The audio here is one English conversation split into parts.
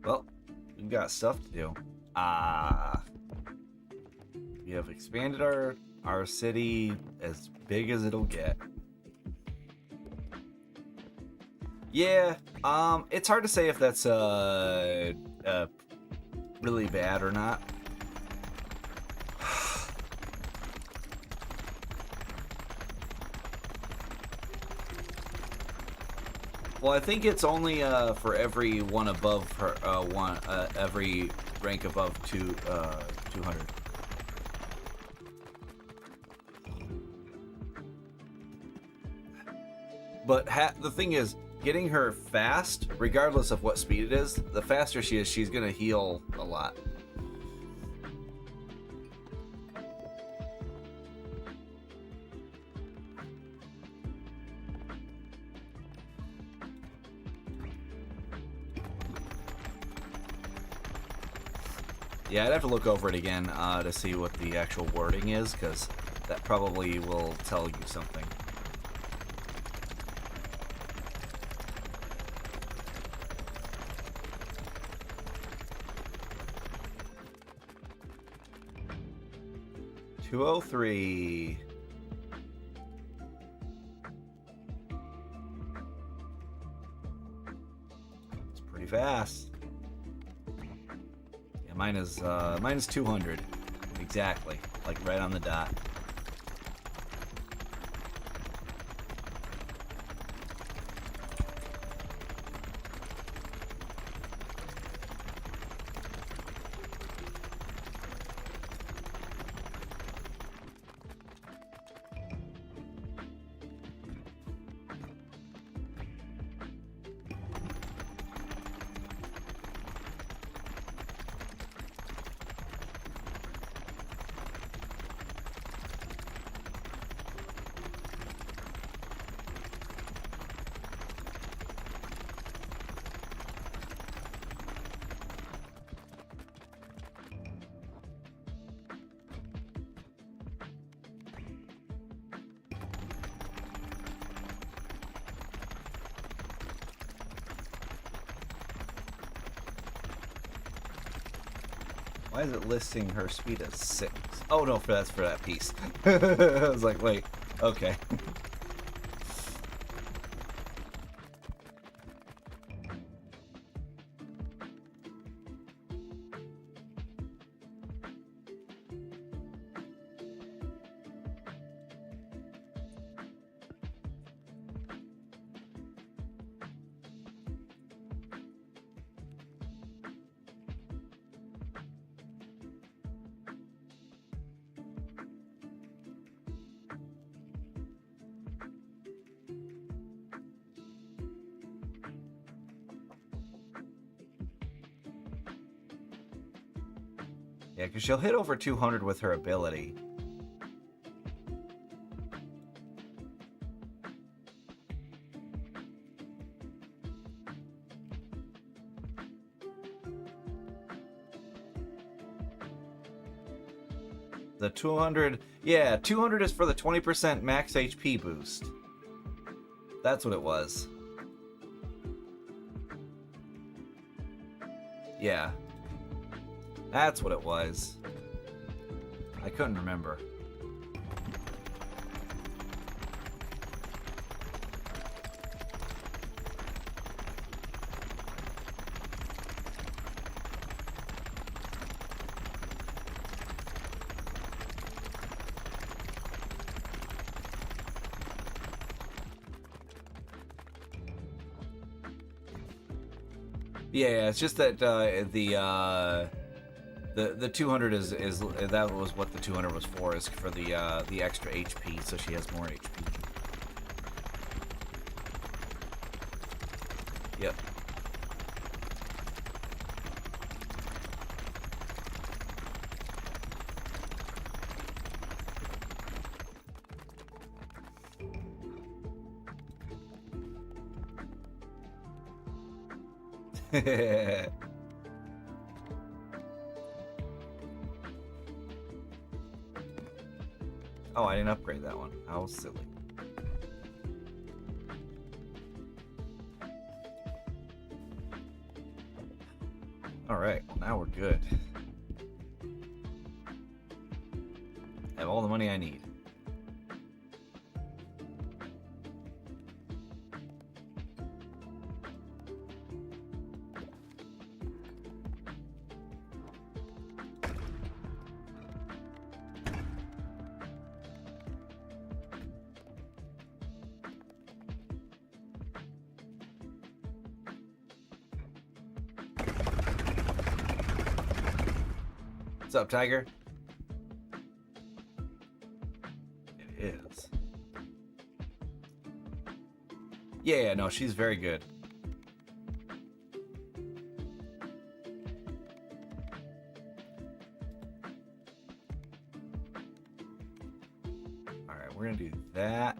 Well, we've got stuff to do. We have expanded our city as big as it'll get. Yeah, it's hard to say if that's really bad or not. Well, I think it's only for every one above her, every rank above 200. But the thing is, getting her fast, regardless of what speed it is, the faster she is, she's gonna heal a lot. Yeah, I'd have to look over it again to see what the actual wording is, because that probably will tell you something. $203. It's pretty fast. Yeah, mine is 200. Exactly. Like right on the dot. Why is it listing her speed as 6? Oh no, that's for that piece. I was like, wait, okay. Yeah, because she'll hit over 200 with her ability. The 200, yeah, 200 is for the 20% max HP boost. That's what it was. Yeah. That's what it was. I couldn't remember. Yeah, it's just that the 200 is that was what the 200 was for, is for the extra HP, so she has more HP. Yep. Oh, I didn't upgrade that one. How silly. Alright, well now we're good. I have all the money I need. What's up, Tiger? It is. Yeah, no, she's very good. Alright, we're gonna do that.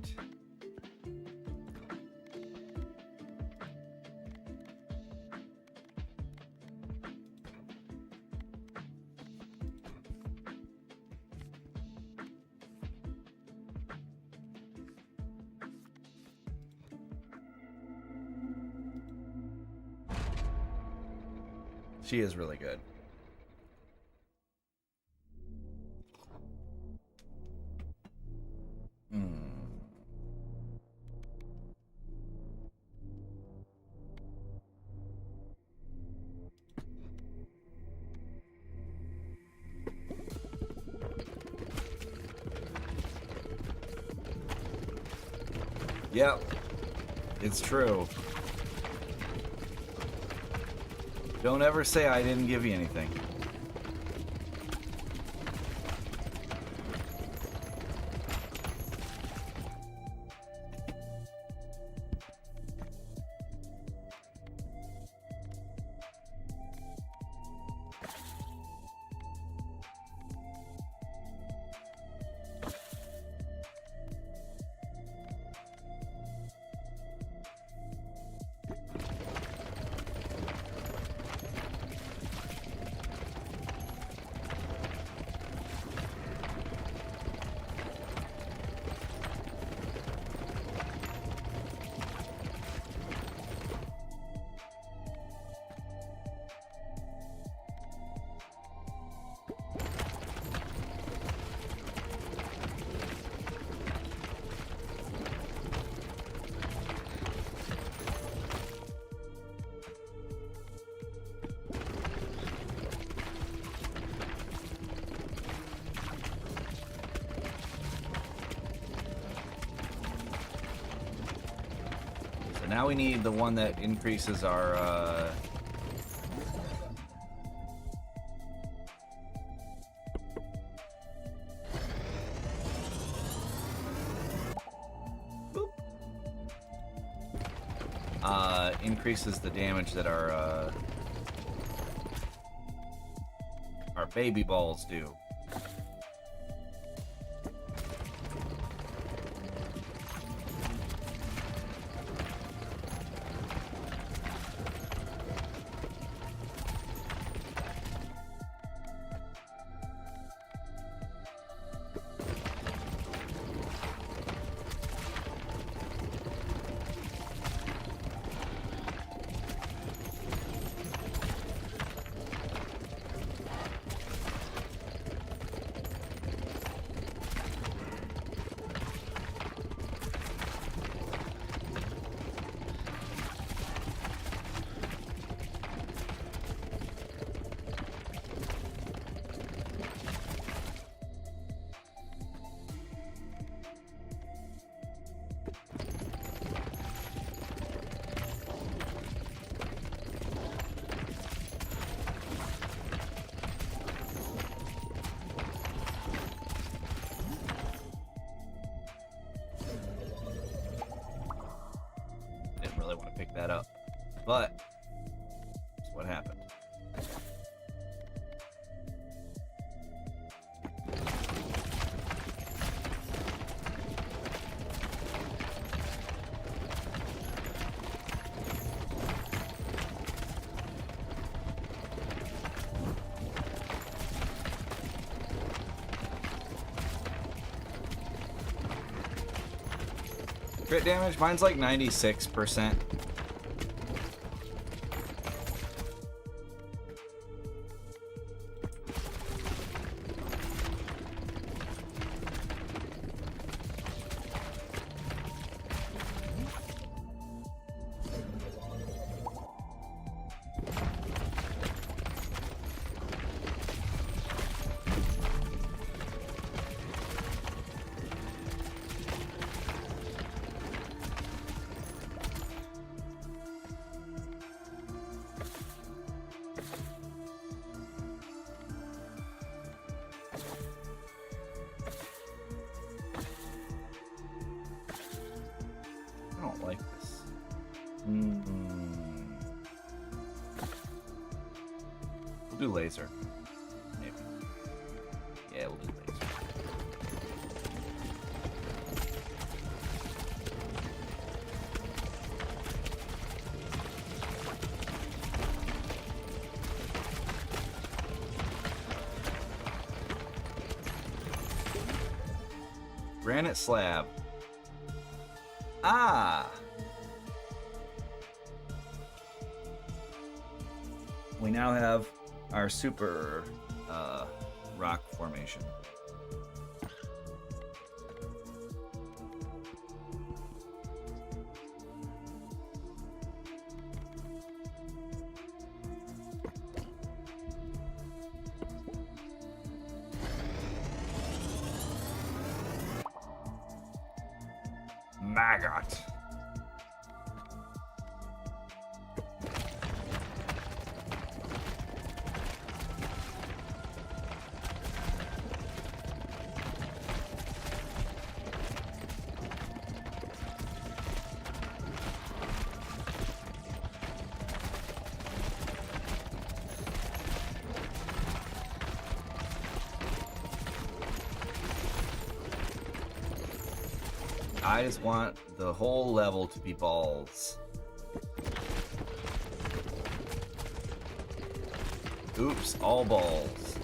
She is really good. Yep, it's true. Don't ever say I didn't give you anything. Now we need the one that increases our, increases the damage that our baby balls do. Really want to pick that up, but that's what happened. Crit damage? Mine's like 96%. do laser. Maybe. Yeah, we'll do laser. Granite slab. Ah! We now have our super rock formation. Maggot. I just want the whole level to be balls. Oops, all balls.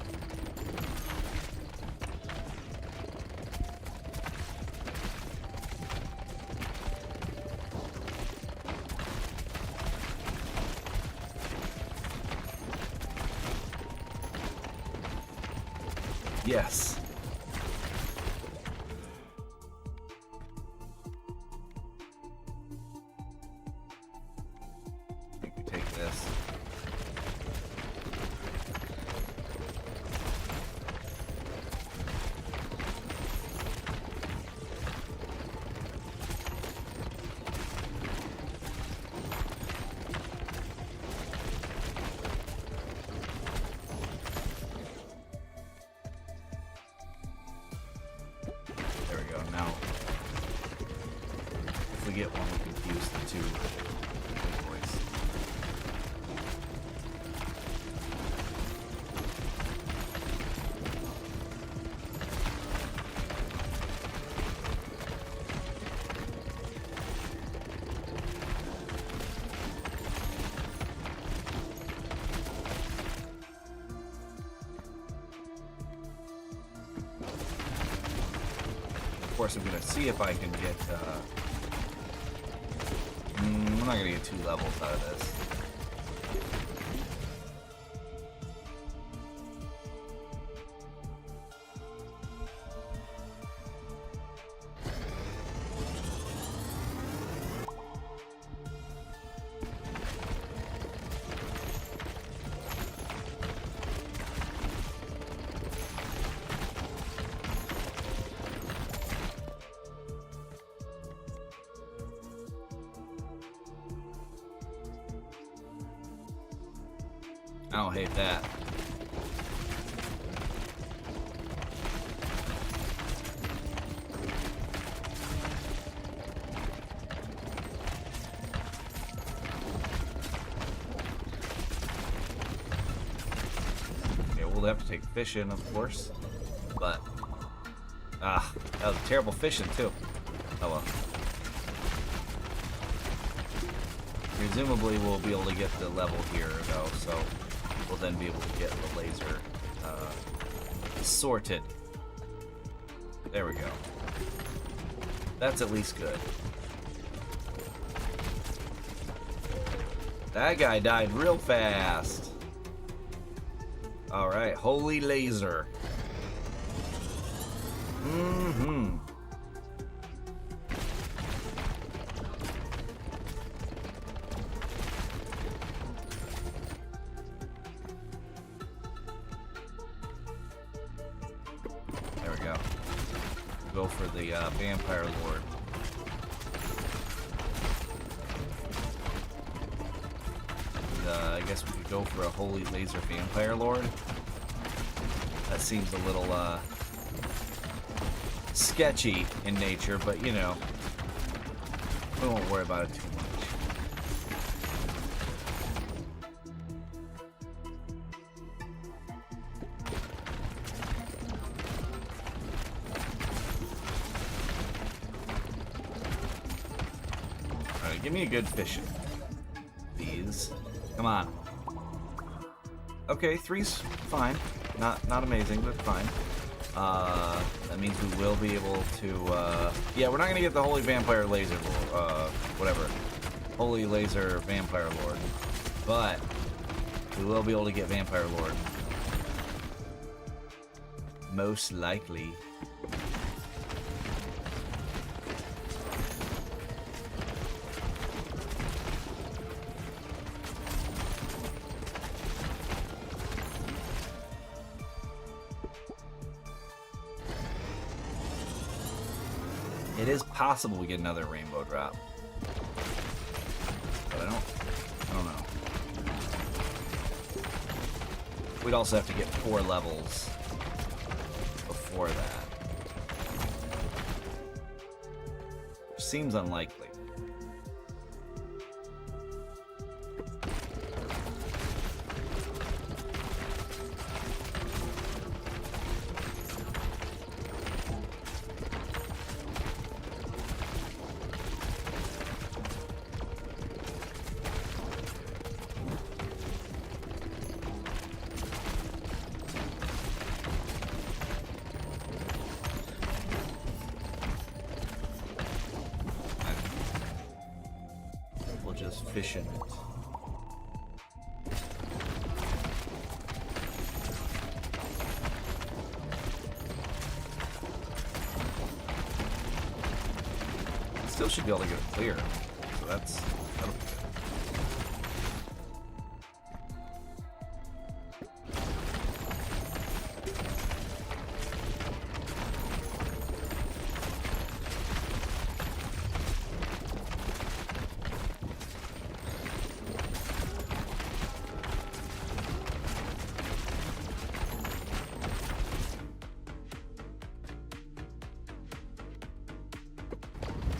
Yes. Get one, we confuse the two big boys. Of course, I'm gonna see if I can get. I'm not gonna get 2 levels out of this. I don't hate that. Okay, we'll have to take fish in, of course. But, that was terrible fishing, too. Oh well. Presumably we'll be able to get the level here, though, so we'll then be able to get the laser sorted. There we go. That's at least good. That guy died real fast. Alright, holy laser. Mm-hmm. Go for the Vampire Lord. And, I guess we could go for a Holy Laser Vampire Lord. That seems a little sketchy in nature, but you know, we won't worry about it too much. Give me a good fishing. Please. Come on. Okay, 3's fine. Not amazing, but fine. That means we will be able to, yeah, we're not gonna get the Holy Vampire Laser, whatever. Holy Laser Vampire Lord. But we will be able to get Vampire Lord. Most likely. It is possible we get another rainbow drop. But I don't know. We'd also have to get 4 levels before that. Which seems unlikely. Fishing it. Still should be able to get it clear. So that'll be good.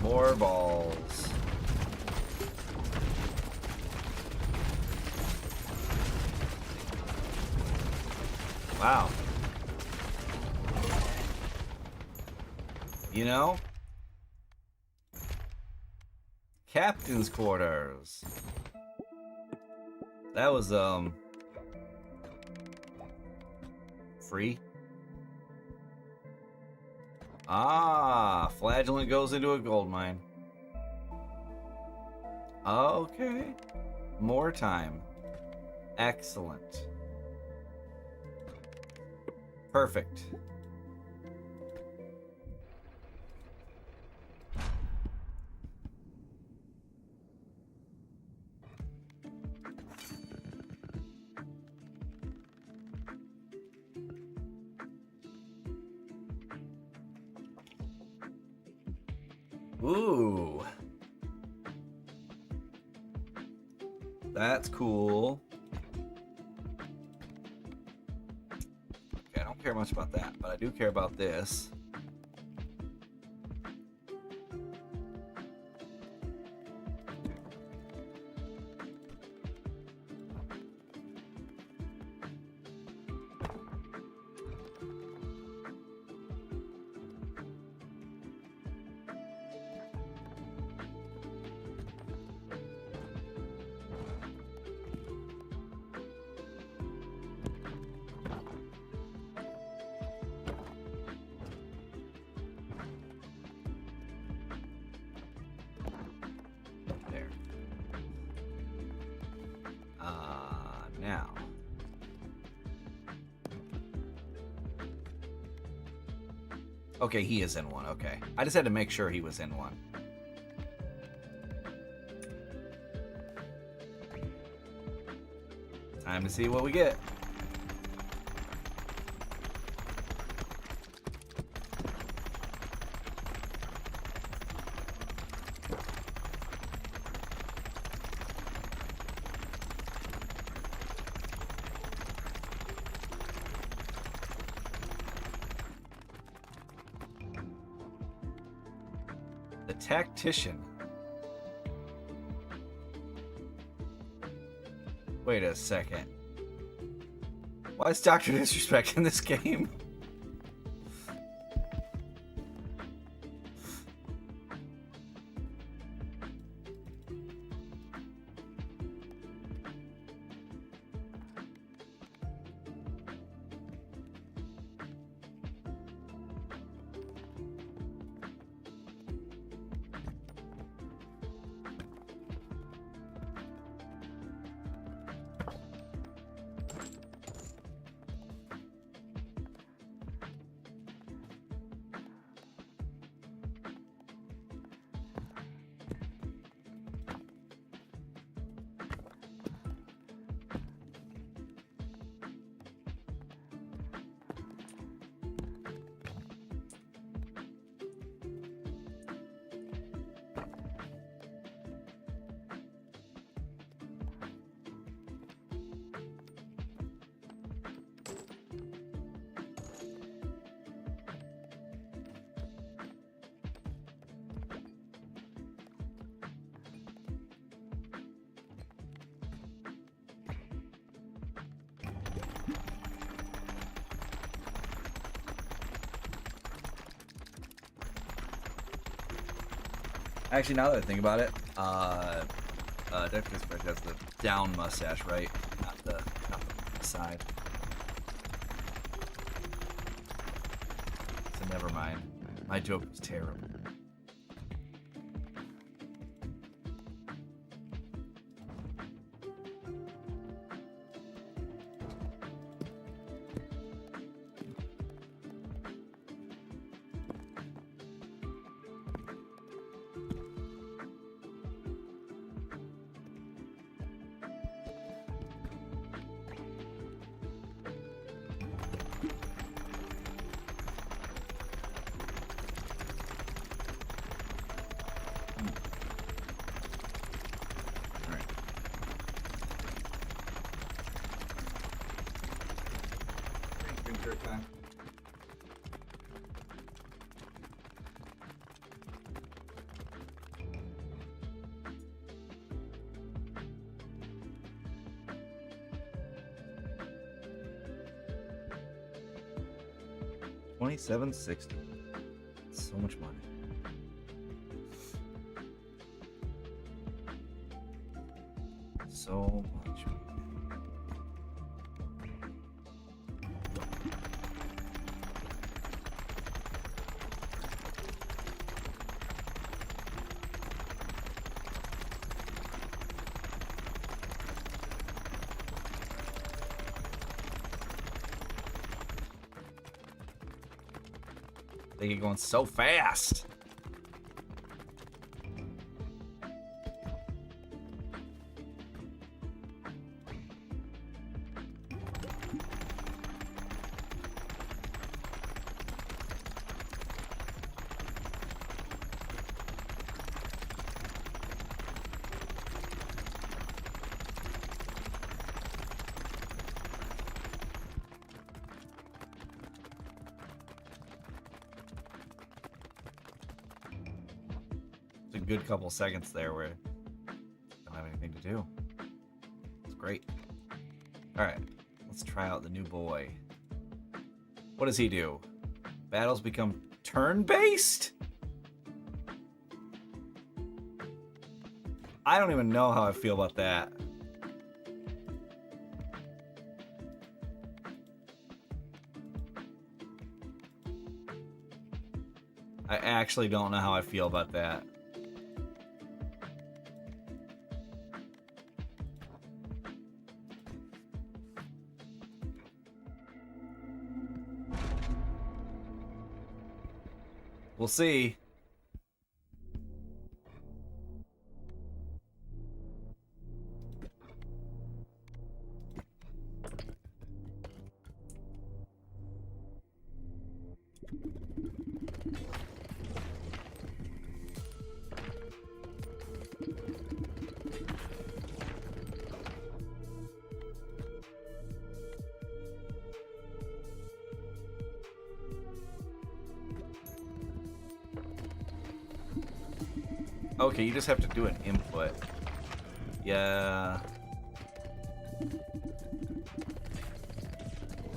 More balls. Wow. You know? Captain's quarters. That was, free. Ah, Flagellant goes into a gold mine. Okay. More time. Excellent. Perfect. Ooh. That's cool. Okay, I don't care much about that, but I do care about this. Now. Okay, he is in one. Okay. I just had to make sure he was in one. Time to see what we get. The Tactician. Wait a second. Why is Dr. Disrespect in this game? Actually, now that I think about it, Dr. Spread has the down mustache, right? Not the side. So never mind. My joke was terrible. Time. $27.60. So much money. So much money. They get going so fast. Good couple seconds there where I don't have anything to do. It's great. Alright, let's try out the new boy. What does he do? Battles become turn-based? I don't even know how I feel about that. I actually don't know how I feel about that. We'll see. Okay, you just have to do an input. Yeah.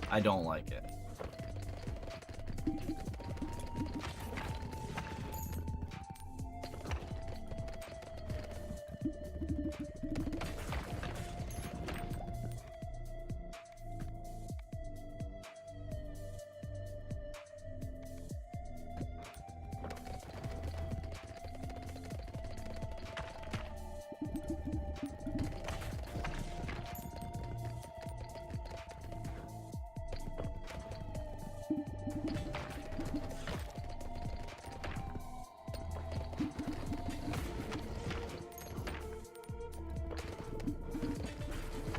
I don't like it.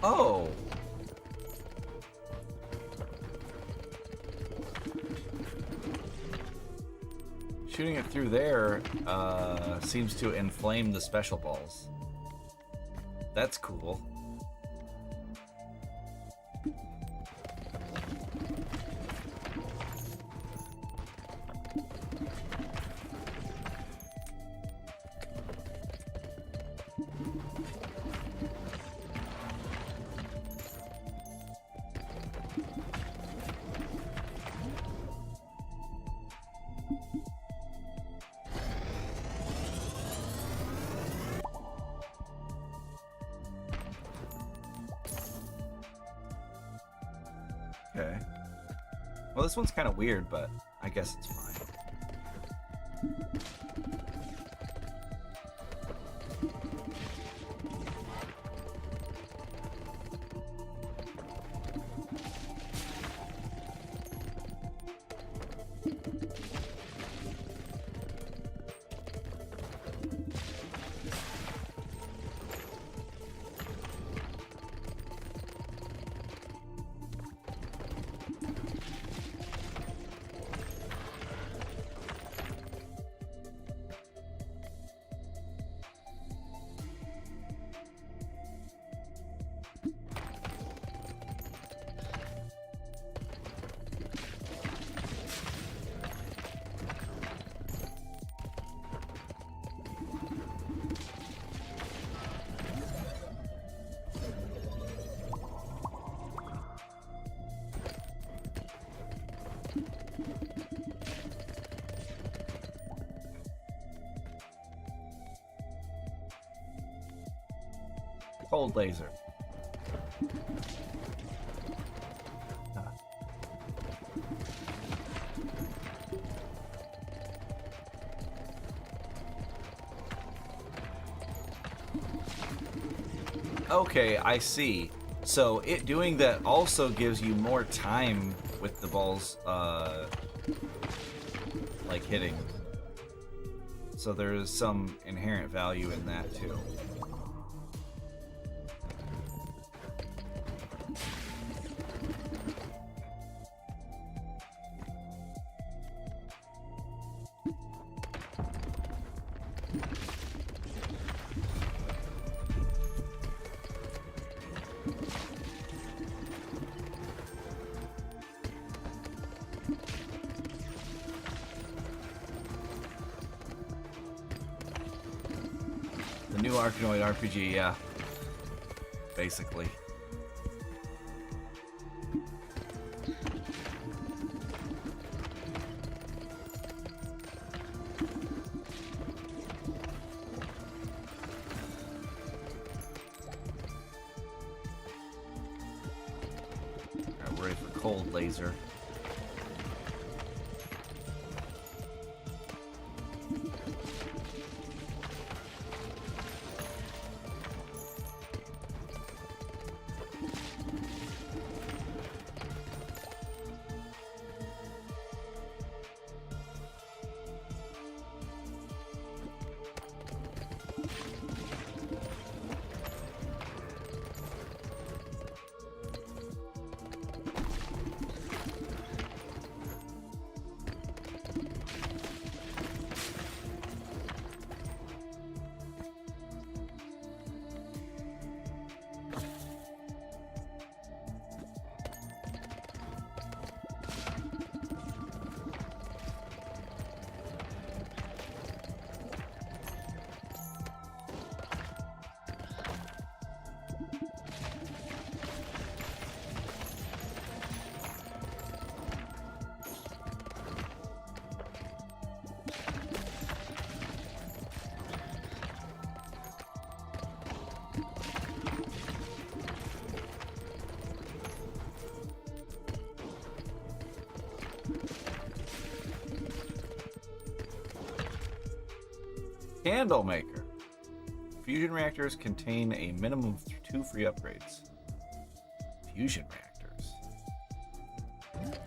Oh. Shooting it through there seems to inflame the special balls. That's cool. Okay. Well, this one's kind of weird, but I guess it's fine. Cold laser. Okay, I see. So it doing that also gives you more time with the balls, like hitting. So there's some inherent value in that too. The new Arkanoid RPG, yeah. Basically. Alright, we're ready for cold laser. Candle maker. Fusion reactors contain a minimum of 2 free upgrades. Fusion reactors.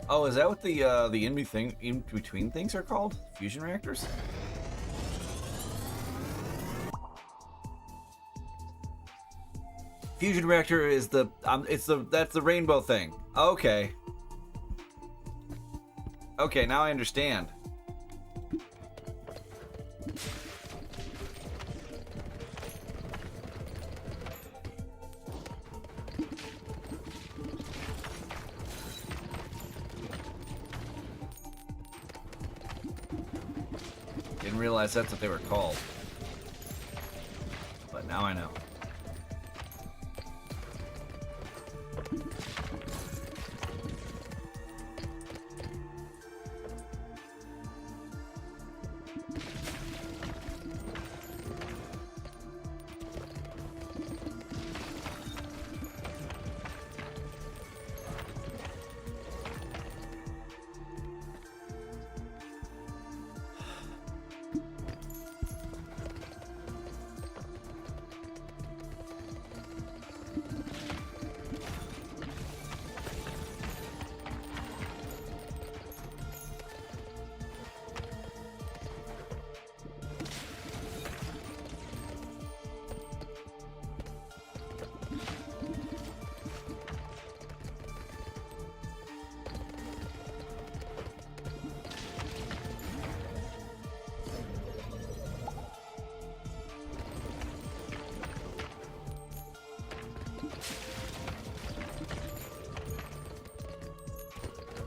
Oh, is that what the in between things are called? Fusion reactors? Fusion reactor is the that's the rainbow thing. Okay. Okay, now I understand. Didn't realize that's what they were called. But now I know.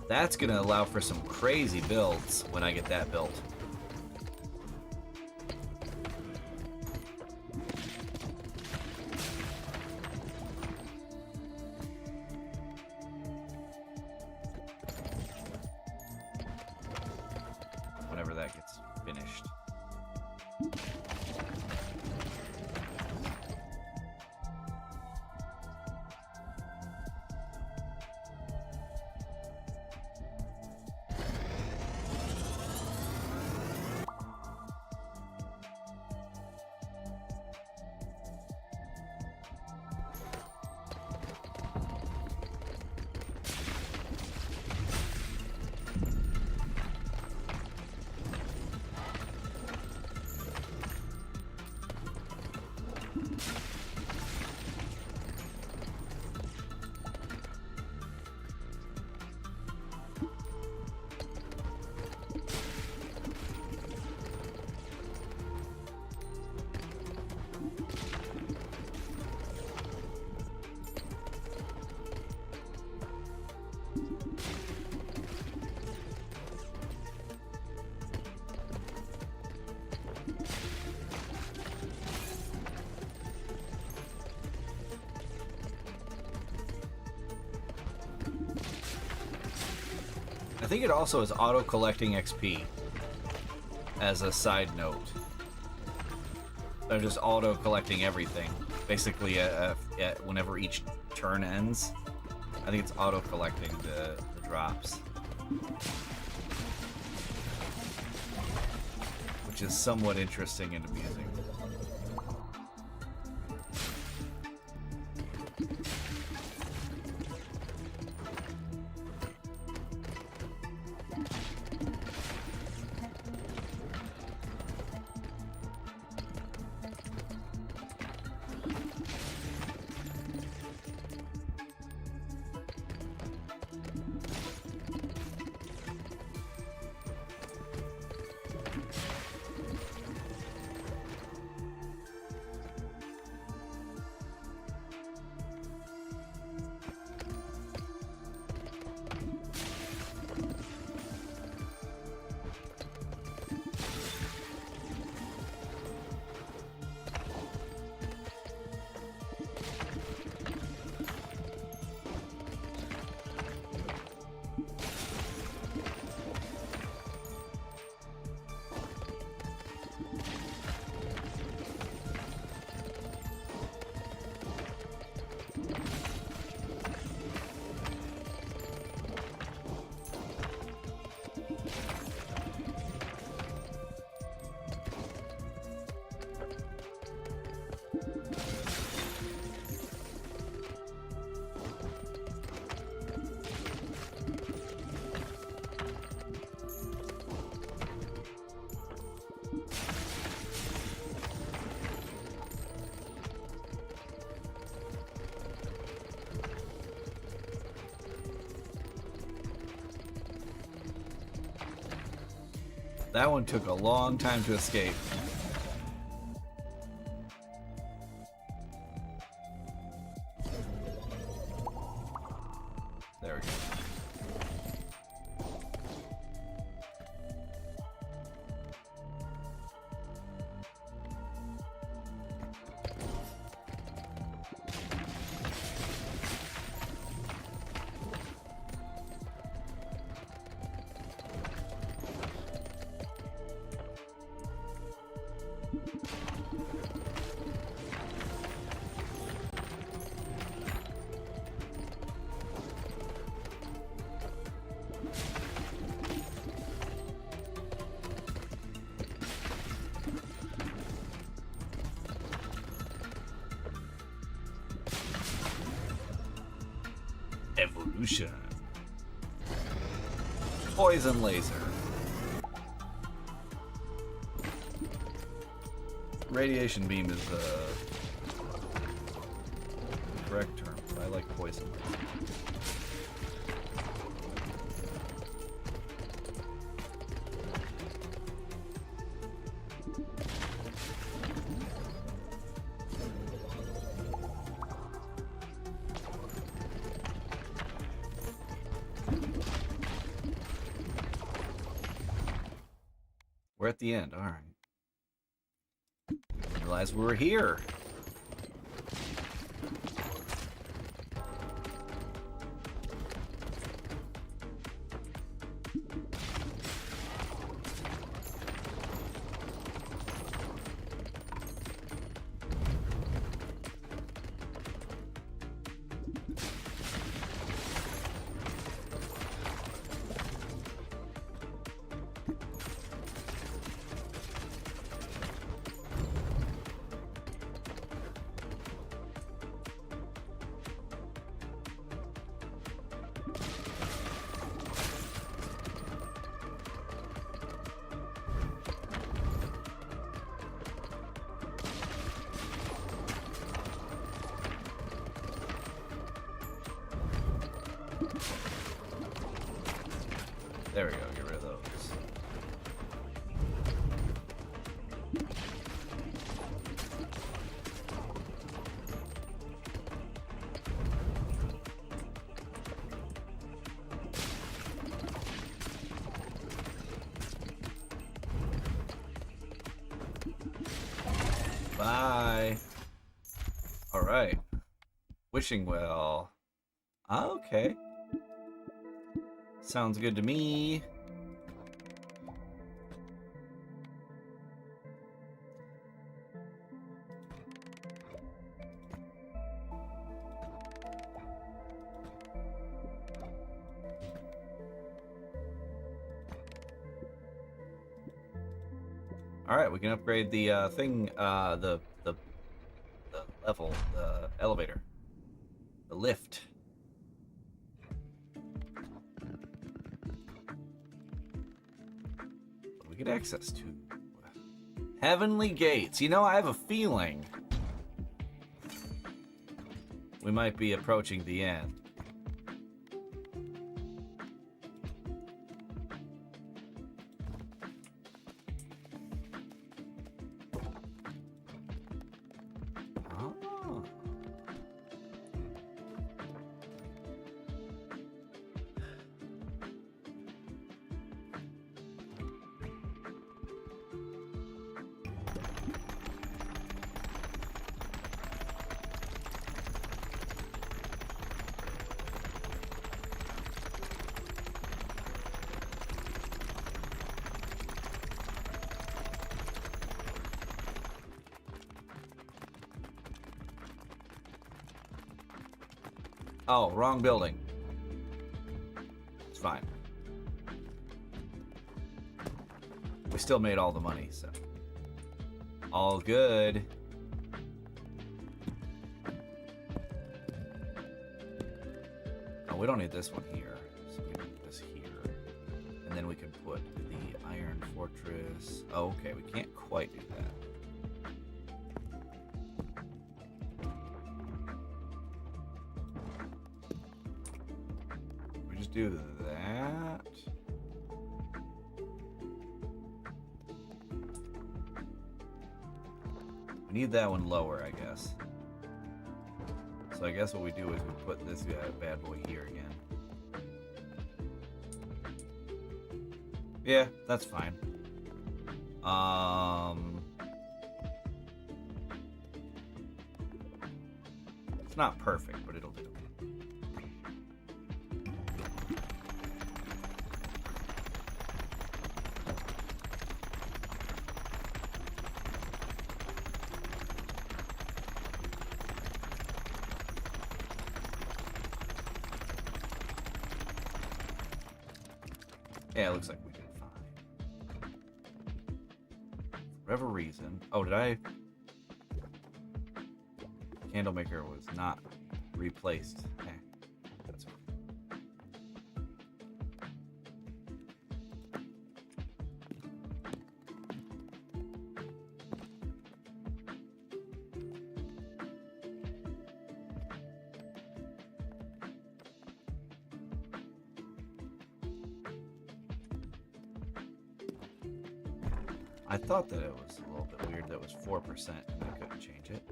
That's going to allow for some crazy builds when I get that built. Whenever that gets finished. I think it also is auto-collecting XP as a side note. They're just auto-collecting everything, basically whenever each turn ends. I think it's auto-collecting the drops. Which is somewhat interesting and amusing. That one took a long time to escape. There we go. Evolution. Poison laser. Radiation beam is the correct term, but I like poison laser. We're at the end. All right. Didn't realize we were here. There we go, get rid of those. Bye. All right. Wishing well. Okay. Sounds good to me. All right, we can upgrade the thing, the level, the elevator, the lift. What do we get access to? Heavenly Gates. You know, I have a feeling we might be approaching the end. Oh, wrong building. It's fine. We still made all the money, so. All good. Oh, we don't need this one here. So we need this here. And then we can put the Iron Fortress. Oh, okay, we can't quite do that. Do that. We need that one lower, I guess. So I guess what we do is we put this bad boy here again. Yeah, that's fine. It's not perfect, but it'll do. Yeah, it looks like we did fine. For whatever reason... Oh, did I... Candlemaker was not replaced. Okay. That's okay. I thought that it was a little bit weird that it was 4% and I couldn't change it.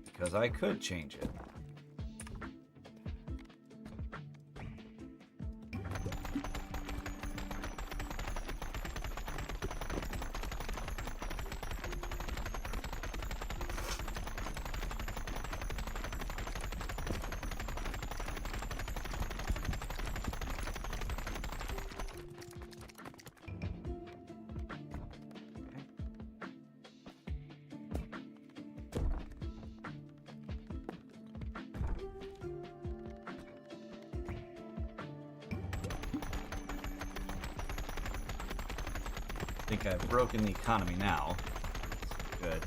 Because I could change it. think I've broken the economy now. Good.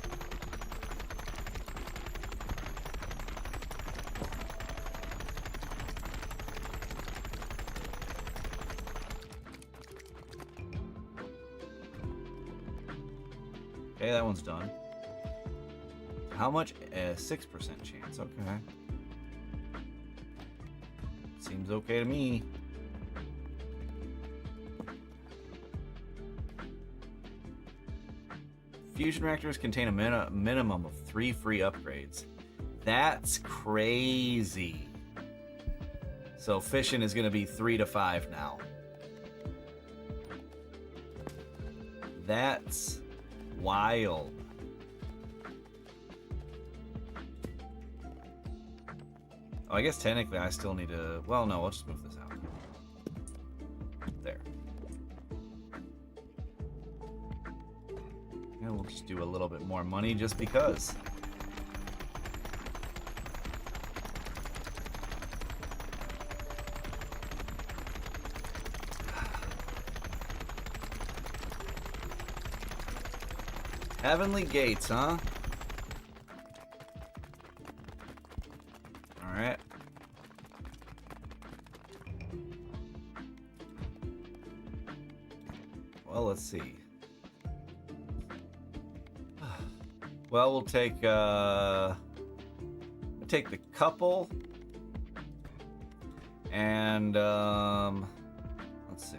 Okay, that one's done. How much? 6% chance. Okay. Seems okay to me. Fusion reactors contain a minimum of 3 free upgrades. That's crazy. So fission is going to be 3 to 5 now. That's wild. Oh, I guess technically I still need to... Well, no, I'll just move this out. There. Yeah, we'll just do a little bit more money just because. Heavenly Gates, huh? Alright. Well, let's see. Well, we'll take the couple. And let's see.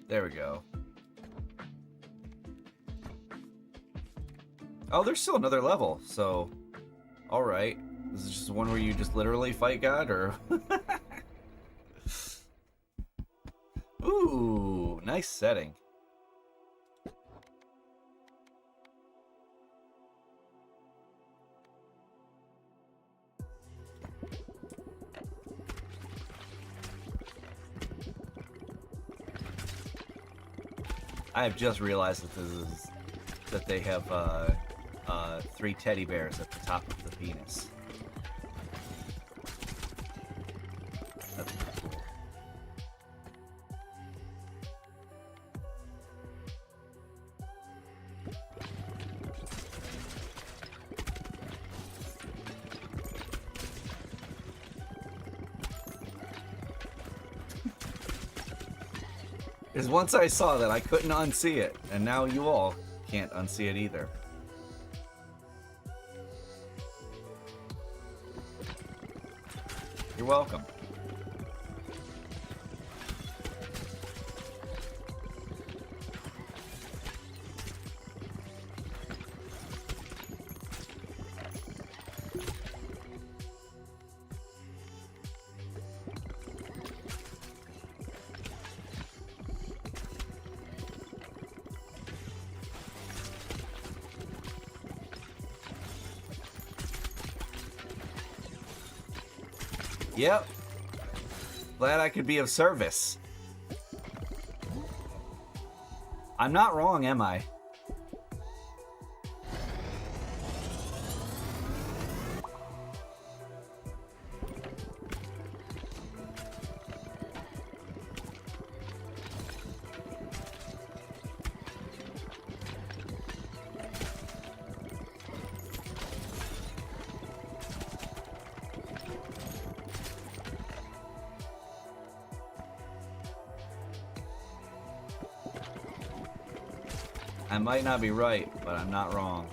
There we go. Oh, there's still another level, so... Alright. This is just one where you just literally fight God, or... Ooh, nice setting. I have just realized that they have 3 teddy bears at the top of the penis. That's pretty cool. Because once I saw that, I couldn't unsee it, and now you all can't unsee it either. You're welcome. Yep. Glad I could be of service. I'm not wrong, am I? I might not be right, but I'm not wrong.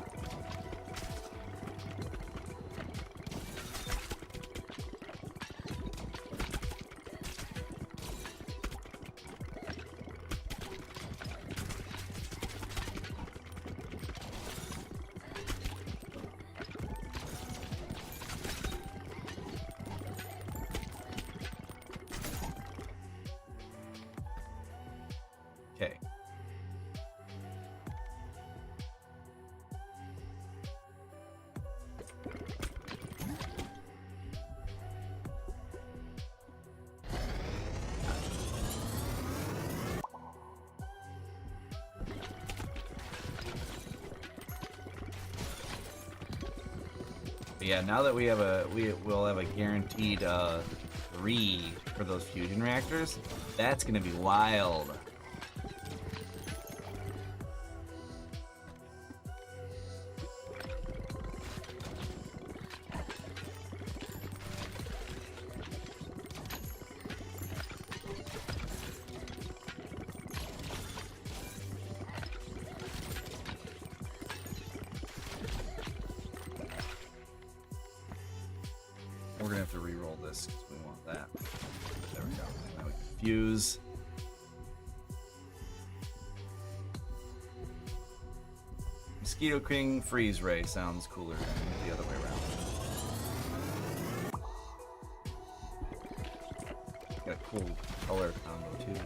Okay. Yeah, now that we'll have a guaranteed 3 for those fusion reactors, that's gonna be wild. We're gonna have to re-roll this because we want that. There we go. Now we can fuse. Mosquito King Freeze Ray sounds cooler than the other way around. Got a cool color combo too.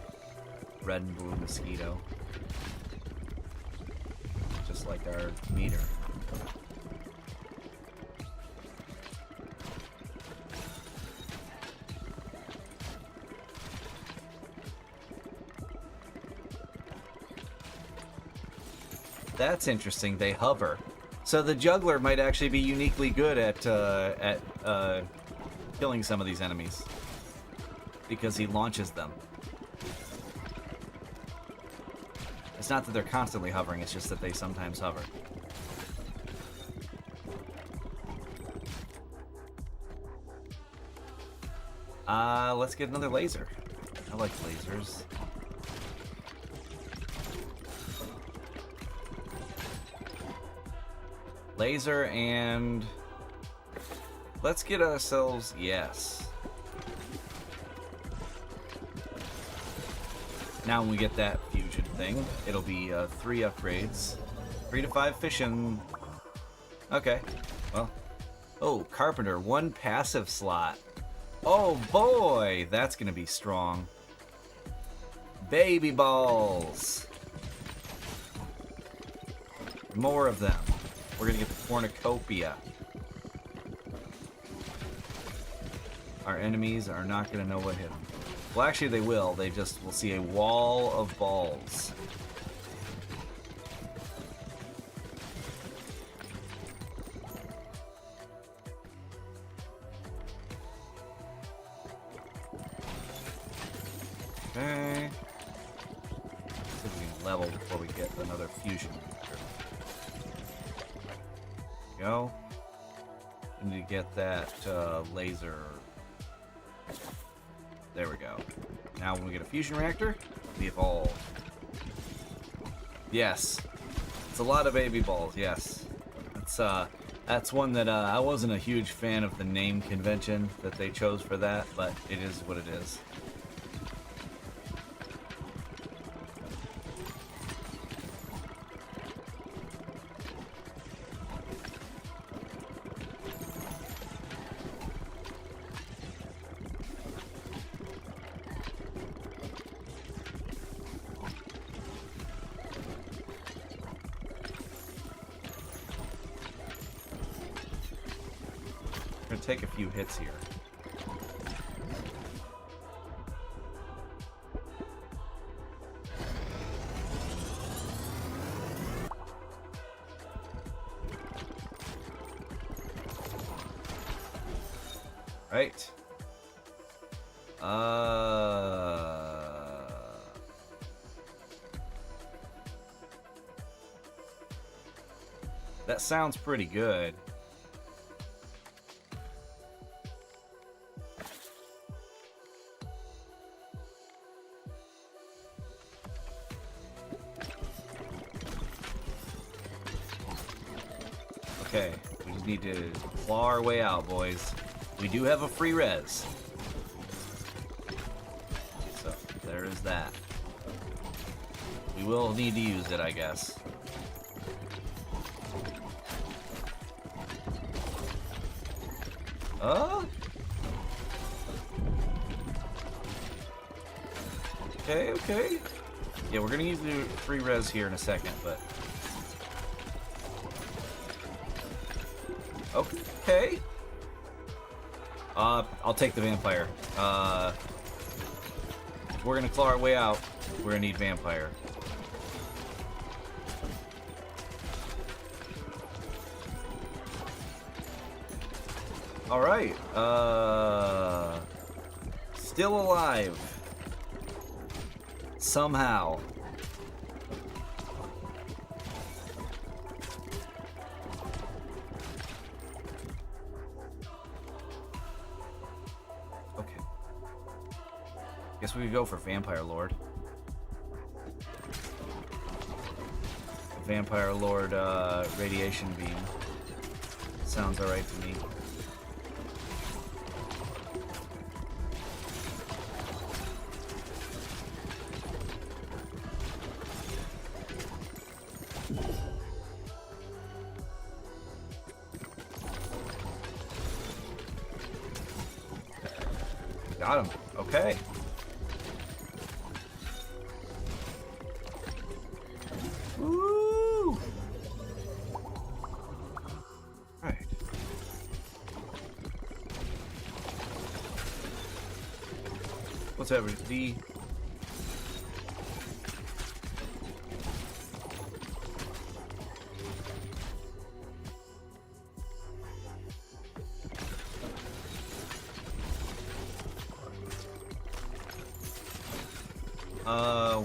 Red and blue mosquito. Just like our meter. That's interesting. They hover, so the juggler might actually be uniquely good at killing some of these enemies because he launches them. It's not that they're constantly hovering; it's just that they sometimes hover. Let's get another laser. I like lasers. Laser and let's get ourselves, yes. Now when we get that fusion thing, it'll be 3 upgrades. 3 to 5 fission. Okay, well. Oh, Carpenter, 1 passive slot. Oh boy, that's gonna be strong. Baby balls. More of them. We're gonna get the cornucopia. Our enemies are not gonna know what hit them. Well, actually they will. They just will see a wall of balls. Okay. Let's see if we can level before we get another fusion. Go. We need to get that laser. There we go. Now when we get a fusion reactor, we evolve. Yes. It's a lot of baby balls, yes. That's one that I wasn't a huge fan of the name convention that they chose for that, but it is what it is. Take a few hits here. Right. That sounds pretty good. Okay, we just need to claw our way out, boys. We do have a free res. So, there is that. We will need to use it, I guess. Okay, okay. Yeah, we're gonna use the free res here in a second, but... Okay. I'll take the vampire. If we're gonna claw our way out, we're gonna need vampire. Alright, still alive. Somehow. Okay. Guess we could go for Vampire Lord. Vampire Lord, Radiation Beam. Sounds alright to me. Got him. Okay. Woo! Right. What's that? D.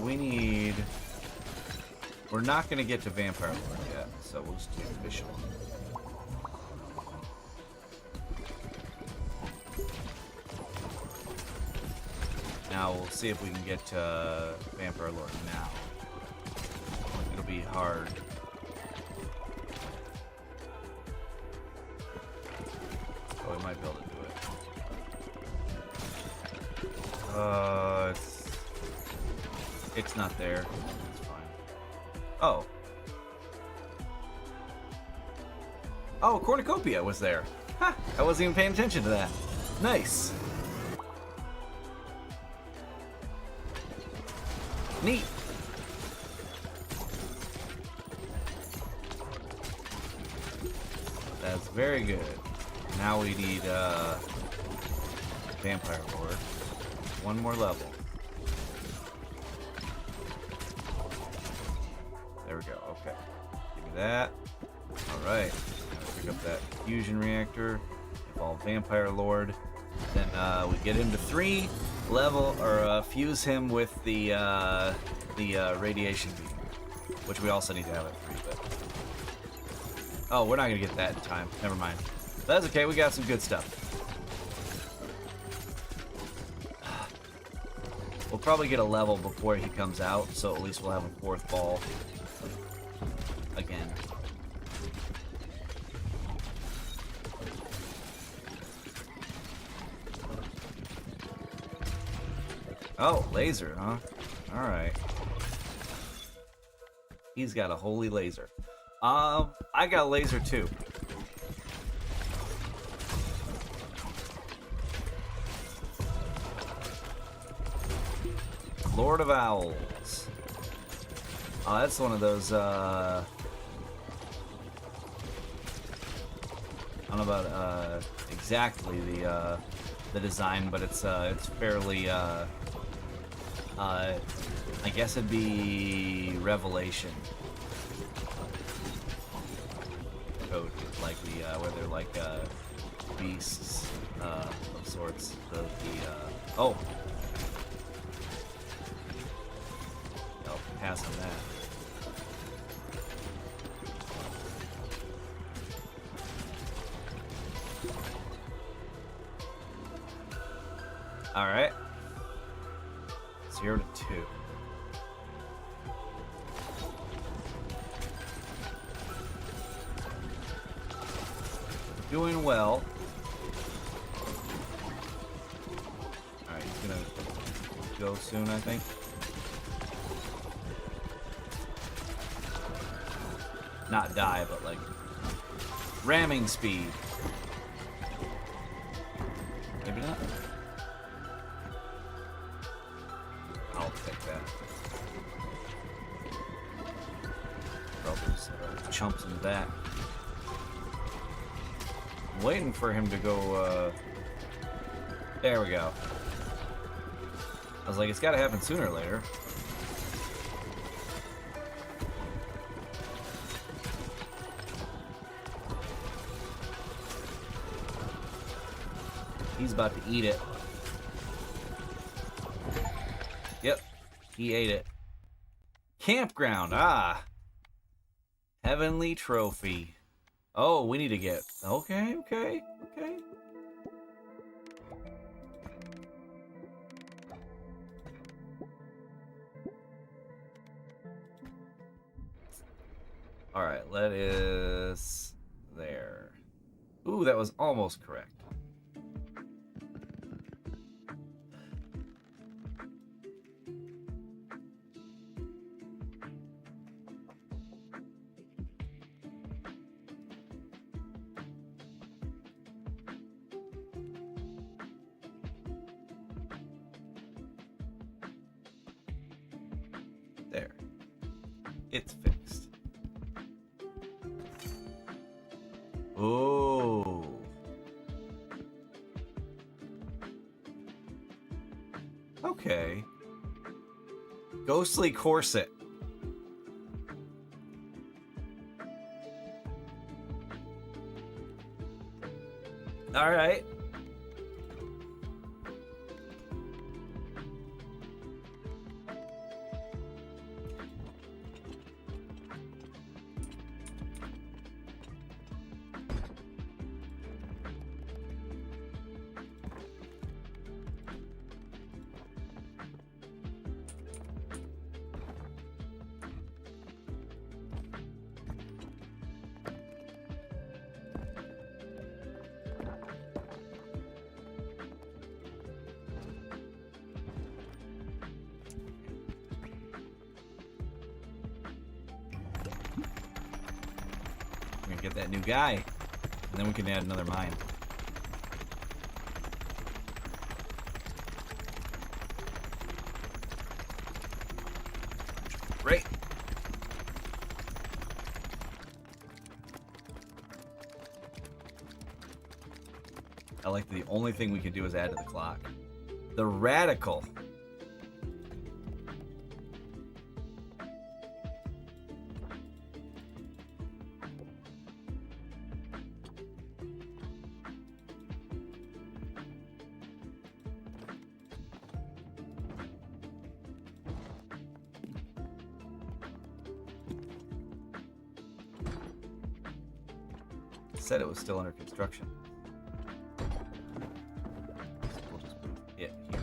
We need... We're not going to get to Vampire Lord yet, so we'll just do Official. Now we'll see if we can get to Vampire Lord now. It'll be hard. Oh, we might be able to do it. It's not there. It's fine. Oh. Oh, Cornucopia was there. Ha! I wasn't even paying attention to that. Nice. Neat. That's very good. Now we need Vampire Lord. One more level. There we go. Okay. Give me that. Alright. Pick up that fusion reactor. Evolve Vampire Lord. Then we get him to 3 level, or fuse him with the radiation beam, which we also need to have at 3. But oh, we're not gonna get that in time. Never mind. That's okay. We got some good stuff. We'll probably get a level before he comes out, so at least we'll have a 4th ball again. Oh, laser, huh? Alright. He's got a holy laser. I got a laser too. Lord of Owls. Oh, that's one of those, I don't know about, exactly the design, but it's fairly, I guess it'd be Revelation code, like where they're like beasts of sorts. Oh, I'll pass on that. All right. 0 to 2. Doing well. Alright, he's gonna go soon, I think. Not die, but like ramming speed. Maybe not. I'll take that. Probably chumps in the back. I'm waiting for him to go, there we go. I was like, it's gotta happen sooner or later. He's about to eat it. Yep, he ate it. Campground, ah. Heavenly trophy. Oh, we need to get... Okay. Alright, lettuce... There. Ooh, that was almost correct. There. It's fixed. Oh. Okay. Ghostly corset. All right. We're gonna get that new guy, and then we can add another mine. Great. I like the only thing we can do is add to the clock. The radical. Said it was still under construction. We'll just put it here.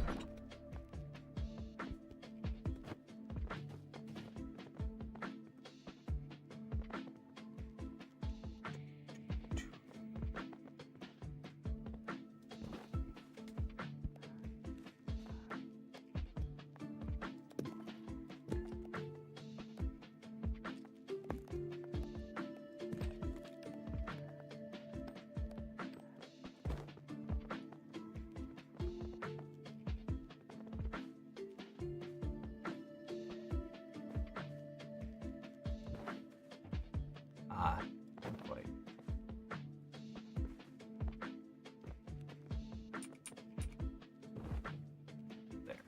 Ah, not quite. There.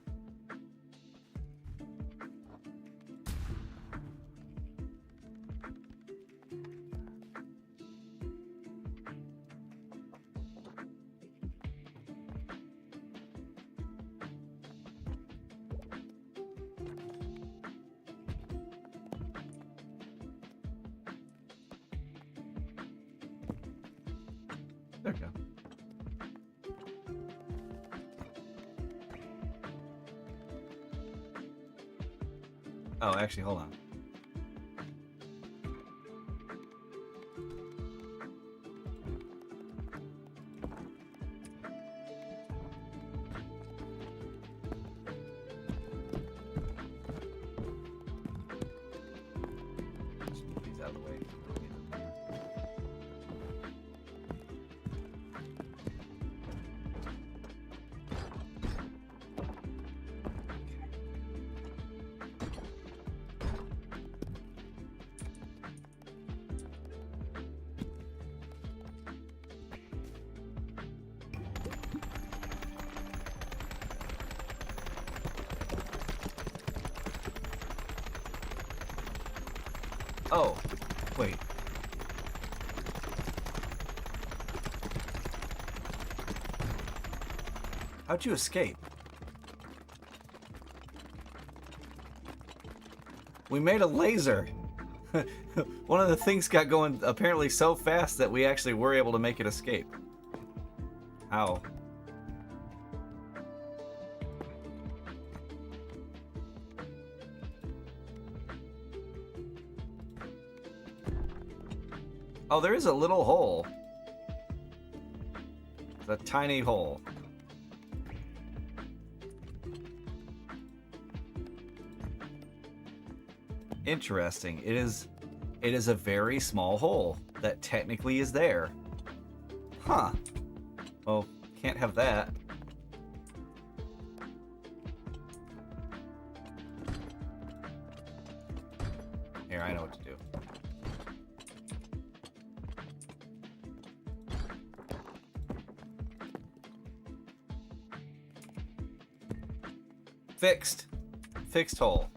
There we go. Oh, actually, hold on. Just move these out of the way. Oh, wait. How'd you escape? We made a laser. One of the things got going apparently so fast that we actually were able to make it escape. How? Oh, there is a little hole. It's a tiny hole. Interesting. It is a very small hole that technically is there. Huh. Well, can't have that. Here, I know what to do. Fixed. Fixed hole.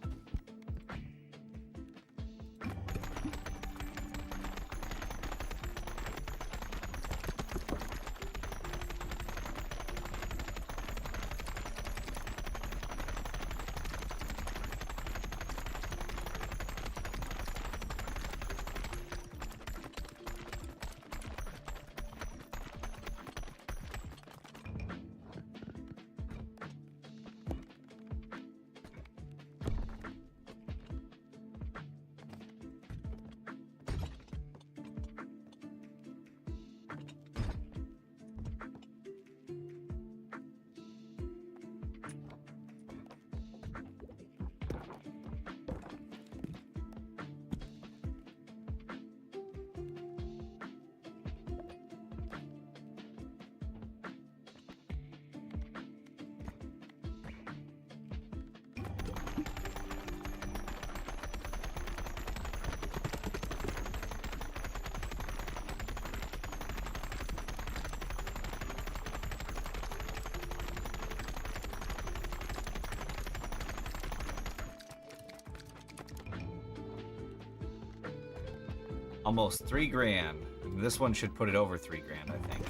Almost $3,000. This one should put it over $3,000, I think.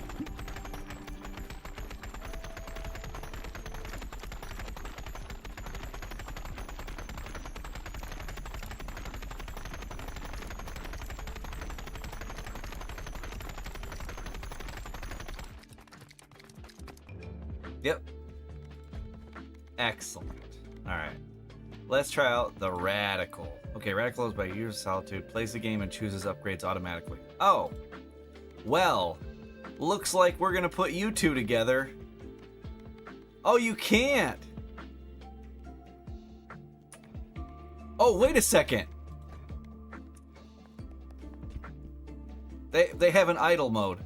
Yep. Excellent. All right. Let's try out the Radical. Okay, Radical is by Years of Solitude. Plays the game and chooses upgrades automatically. Oh. Well, looks like we're going to put you two together. Oh, you can't. Oh, wait a second. They have an idle mode.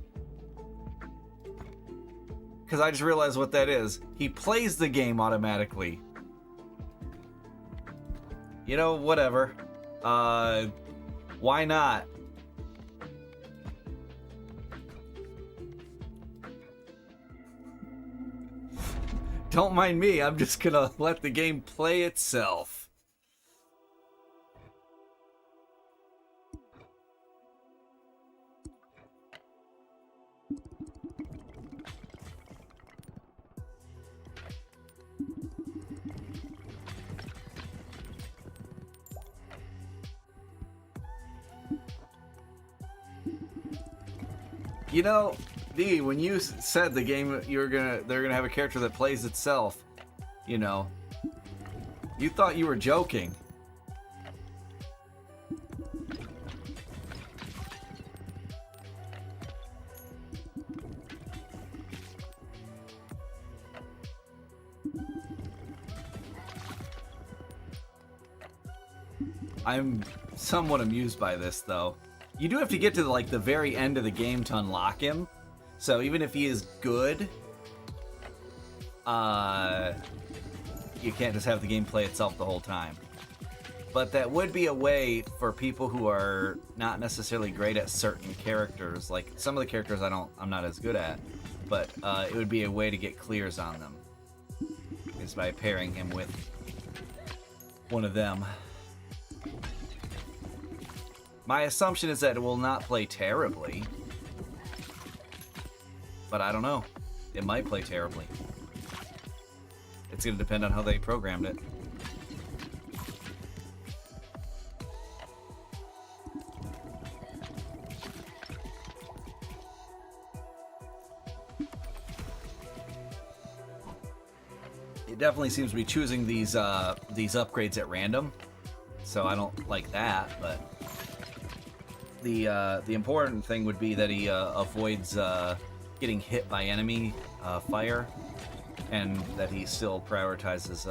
Because I just realized what that is. He plays the game automatically. You know, whatever. Why not? Don't mind me, I'm just gonna let the game play itself. You know, D, when you said the game they're gonna have a character that plays itself, you know, you thought you were joking. I'm somewhat amused by this, though. You do have to get to like the very end of the game to unlock him. So even if he is good, you can't just have the game play itself the whole time. But that would be a way for people who are not necessarily great at certain characters. Like some of the characters I'm not as good at, but it would be a way to get clears on them. Is by pairing him with one of them. My assumption is that it will not play terribly. But I don't know. It might play terribly. It's going to depend on how they programmed it. It definitely seems to be choosing these upgrades at random, so I don't like that. But the important thing would be that he avoids getting hit by enemy fire, and that he still prioritizes.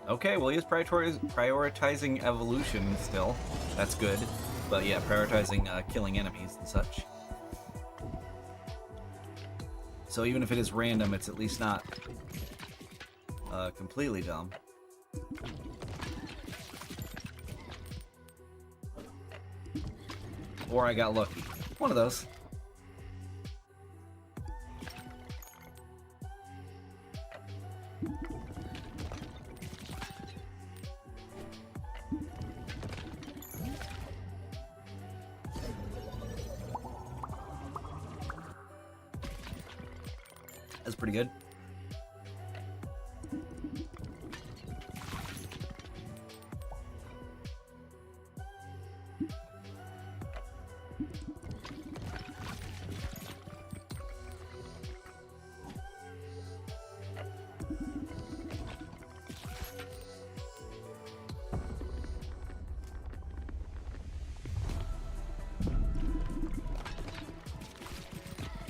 Okay, well, he is prioritizing evolution still. That's good, but yeah, prioritizing killing enemies and such. So even if it is random, it's at least not completely dumb. Or I got lucky. One of those. That's pretty good.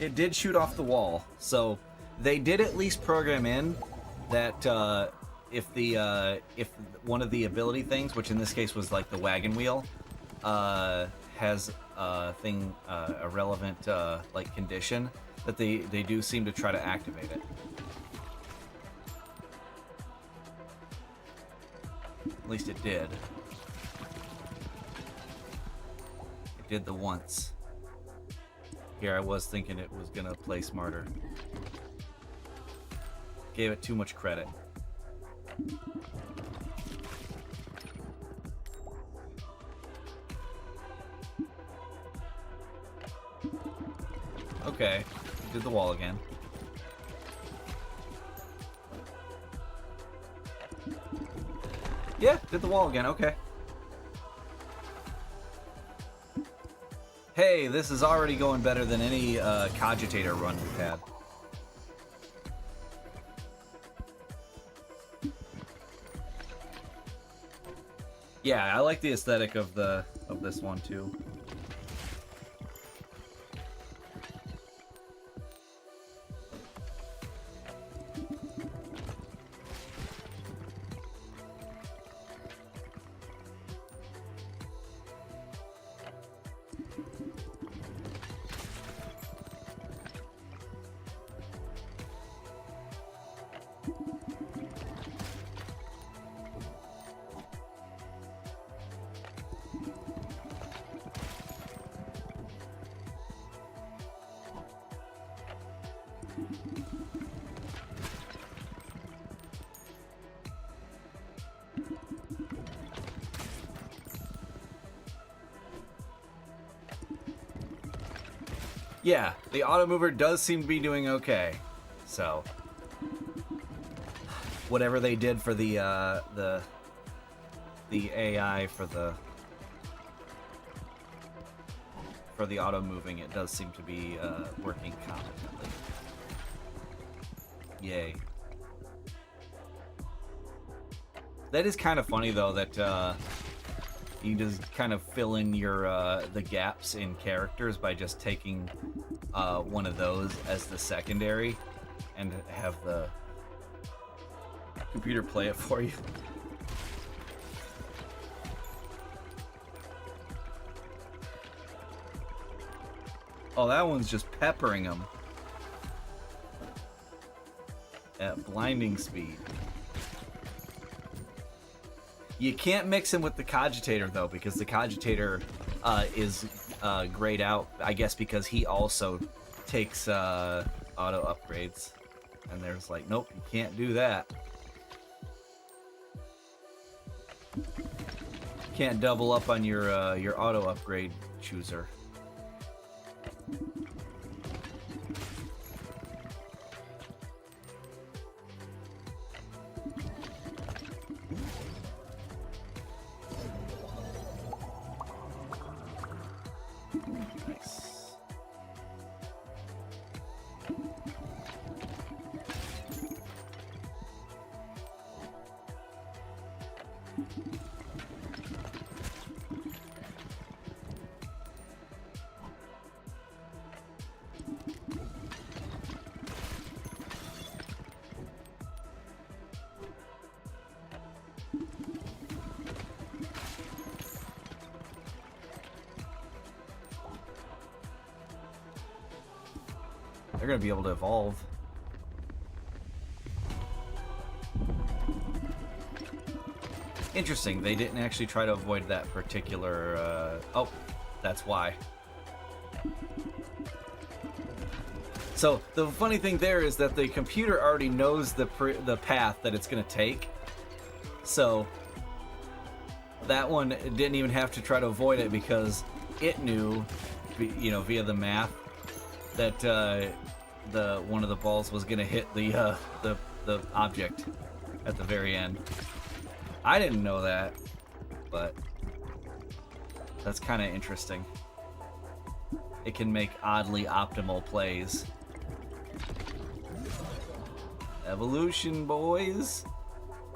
It did shoot off the wall, so they did at least program in that if one of the ability things, which in this case was like the wagon wheel, has a relevant like condition, that they do seem to try to activate it. At least it did. It did the once. Here I was thinking it was gonna play smarter. Gave it too much credit. Okay, did the wall again. Yeah, did the wall again, okay. Hey, this is already going better than any Cogitator run we've had. Yeah, I like the aesthetic of this one too. Yeah, the auto mover does seem to be doing okay. So, whatever they did for the AI for the auto moving, it does seem to be working competently. Yay. That is kind of funny though that you just kind of fill in your the gaps in characters by just taking one of those as the secondary and have the computer play it for you. Oh, that one's just peppering them at blinding speed. You can't mix him with the Cogitator, though, because the Cogitator is grayed out, I guess, because he also takes auto upgrades. And there's like, nope, you can't do that. Can't double up on your auto upgrade chooser. They're going to be able to evolve. Interesting, they didn't actually try to avoid that particular... oh, that's why. So, the funny thing there is that the computer already knows the path that it's going to take. So, that one didn't even have to try to avoid it because it knew, you know, via the math, that one of the balls was going to hit the object at the very end. I didn't know that, but that's kind of interesting. It can make oddly optimal plays. Evolution, boys.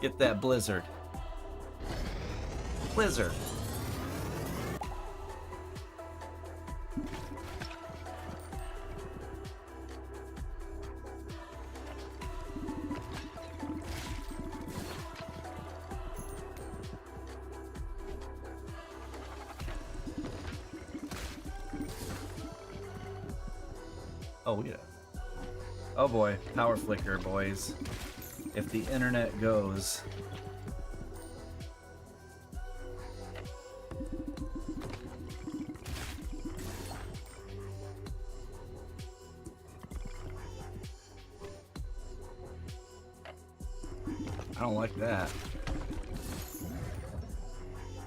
Get that blizzard. Blizzard. Oh, yeah. Oh boy, power flicker, boys. If the internet goes... I don't like that.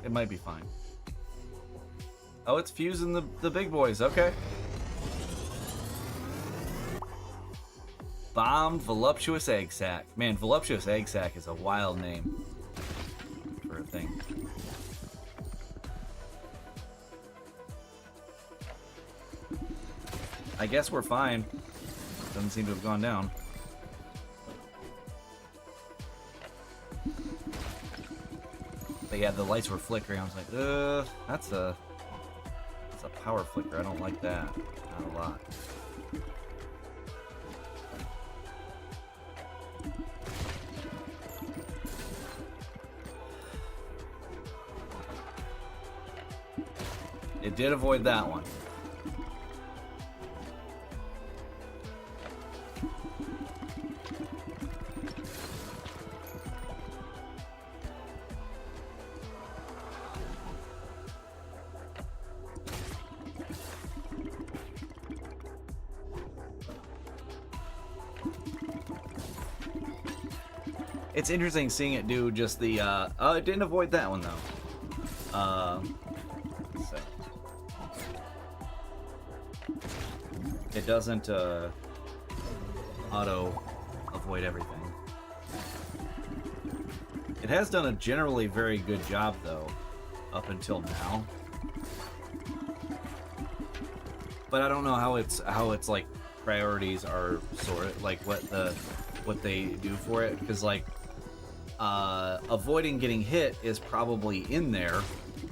It might be fine. Oh, it's fusing the big boys, okay. Bomb Voluptuous Egg Sac. Man, Voluptuous Egg Sac is a wild name for a thing. I guess we're fine. Doesn't seem to have gone down. But yeah, the lights were flickering. I was like, that's a power flicker. I don't like that. Not a lot. It did avoid that one. It's interesting seeing it do just the, it didn't avoid that one though. So. It doesn't, auto avoid everything. It has done a generally very good job though, up until now. But I don't know how it's like priorities are sorted, like what they do for it, because like avoiding getting hit is probably in there,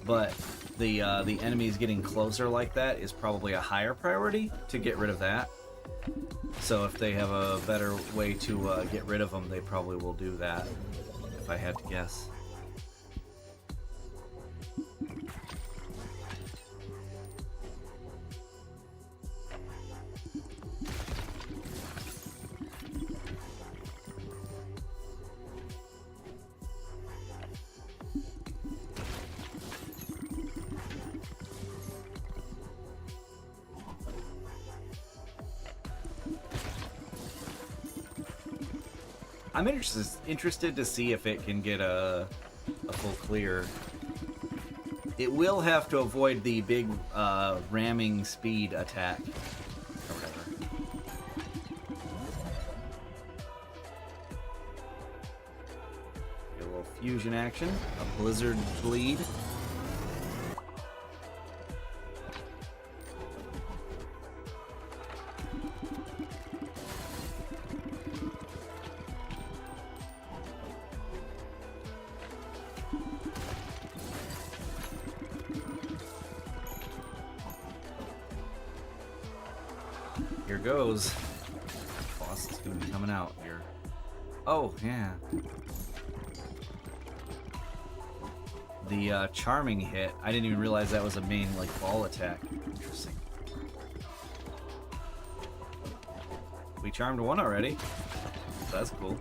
but the enemies getting closer like that is probably a higher priority to get rid of that. So if they have a better way to get rid of them, they probably will do that, if I had to guess. I'm interested to see if it can get a full clear. It will have to avoid the big ramming speed attack or whatever. Get a little fusion action, a blizzard bleed. Here goes. Boss is gonna be coming out here. Oh, yeah. The charming hit. I didn't even realize that was a main, like, ball attack. Interesting. We charmed one already. So that's cool.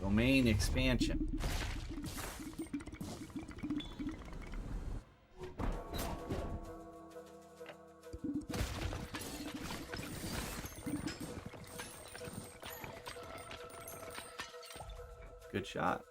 Domain expansion. Good shot.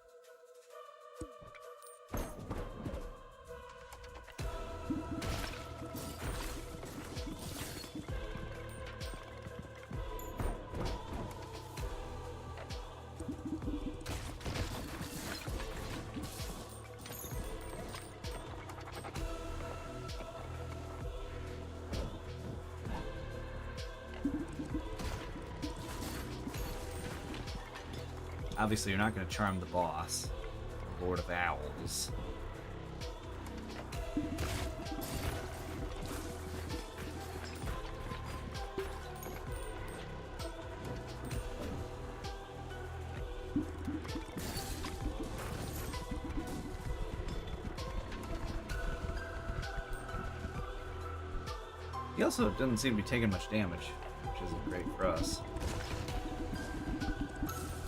Obviously, you're not going to charm the boss, the Lord of Owls. He also doesn't seem to be taking much damage, which isn't great for us.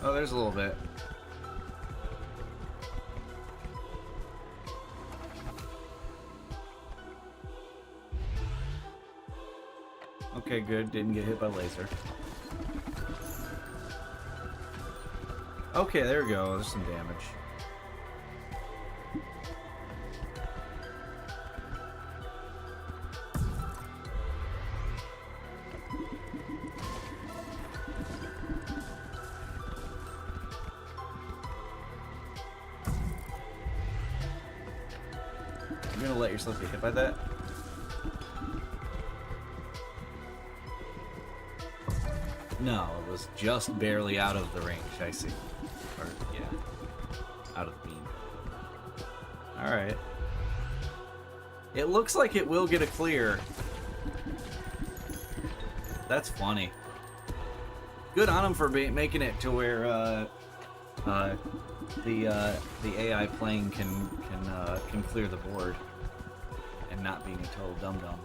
Oh, there's a little bit. Okay, good. Didn't get hit by laser. Okay, there we go. There's some damage. You're gonna let yourself get hit by that? No, it was just barely out of the range, I see. Or, yeah. Out of the beam. Alright. It looks like it will get a clear. That's funny. Good on him for making it to where, the AI playing can clear the board and not being a total dum-dum.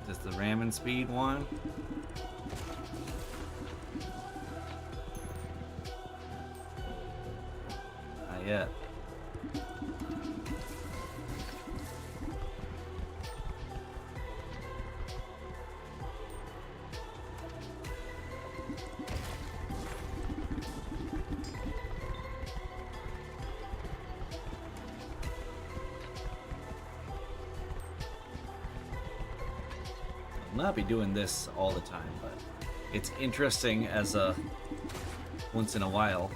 Is this the ramming speed one? Not yet. Not be doing this all the time, but it's interesting as a once in a while.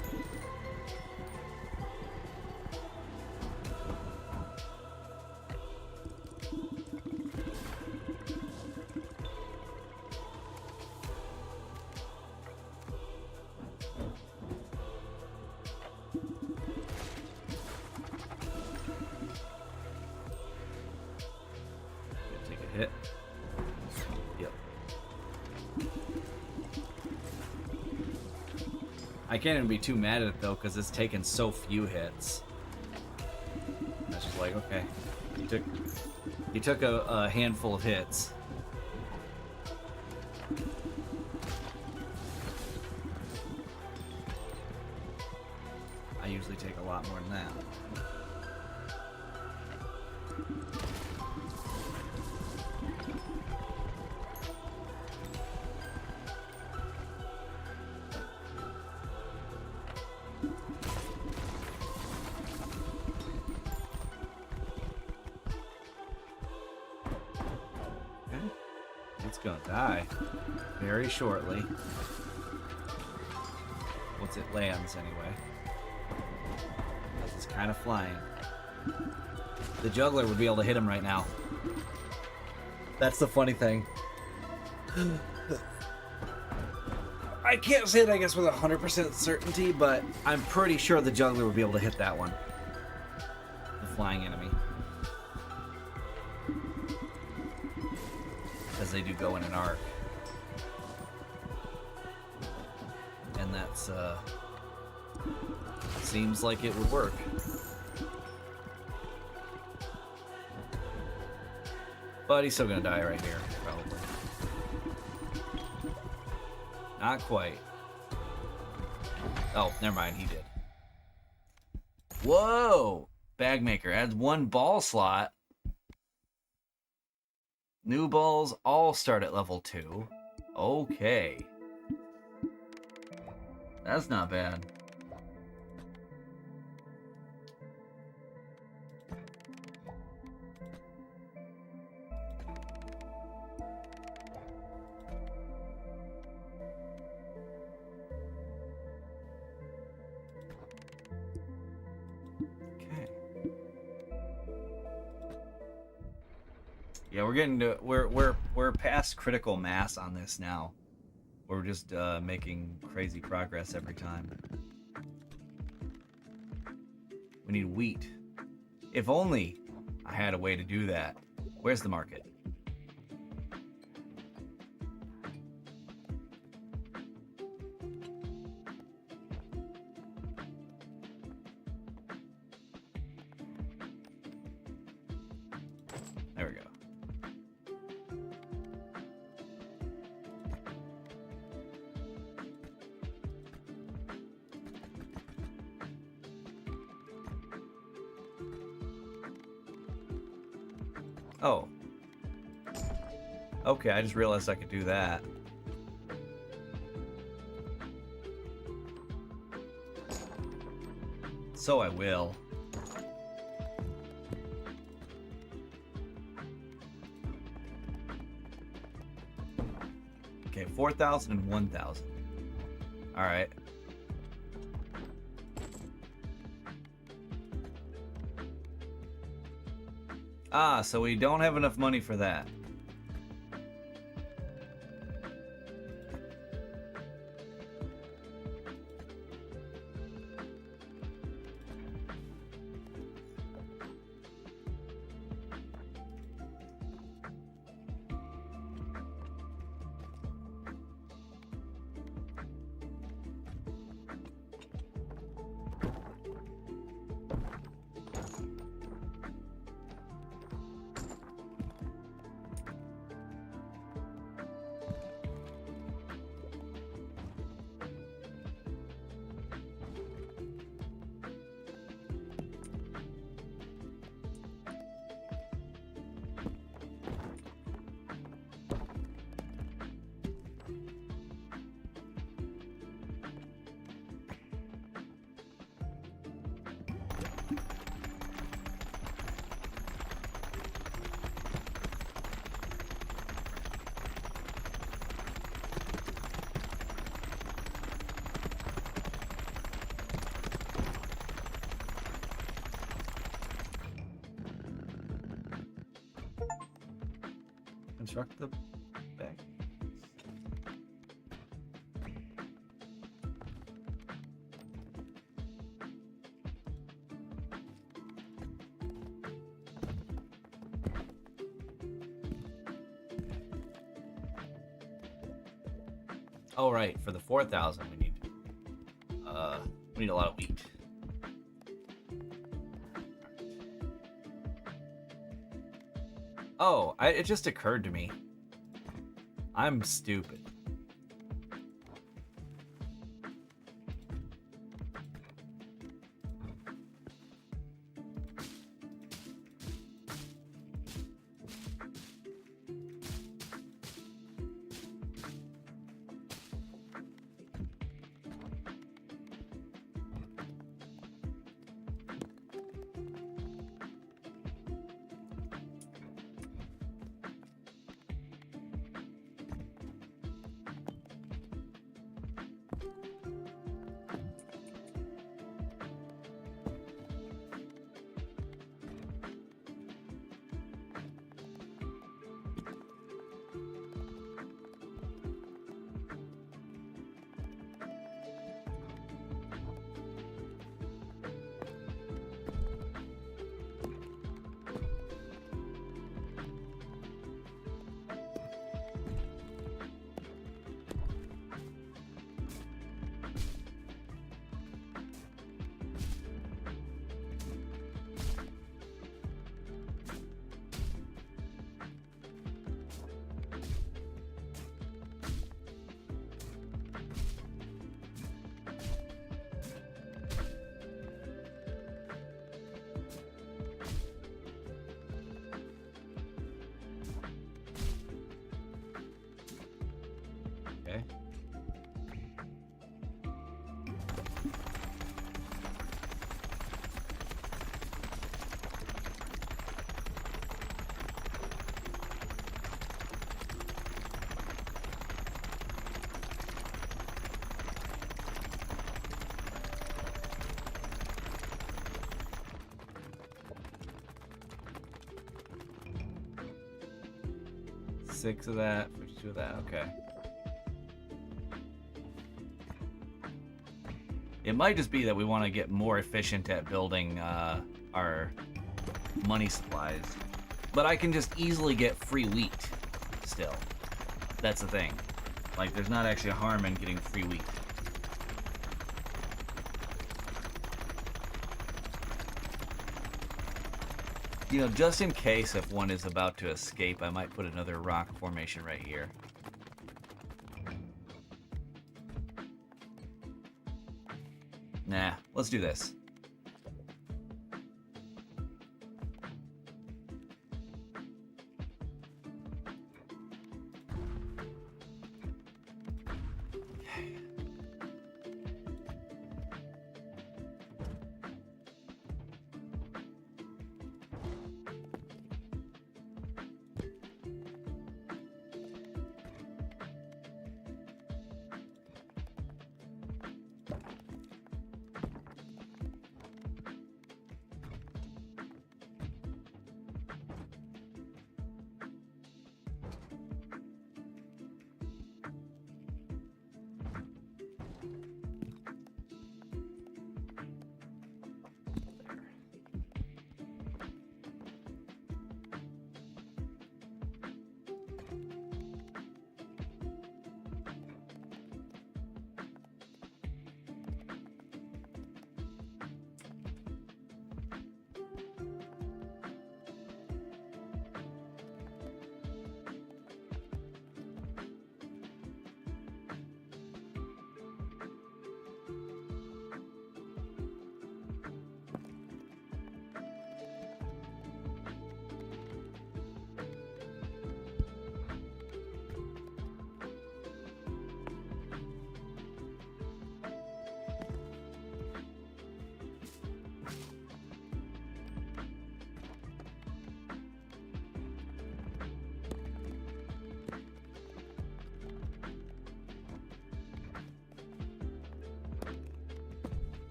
Take a hit. I can't even be too mad at it though, because it's taken so few hits. That's just like, okay, he took a handful of hits. I usually take a lot more than that. It's gonna die very shortly. Once it lands, anyway. Because it's kind of flying. The juggler would be able to hit him right now. That's the funny thing. I can't say it, I guess, with 100% certainty, but I'm pretty sure the juggler would be able to hit that one. The flying enemy. Because they do go in an arc. And that's, seems like it would work. But he's still gonna die right here, probably. Not quite. Oh, never mind, he did. Whoa! Bagmaker adds 1 ball slot. New balls all start at level 2. Okay. That's not bad. Yeah, we're getting to we're past critical mass on this now. We're just making crazy progress every time. We need wheat. If only I had a way to do that. Where's the market? There we go. Oh. Okay, I just realized I could do that. So I will. Okay, 4,000 and 1,000. All right. Ah, so we don't have enough money for that. Construct the bag. Oh right, for the 4,000 we need a lot of wheat. Oh, it just occurred to me. I'm stupid. Okay. Six of that, 52 of that, okay. It might just be that we want to get more efficient at building our money supplies. But I can just easily get free wheat still. That's the thing. Like, there's not actually a harm in getting free wheat. You know, just in case if one is about to escape, I might put another rock formation right here. Nah, let's do this.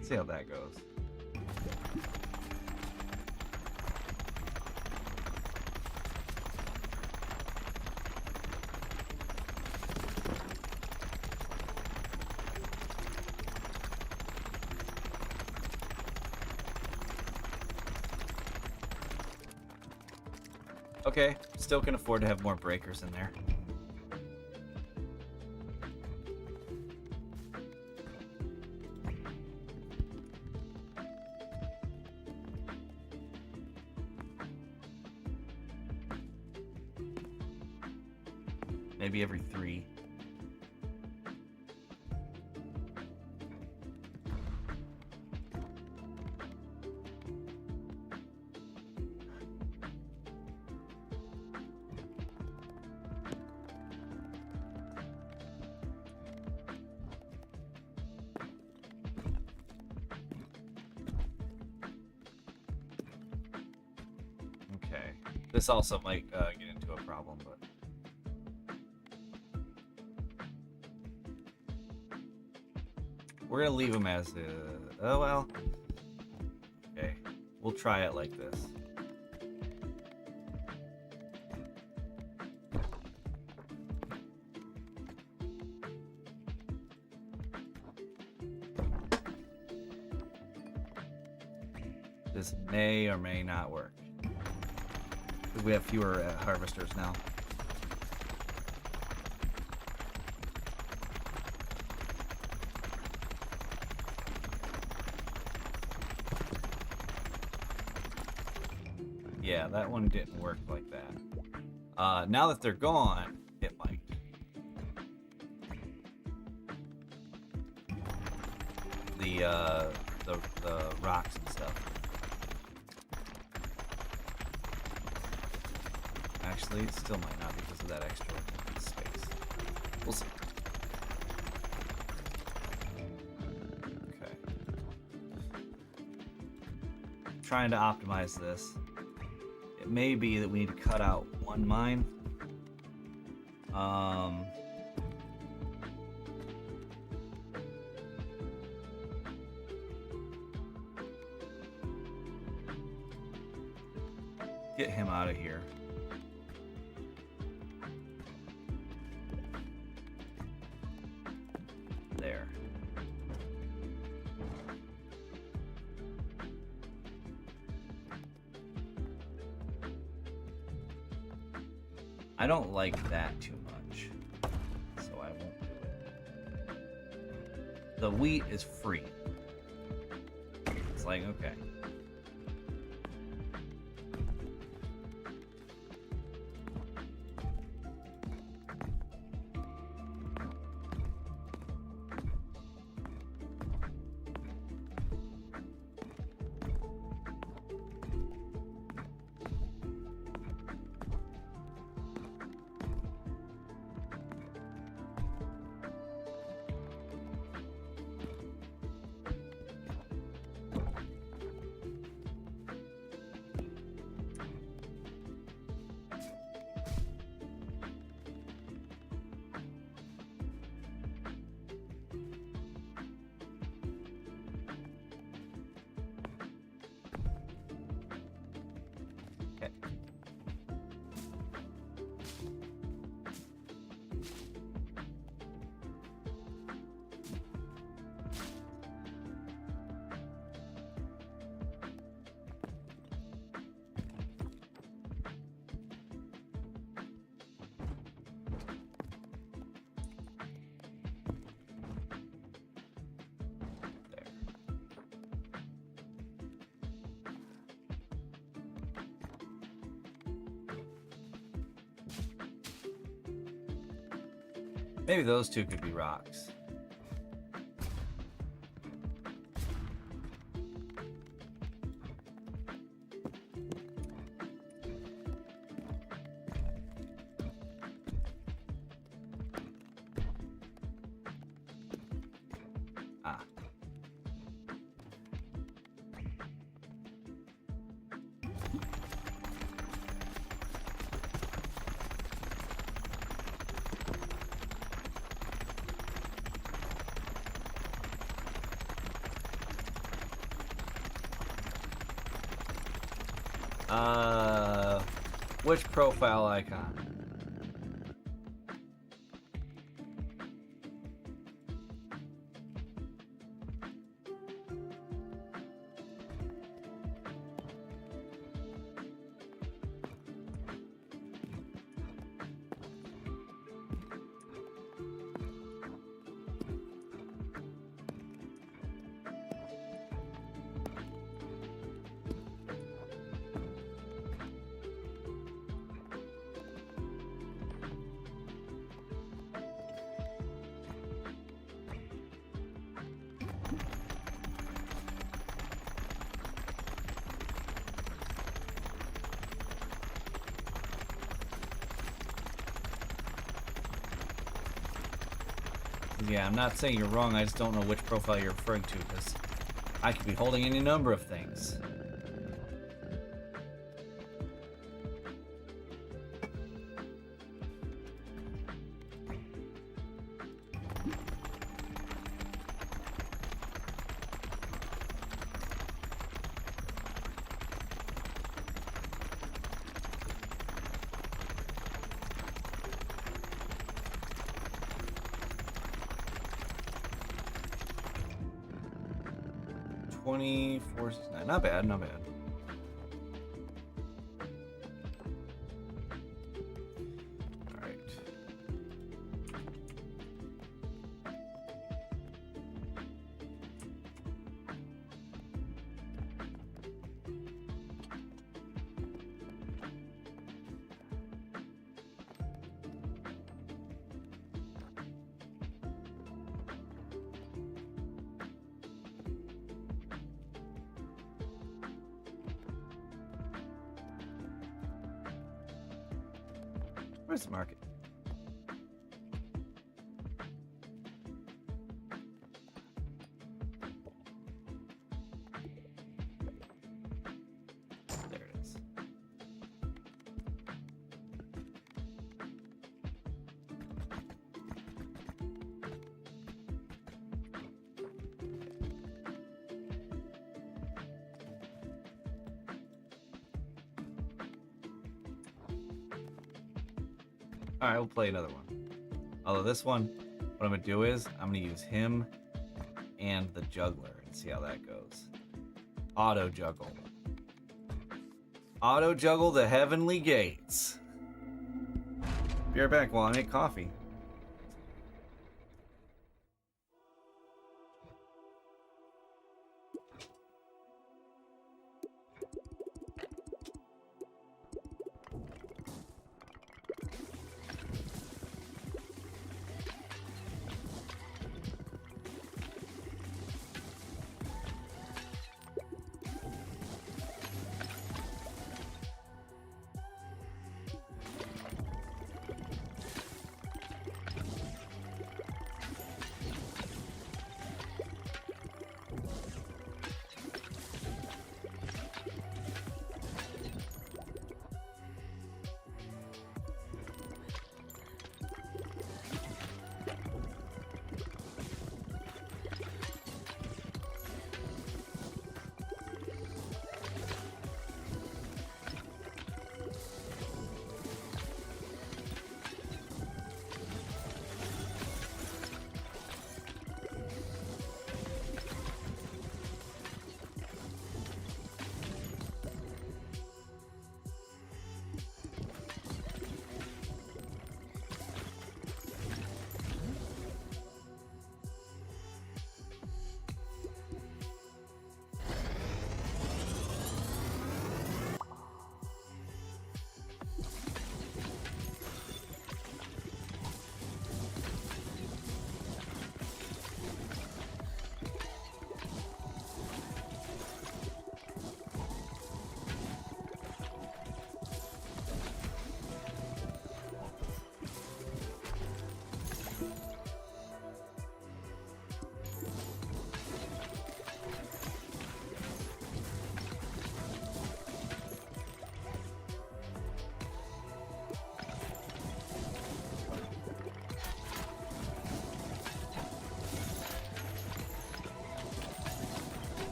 See how that goes. Okay, still can afford to have more breakers in there. Maybe every 3. Okay. This also might get into a problem, but... We're gonna leave them as oh well. Okay, we'll try it like this. This may or may not work. We have fewer harvesters now. Yeah, that one didn't work like that. Now that they're gone, it might. the rocks and stuff. Actually, it still might not because of that extra space. We'll see. Okay. Trying to optimize this. It may be that we need to cut out one mine. Get him out of here. There. I don't like that too much, so I won't do it. The wheat is free. It's like, okay. Maybe those two could be rocks. Ah. Which profile icon? Yeah, I'm not saying you're wrong, I just don't know which profile you're referring to, because I could be holding any number of things. Not bad, not bad. All right. Where's the market? There it is. Alright, we'll play another one. Although this one, what I'm going to do is, I'm going to use him and the juggler and see how that goes. Auto juggle. Auto juggle the heavenly gates. Be right back while I make coffee.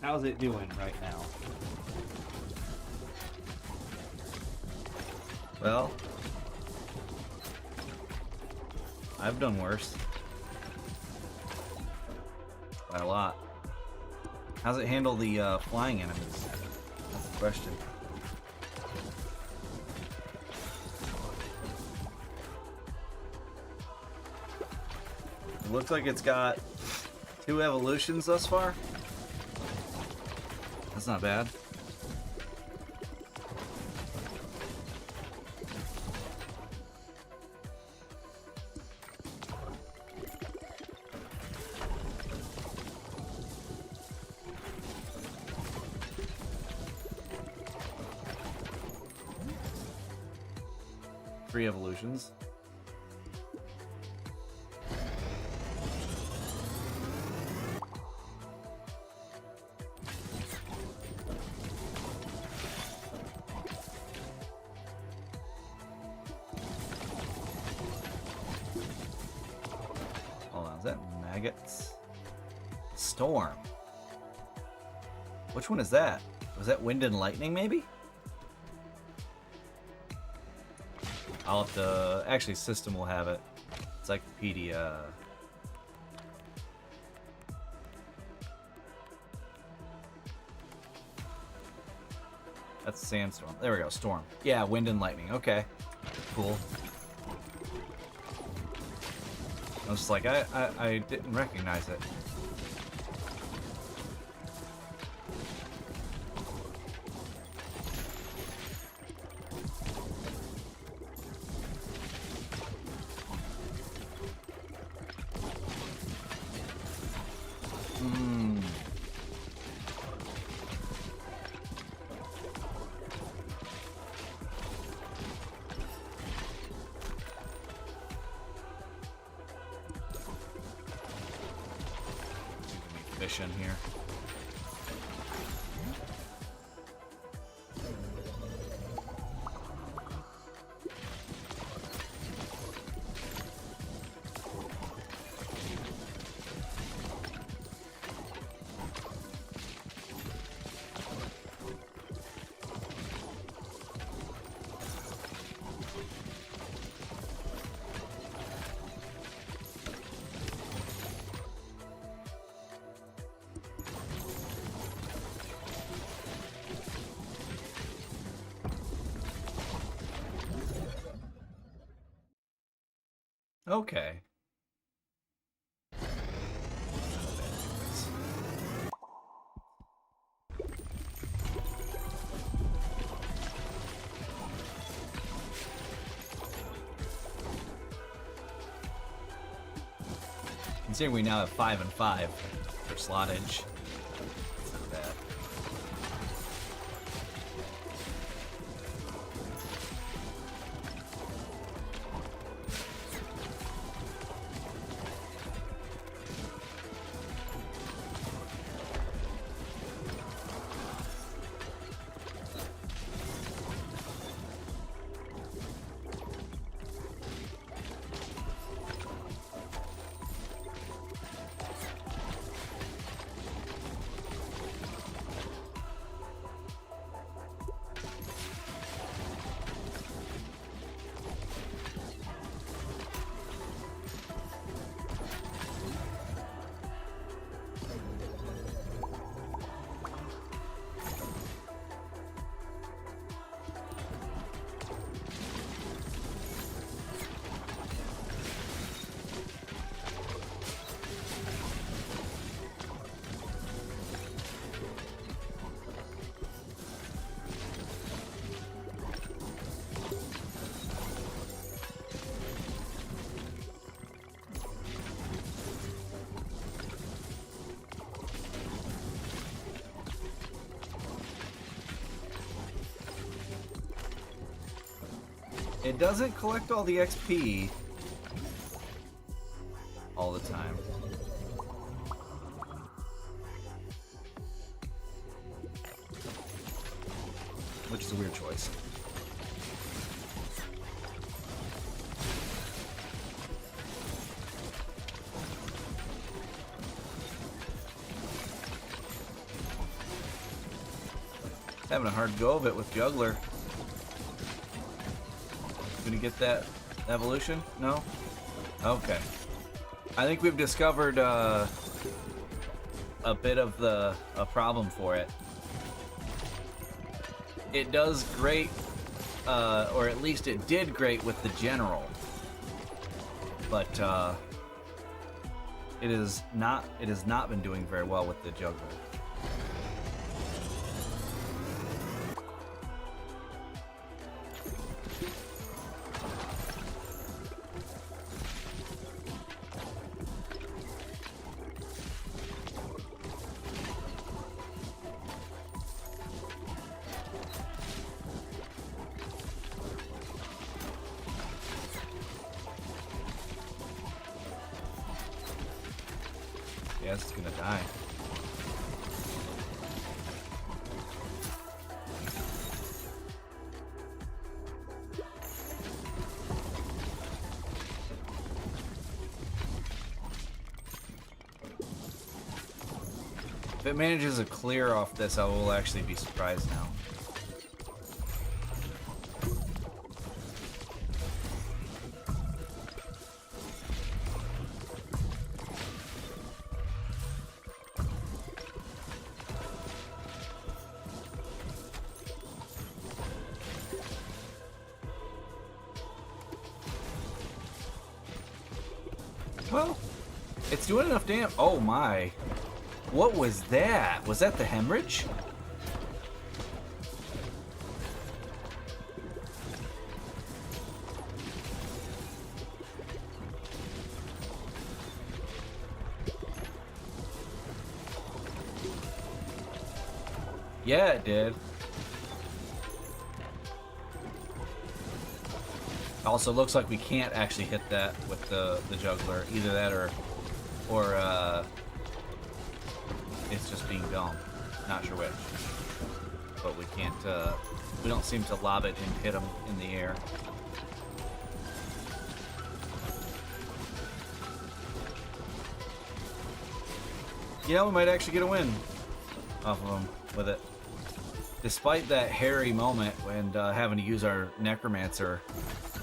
How's it doing right now? Well, I've done worse. By a lot. How's it handle the flying enemies? That's the question. Looks like it's got 2 evolutions thus far. That's not bad. Three evolutions. Hold on, is that maggots? Storm. Which one is that? Was that wind and lightning, maybe? I'll have to... Actually, system will have it. Encyclopedia. That's sandstorm. There we go, storm. Yeah, wind and lightning. Okay. Cool. I was just like, I didn't recognize it. Mission here. Okay. Considering we now have 5 and 5 for slottage. It's not bad. It doesn't collect all the XP all the time. Which is a weird choice. Having a hard go of it with Juggler. Gonna get that evolution? No? Okay. I think we've discovered a bit of a problem for it. It does great, or at least it did great with the general. But it has not been doing very well with the juggler. Yes, it's gonna die. If it manages to clear off this, I will actually be surprised now. Well, it's doing enough damage. Oh my. What was that? Was that the hemorrhage? Yeah, it did. Also, looks like we can't actually hit that with the juggler. Either that or it's just being dumb. Not sure which. But we can't, we don't seem to lob it and hit him in the air. You know, we might actually get a win off of him with it. Despite that hairy moment and having to use our Necromancer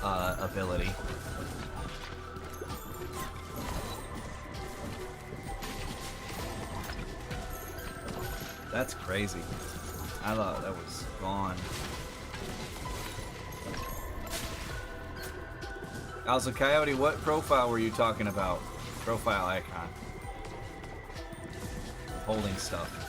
ability. That's crazy. I thought that was gone. Also, Coyote, what profile were you talking about? Profile icon. Holding stuff.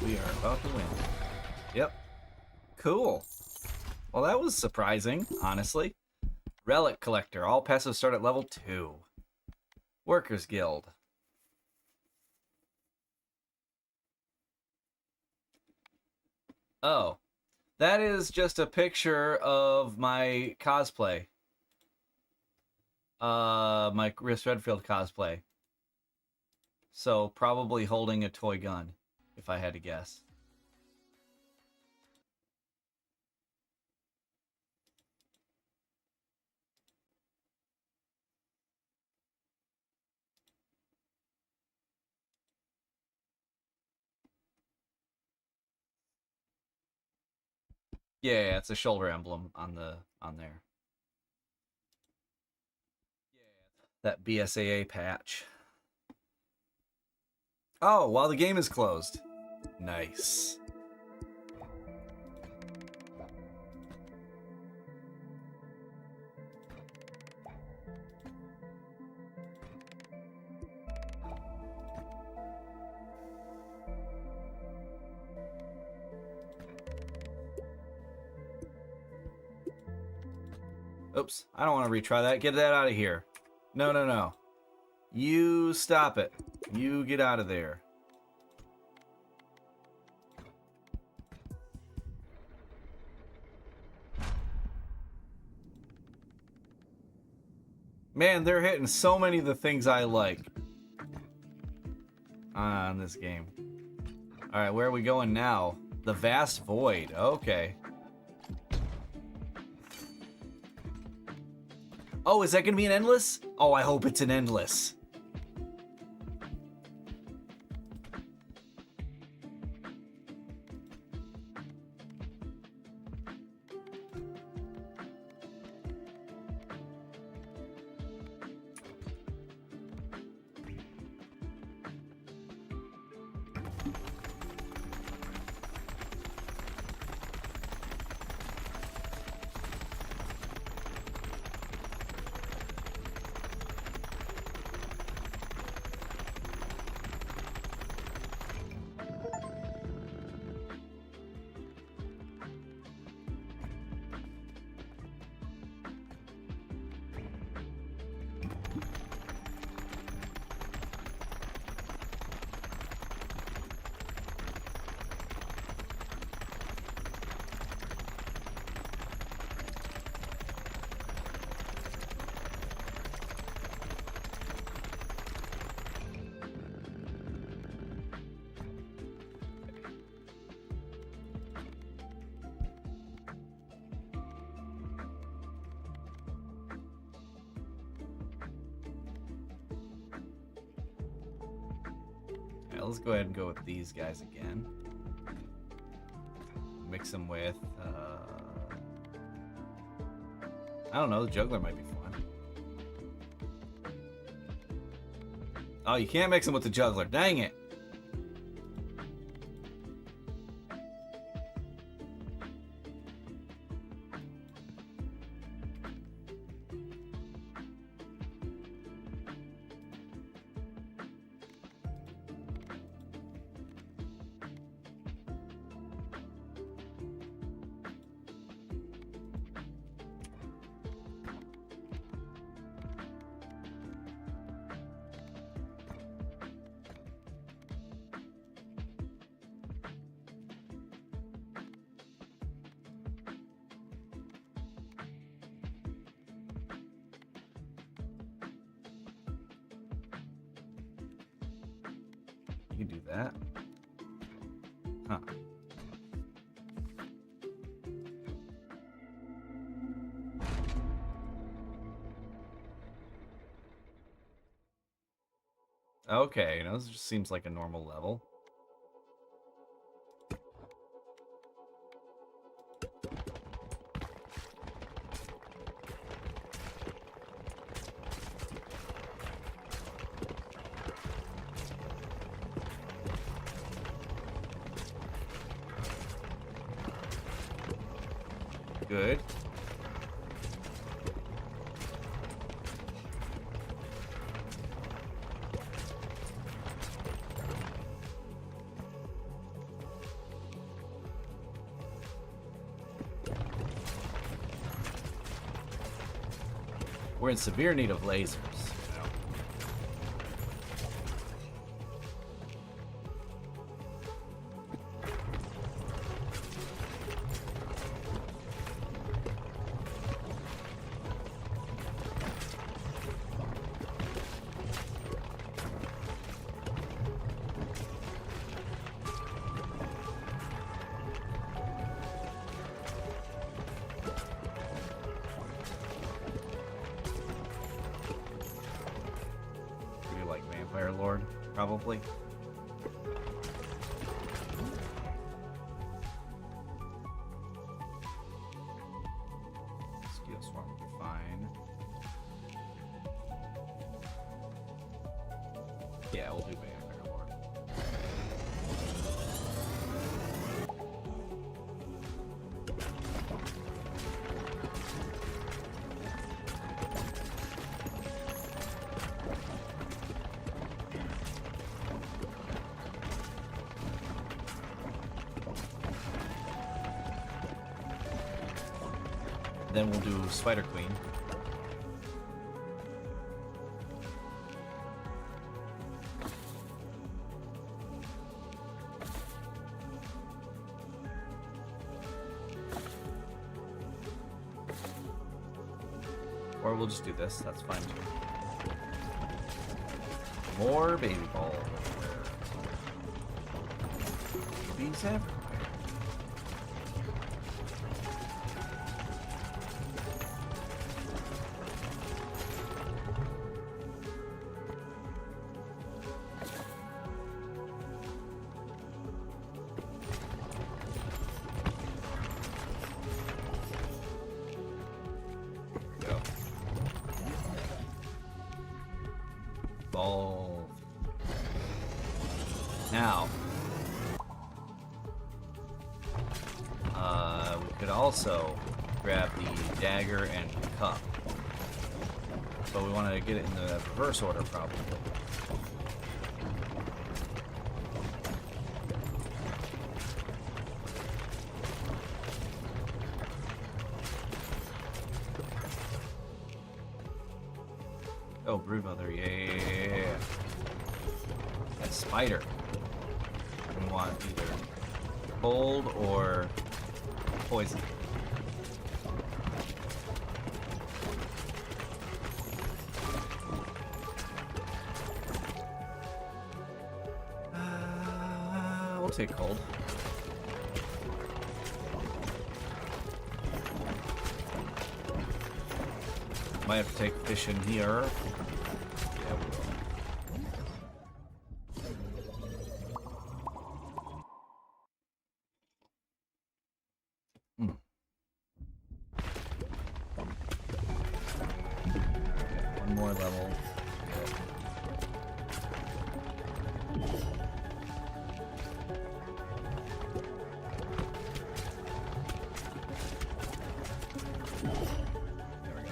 We are about to win. Yep. Cool. Well, that was surprising, honestly. Relic Collector. All passives start at level 2. Workers Guild. Oh. That is just a picture of my cosplay. My Chris Redfield cosplay. So, probably holding a toy gun, if I had to guess. Yeah, it's a shoulder emblem on there. That BSAA patch. Oh, while the game is closed. Nice. Oops, I don't want to retry that. Get that out of here. No, no, no. You stop it. You get out of there. Man, they're hitting so many of the things I like on this game. Alright, where are we going now? The Vast Void. Okay. Oh, is that going to be an endless? Oh, I hope it's an endless. let's go ahead and go with these guys again. Mix them with, I don't know, the juggler might be fun. Oh, you can't mix them with the juggler. Dang it. You can do that. Huh. Okay, you know, this just seems like a normal level. Good. We're in severe need of lasers. Vampire Lord, probably. Mosquito Swarm would be fine. Yeah, we'll do Vampire Lord. Then we'll do Spider Queen. Or we'll just do this, that's fine too. More baby ball. Babies everywhere. Ball. Now, we could also grab the dagger and cup, but we want to get it in the reverse order, probably. Oh, Broodmother, yeah. That spider. We want either cold or poison. We'll take cold. Might have to take fish in here. Yeah, we will. more level. Good. There we go.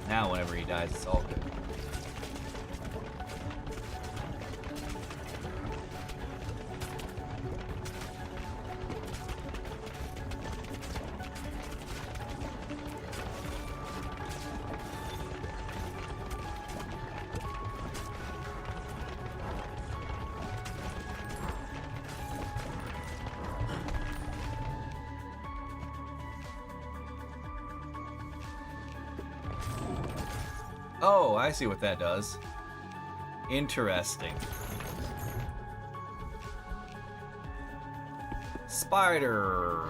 Now whenever he dies, it's all good. Oh, I see what that does. Interesting. Spider.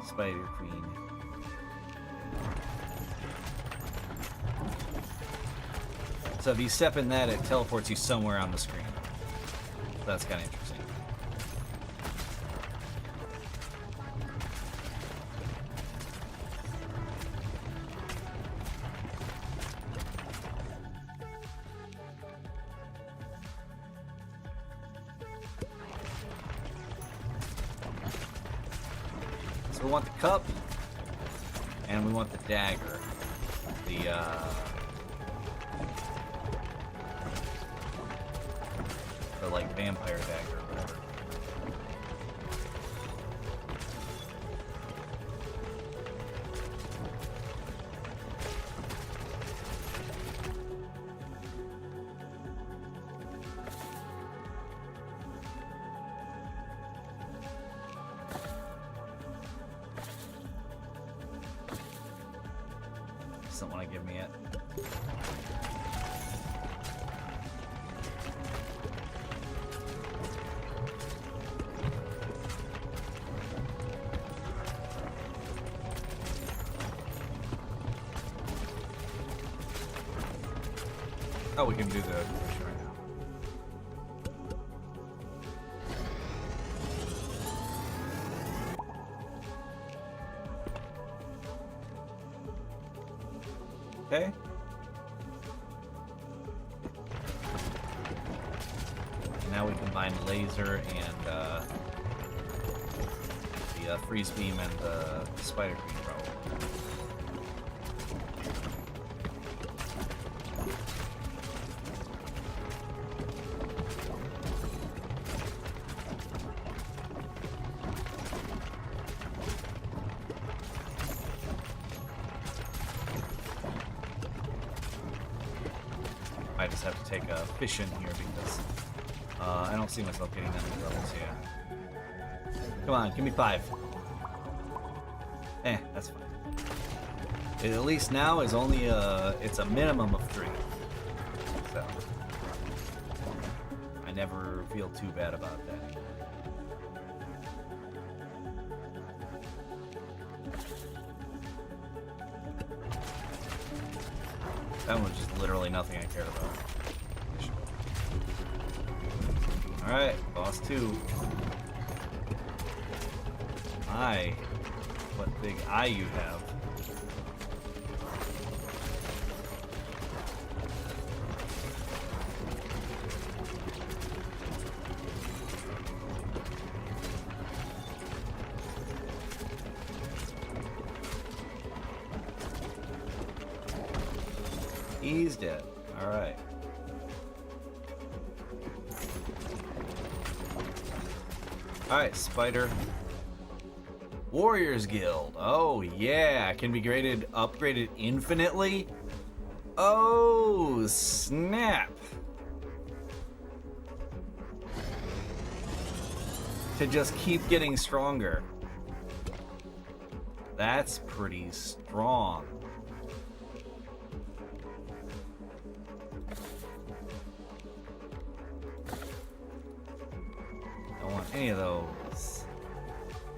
Spider Queen. So if you step in that, it teleports you somewhere on the screen. That's kind of interesting. So we want the cup, and we want the dagger. The like vampire dagger or whatever. Doesn't want to give me it. Oh, we can do the push right now. Okay. Now we combine laser and the freeze beam and the spider queen probably. I just have to take a fish in here because I don't see myself getting that many levels yet. Come on, give me 5. That's fine. It at least now is only it's a minimum of 3. So I never feel too bad about that. That one's just literally nothing I care about. Alright, boss 2. Eye. What big eye you have. He's dead. Alright. Alright, Spider. Warriors Guild. Oh, yeah. Can be upgraded infinitely? Oh, snap. To just keep getting stronger. That's pretty strong. Don't want any of those.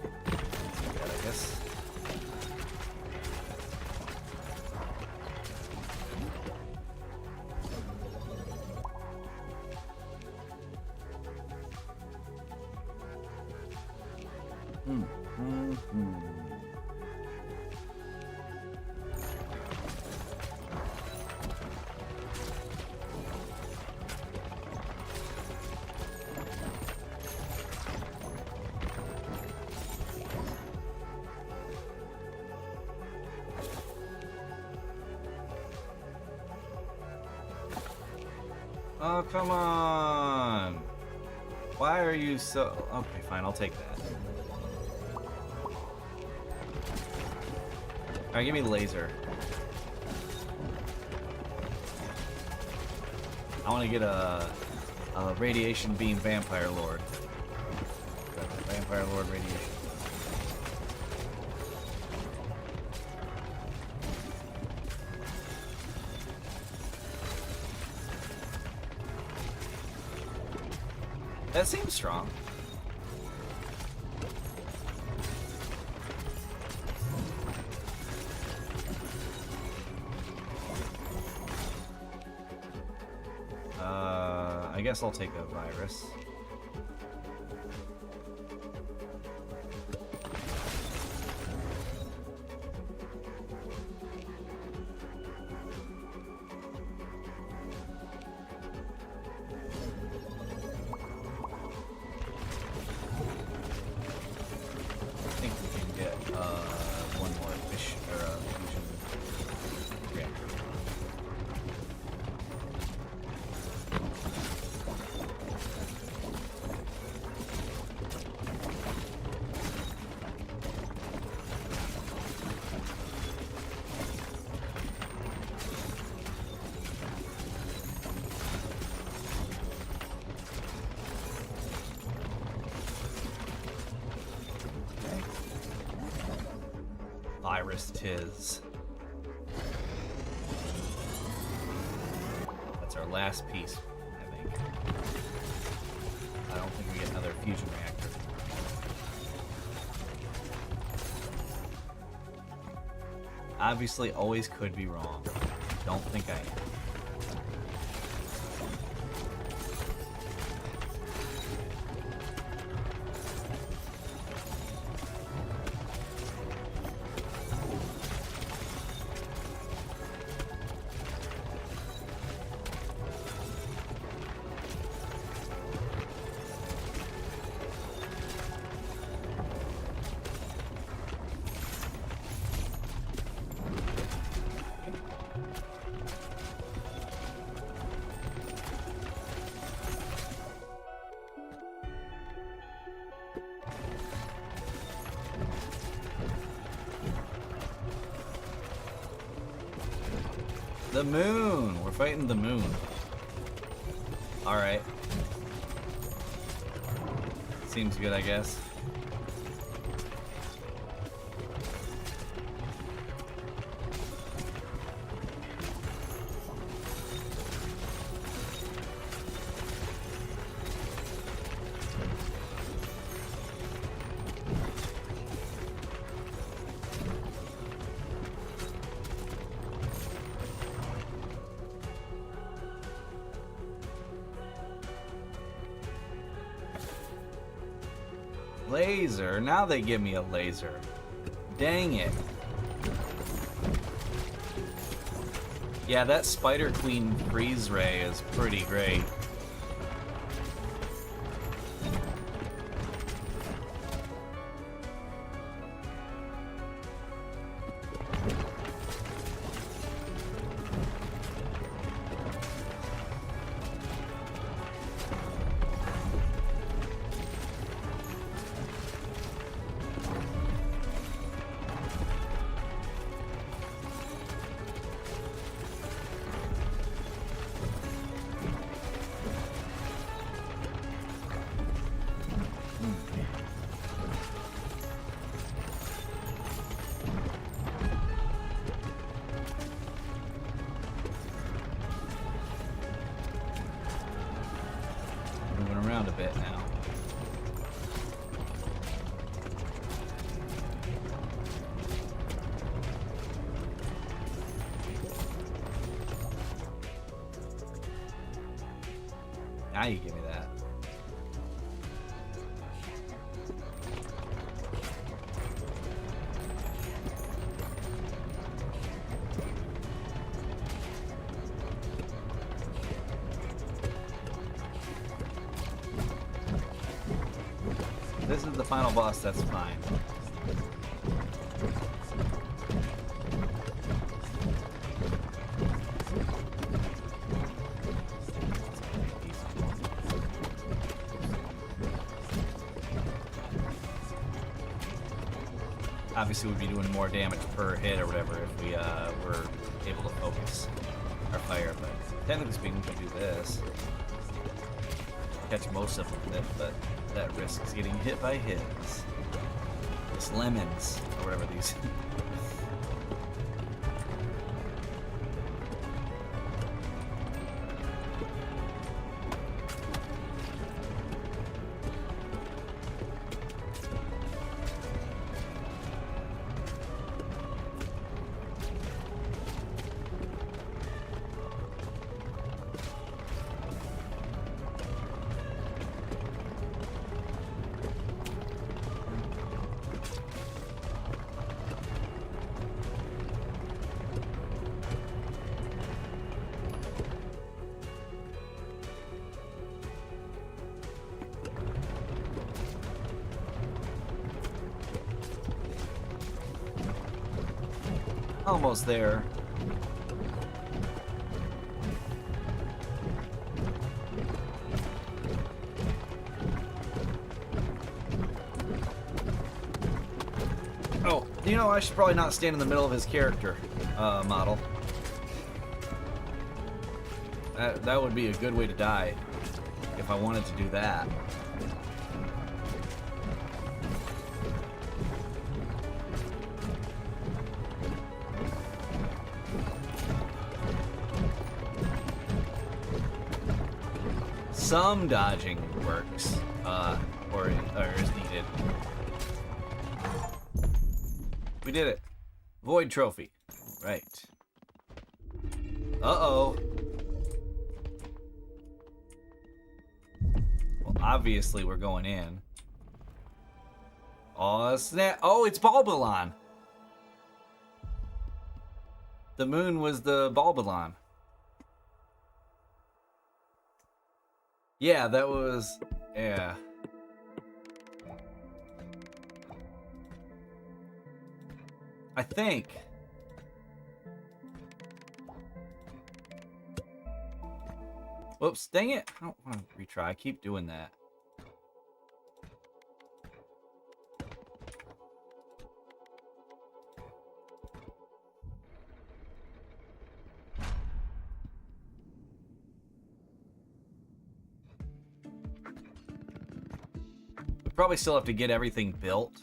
Too bad, I guess. Oh, come on. Why are you so... Okay, fine, I'll take that. Alright, give me laser. I want to get a radiation beam vampire lord. Vampire lord radiation. That seems strong. I guess I'll take a virus. I think we can get one more fish or fusion reactor. Virus tis. That's our last piece, I think. I don't think we get another fusion reactor. Obviously, always could be wrong. Don't think I am. The moon! We're fighting the moon. Alright. Seems good, I guess. Laser? Now they give me a laser. Dang it. Yeah, that Spider Queen freeze ray is pretty great. Around a bit now. Now you give me that. This is the final boss, that's fine. obviously we'd be doing more damage per hit or whatever if we were able to focus our fire. But technically speaking, we can do this. Catch most of them with it, but that risks getting hit by his. This lemons, or whatever these. Almost there. Oh, you know, I should probably not stand in the middle of his character model. That would be a good way to die if I wanted to do that. Some dodging works, or is needed. We did it. Void trophy. Right. Uh-oh. Well, obviously we're going in. Oh, snap. Oh, it's Balbalon. The moon was the Balbalon. Yeah, that was... yeah. I think... whoops, dang it. I don't want to retry. I keep doing that. We probably still have to get everything built.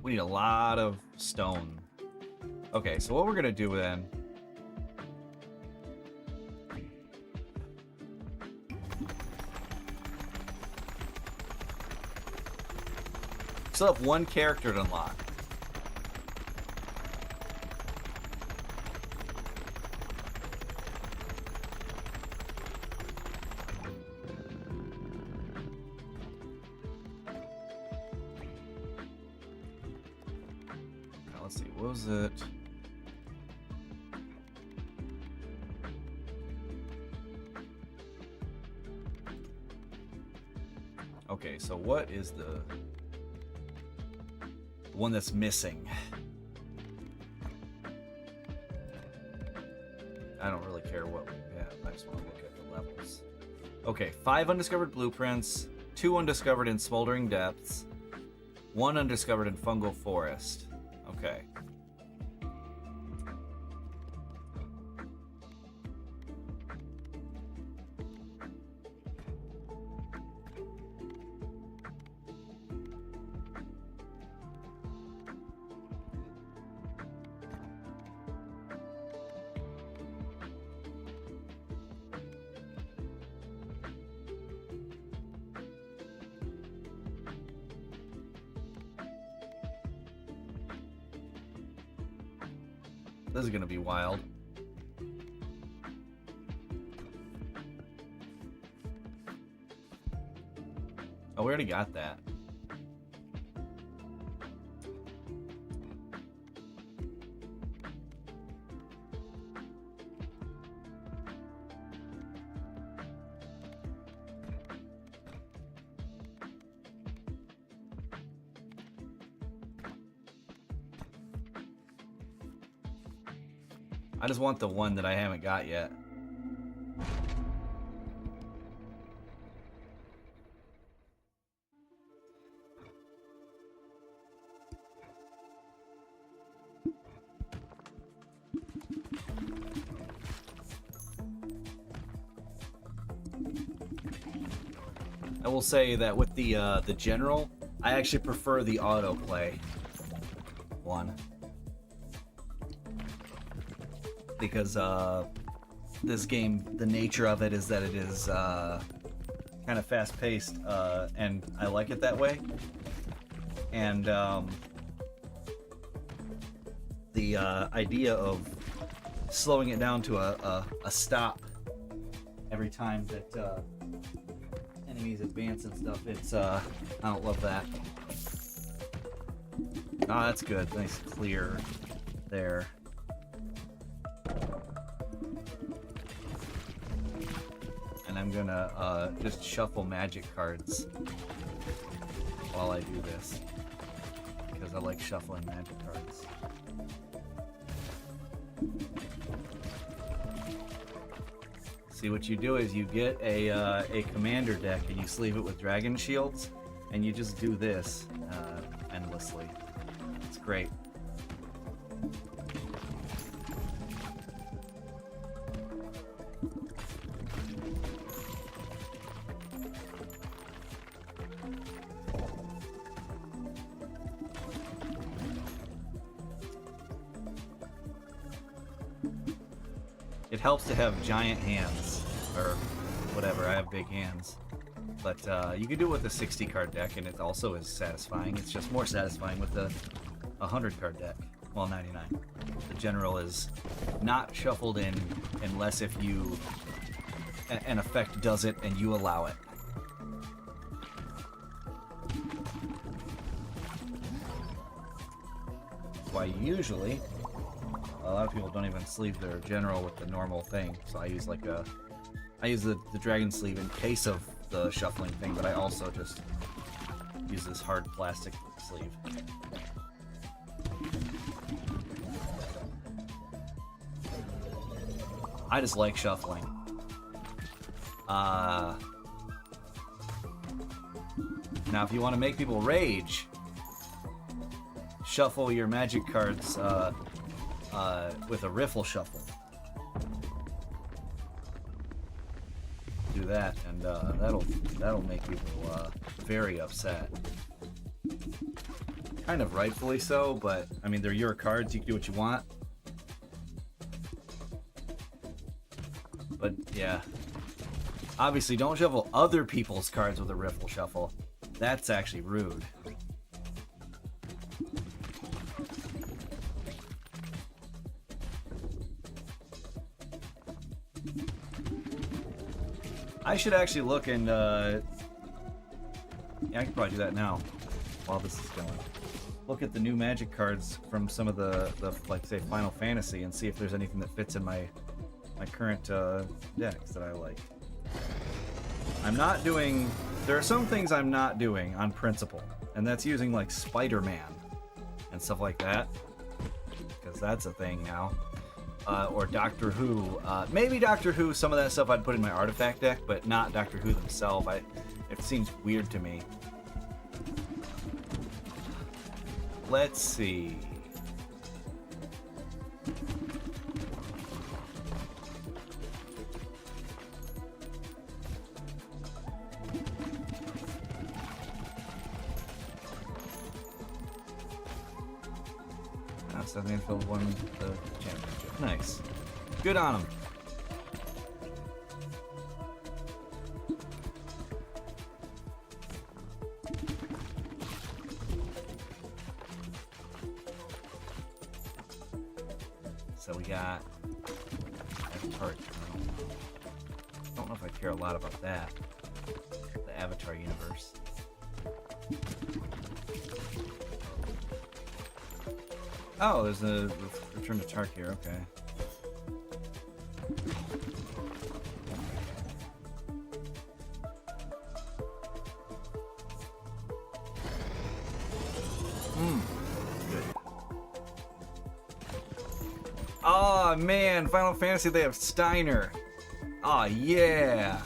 We need a lot of stone. Okay, so what we're gonna do then... still have one character to unlock. Now let's see, what was it? Okay, so what is the one that's missing? I don't really care what we have. I just want to look at the levels. Okay, 5 undiscovered blueprints, 2 undiscovered in smoldering depths, 1 undiscovered in fungal forest. Okay. This is gonna be wild. Oh, we already got that. I just want the one that I haven't got yet. I will say that with the general, I actually prefer the autoplay one. Because this game, the nature of it is that it is kind of fast-paced, and I like it that way. And the idea of slowing it down to a stop every time that enemies advance and stuff, it's I don't love that. Oh, that's good. Nice clear there. And I'm gonna just shuffle magic cards while I do this, because I like shuffling magic cards. See, what you do is you get a commander deck and you sleeve it with dragon shields, and you just do this endlessly. It's great. It helps to have giant hands, or whatever. I have big hands. But you can do it with a 60 card deck, and it also is satisfying. It's just more satisfying with a 100 card deck. Well, 99. The general is not shuffled in unless if you an effect does it and you allow it. Why usually a lot of people don't even sleeve their general with the normal thing, so I use like I use the dragon sleeve in case of the shuffling thing, but I also just use this hard plastic sleeve. I just like shuffling. Now if you want to make people rage, shuffle your magic cards with a riffle shuffle. Do that, and that'll make people very upset. Kind of rightfully so, but I mean, they're your cards. You can do what you want. But yeah, obviously, don't shuffle other people's cards with a riffle shuffle. That's actually rude. I should actually look and, yeah, I can probably do that now, while this is going. Look at the new Magic cards from some of the like, say, Final Fantasy, and see if there's anything that fits in my current decks that I like. I'm not doing... There are some things I'm not doing on principle, and that's using, like, Spider-Man and stuff like that, because that's a thing now. Or Doctor Who. Maybe Doctor Who, some of that stuff I'd put in my artifact deck, but not Doctor Who themselves. It seems weird to me. Let's see. Southampton won the championship. Nice. Good on him. So we got Avatar. I don't know if I care a lot about that. The Avatar universe. Oh, there's a Return to Tarkir, okay. Good. Oh, Oh man, Final Fantasy, they have Steiner. Oh yeah.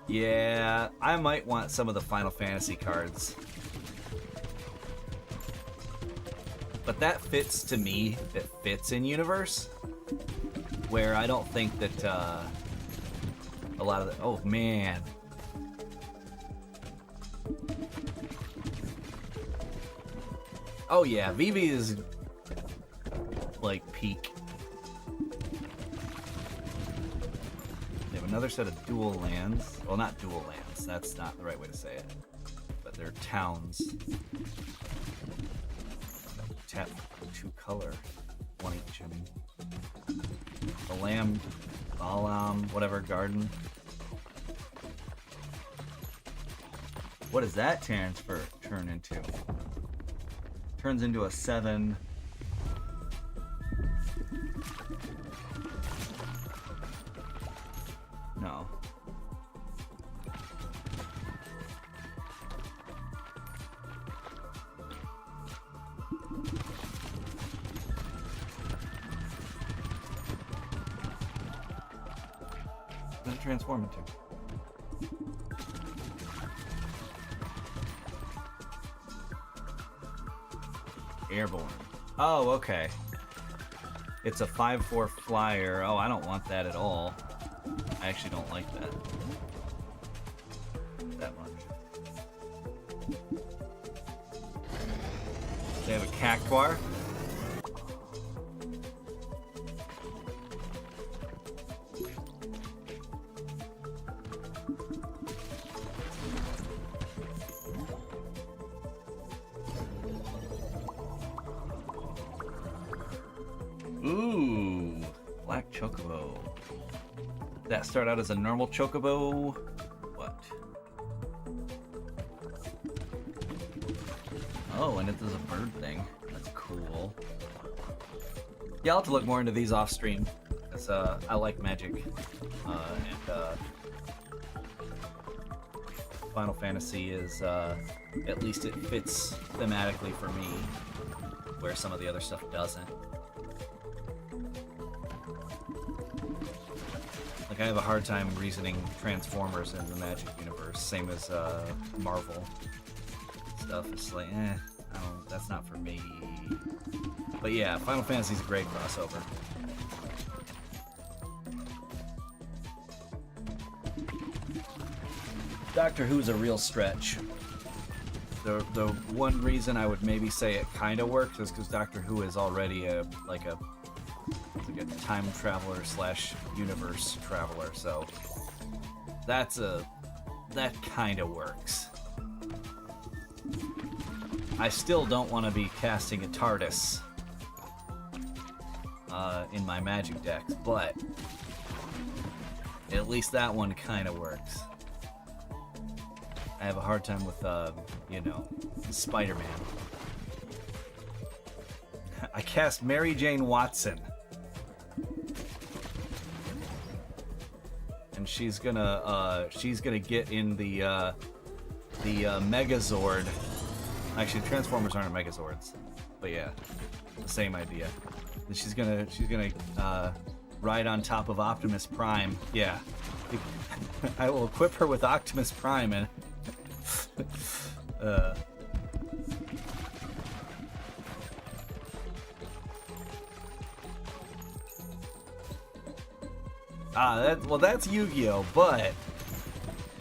Yeah, I might want some of the Final Fantasy cards. But that fits, to me, it fits in universe, where I don't think that a lot of the... Oh, man. Oh, yeah, Vivi is, like, peak. They have another set of dual lands. Well, not dual lands. That's not the right way to say it. But they're towns. Tap 2 color, 1 each. And the lamb, Balam, whatever garden. What does that turn into? Turns into a 7. No. What does it transform into? Airborne. Oh, okay. It's a 5/4 flyer. Oh, I don't want that at all. I actually don't like that. That much. They have a Cactuar. Ooh, Black Chocobo. That start out as a normal Chocobo. What? Oh, and it does a bird thing. That's cool. Yeah, I'll have to look more into these off stream. Because I like Magic. And Final Fantasy is, at least it fits thematically for me, where some of the other stuff doesn't. Like, I have a hard time reasoning Transformers in the Magic universe, same as Marvel stuff. It's like, that's not for me. But yeah, Final Fantasy's a great crossover. Doctor Who's a real stretch. The one reason I would maybe say it kind of works is because Doctor Who is already a time traveler / universe traveler, so that kind of works. I still don't want to be casting a TARDIS in my Magic decks, but at least that one kind of works. I have a hard time with, Spider-Man. I cast Mary Jane Watson. And she's gonna get in the Megazord. Actually, Transformers aren't Megazords, but yeah, the same idea. And she's gonna ride on top of Optimus Prime. Yeah, I will equip her with Optimus Prime and. That's Yu-Gi-Oh, but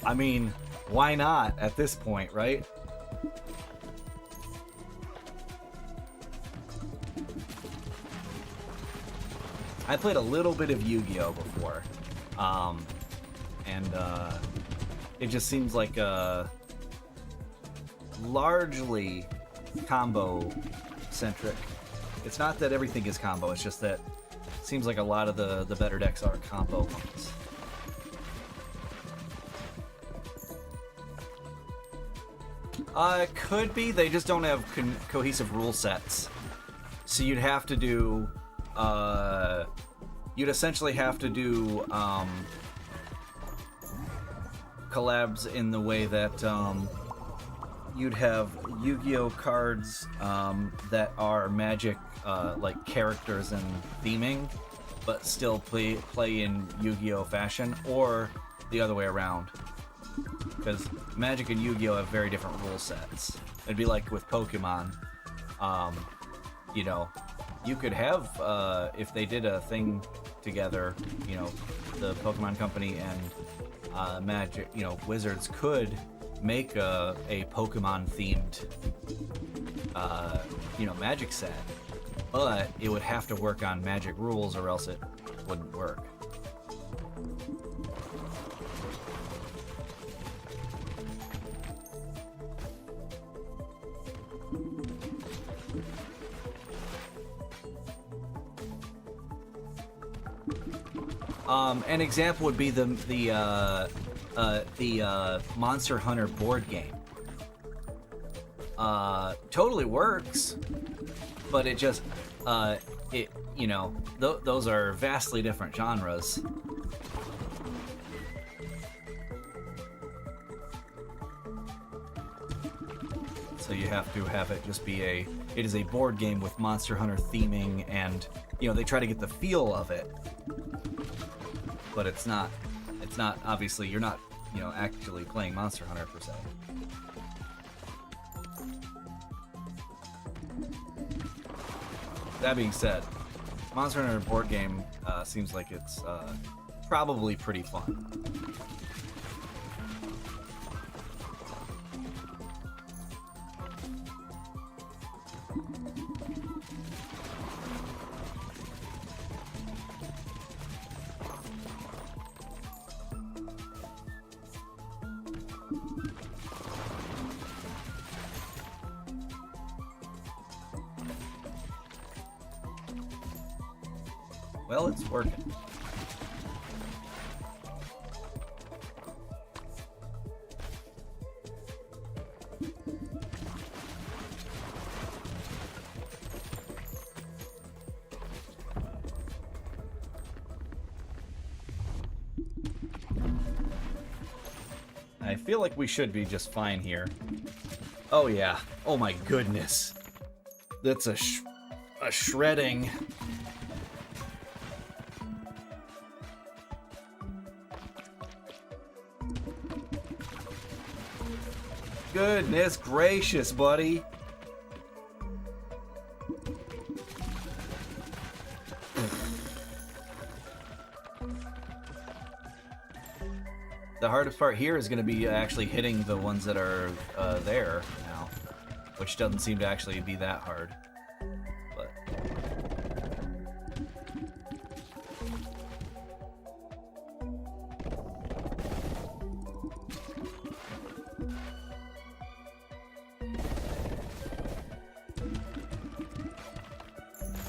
I mean, why not at this point, right? I played a little bit of Yu-Gi-Oh before, and it just seems like largely combo centric. It's not that everything is combo, it's just that it seems like a lot of the better decks are combo ones. It could be, they just don't have cohesive rule sets. So you'd have to do you'd essentially have to do collabs in the way that you'd have Yu-Gi-Oh cards that are Magic like characters and theming, but still play in Yu-Gi-Oh fashion, or the other way around. Because Magic and Yu-Gi-Oh have very different rule sets. It'd be like with Pokemon. You know, you could have if they did a thing together, you know, the Pokemon Company and Magic, you know, Wizards could make a Pokemon themed you know, Magic set, but it would have to work on Magic rules or else it wouldn't work. An example would be the Monster Hunter board game. Totally works, but it just it, you know, those are vastly different genres. So you have to have it just be it is a board game with Monster Hunter theming, and you know, they try to get the feel of it. But it's not obviously, you're not, you know, actually playing Monster Hunter per se. That being said, Monster Hunter board game seems like it's probably pretty fun. Well, it's working. I feel like we should be just fine here. Oh yeah. Oh my goodness. That's a shredding. Goodness gracious, buddy. The hardest part here is going to be actually hitting the ones that are there now, which doesn't seem to actually be that hard. But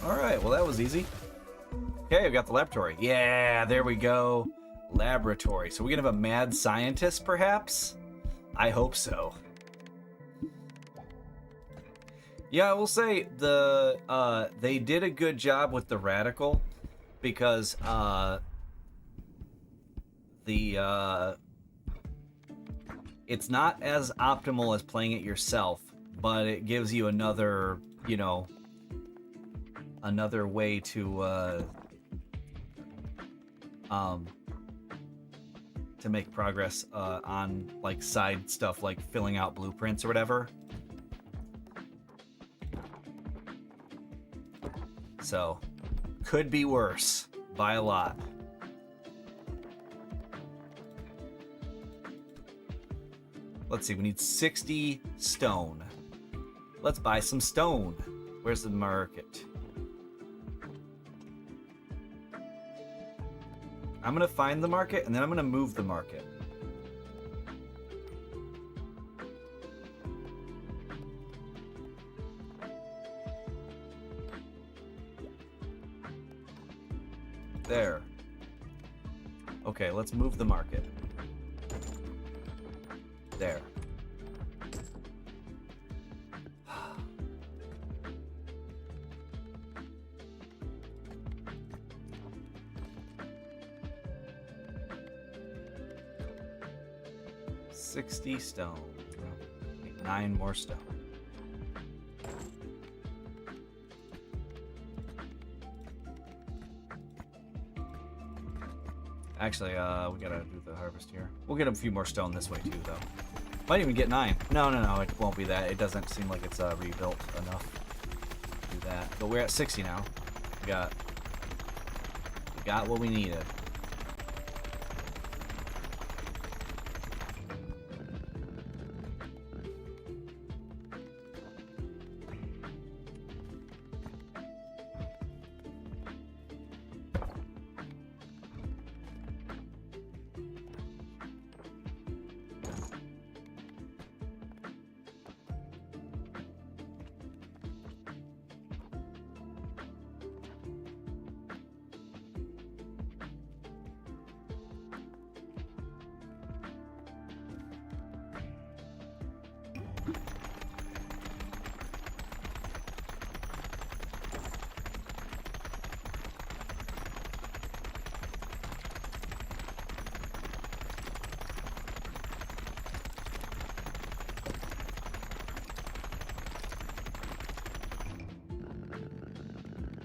alright, well that was easy. Okay, we got the laboratory. Yeah, there we go. Laboratory. So we're gonna have a mad scientist, perhaps? I hope so. Yeah, I will say they did a good job with the radical, because it's not as optimal as playing it yourself, but it gives you another, you know, another way to make progress on like side stuff like filling out blueprints or whatever. So could be worse by a lot. Let's see, we need 60 stone. Let's buy some stone. Where's the market? I'm gonna find the market, and then I'm gonna move the market. There. Okay, let's move the market. There. 60 stone. Need 9 more stone. Actually, we gotta do the harvest here. We'll get a few more stone this way too, though. Might even get 9. No, it won't be that. It doesn't seem like it's rebuilt enough to do that. But we're at 60 now. We got what we needed.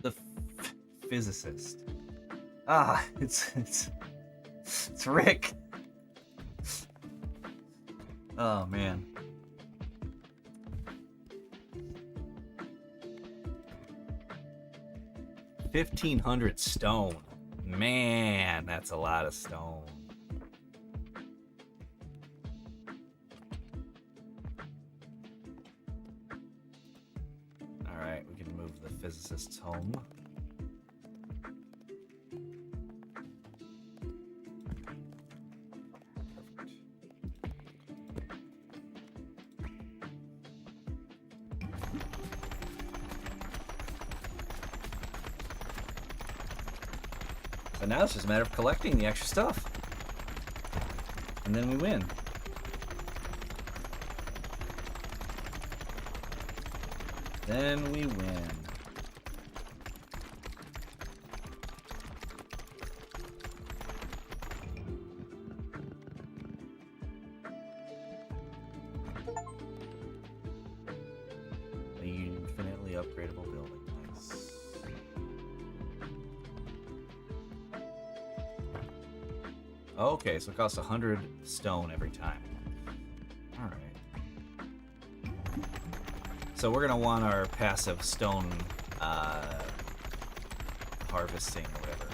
The physicist. Ah, it's Rick. Oh man. $1,500 stone. Man, that's a lot of stone. All right, we can move the physicist's home. So now it's just a matter of collecting the extra stuff. And then we win. Then we win. A infinitely upgradable building. Nice. Okay, so it costs 100 stone every time. Alright. So we're gonna want our passive stone harvesting or whatever.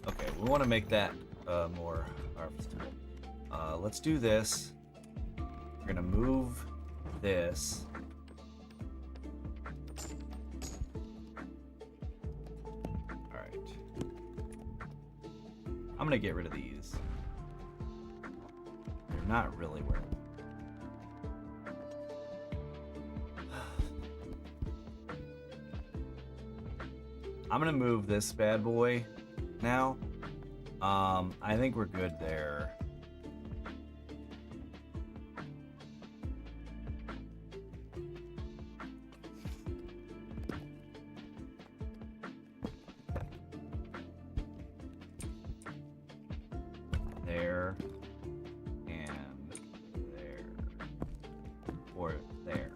Okay, we want to make that more harvestable. Let's do this. We're gonna move this. Alright. I'm gonna get rid of these. They're not really where. I'm gonna move this bad boy now. I think we're good there. There and there. Or there.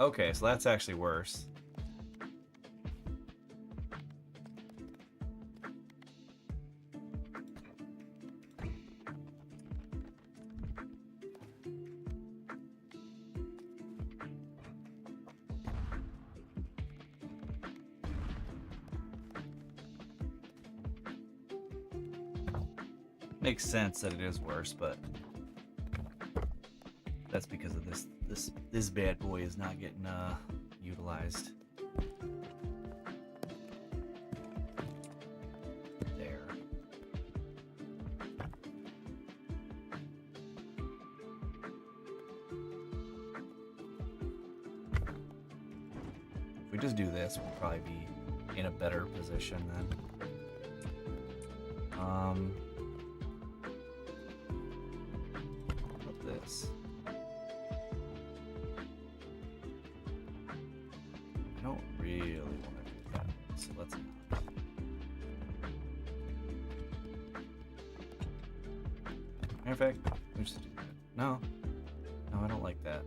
Okay, so that's actually worse. Makes sense that it is worse, but that's because of this bad boy is not getting utilized. There. If we just do this, we'll probably be in a better position then. What's this? I don't really want to do that, so let's not. Matter of fact, we just do that. No, I don't like that.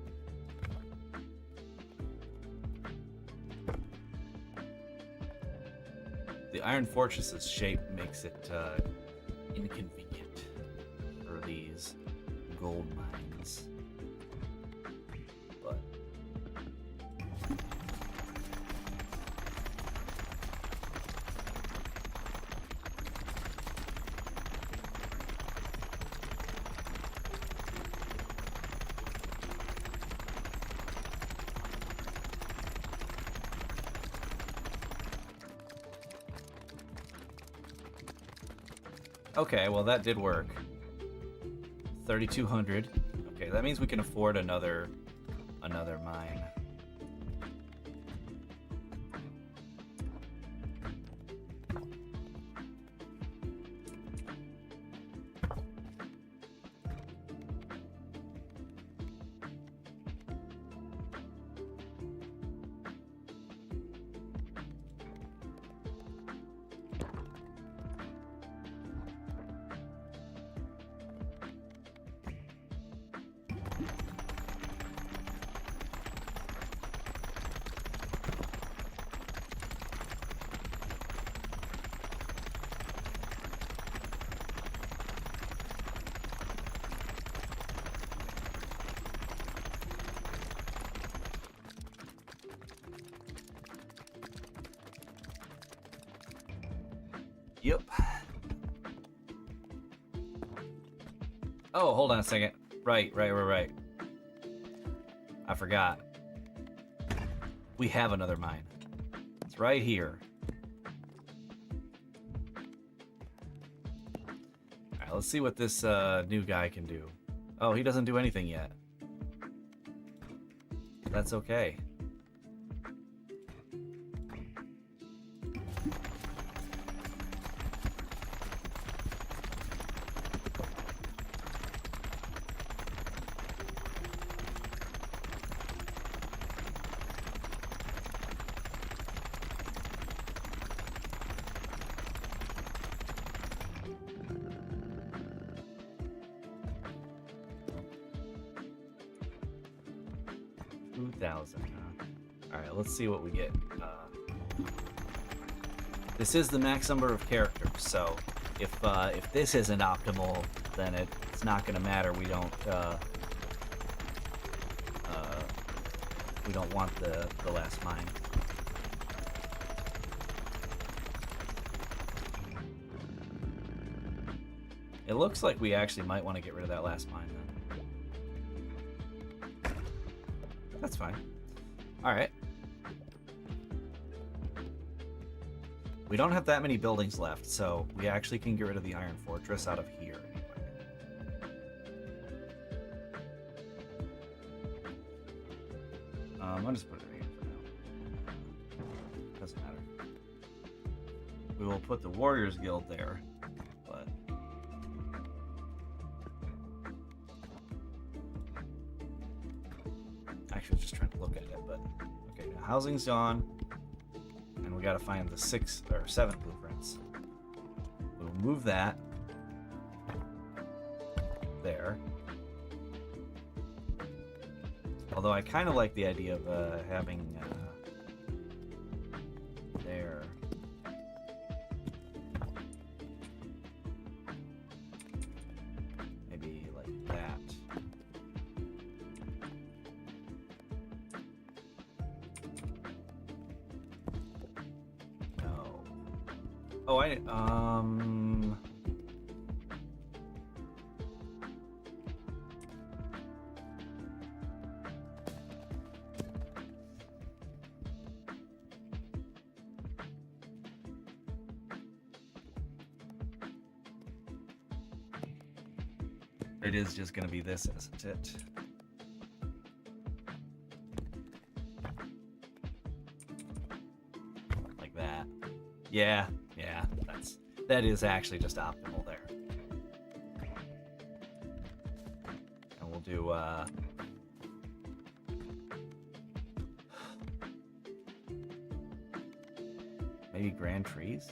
The Iron Fortress's shape makes it inconvenient for these gold mines. But okay, well that did work. 3,200. Okay, that means we can afford another mine. Yep. Oh, hold on a second. Right. I forgot. We have another mine. It's right here. Alright, let's see what this new guy can do. Oh, he doesn't do anything yet. That's okay. Alright, let's see what we get. This is the max number of characters, so if this isn't optimal, then it's not going to matter. We don't want the last mine. It looks like we actually might want to get rid of that last mine then. That's fine. Alright. We don't have that many buildings left, so we actually can get rid of the Iron Fortress out of here. I'll just put it in here for now. Doesn't matter. We will put the Warriors Guild there, but actually just trying to look at it, but okay, now housing's gone, and we got to find the 6 or 7 blueprints. We'll move that there. Although I kind of like the idea of having there. Maybe like that. No. Oh, It is just gonna be this, isn't it? Like that. Yeah, that is actually just optimal there. And we'll do maybe grand trees?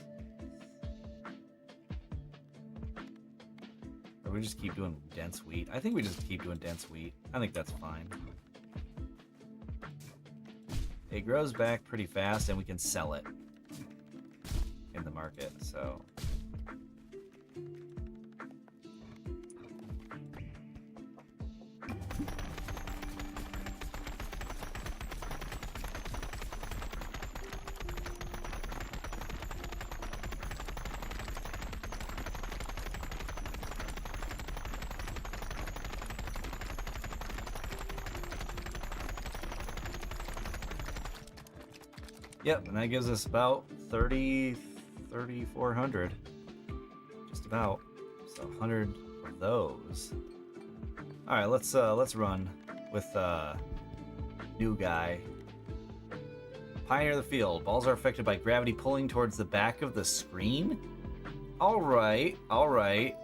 Or we just keep doing dense wheat? I think we just keep doing dense wheat. I think that's fine. It grows back pretty fast and we can sell it in the market, so. Yep, and that gives us about 3,400. Just about. So 100 of those. Alright, let's run with new guy. Pioneer the field. Balls are affected by gravity pulling towards the back of the screen? Alright, alright.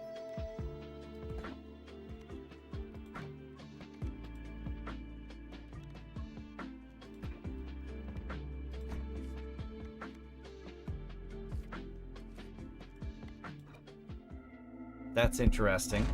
That's interesting.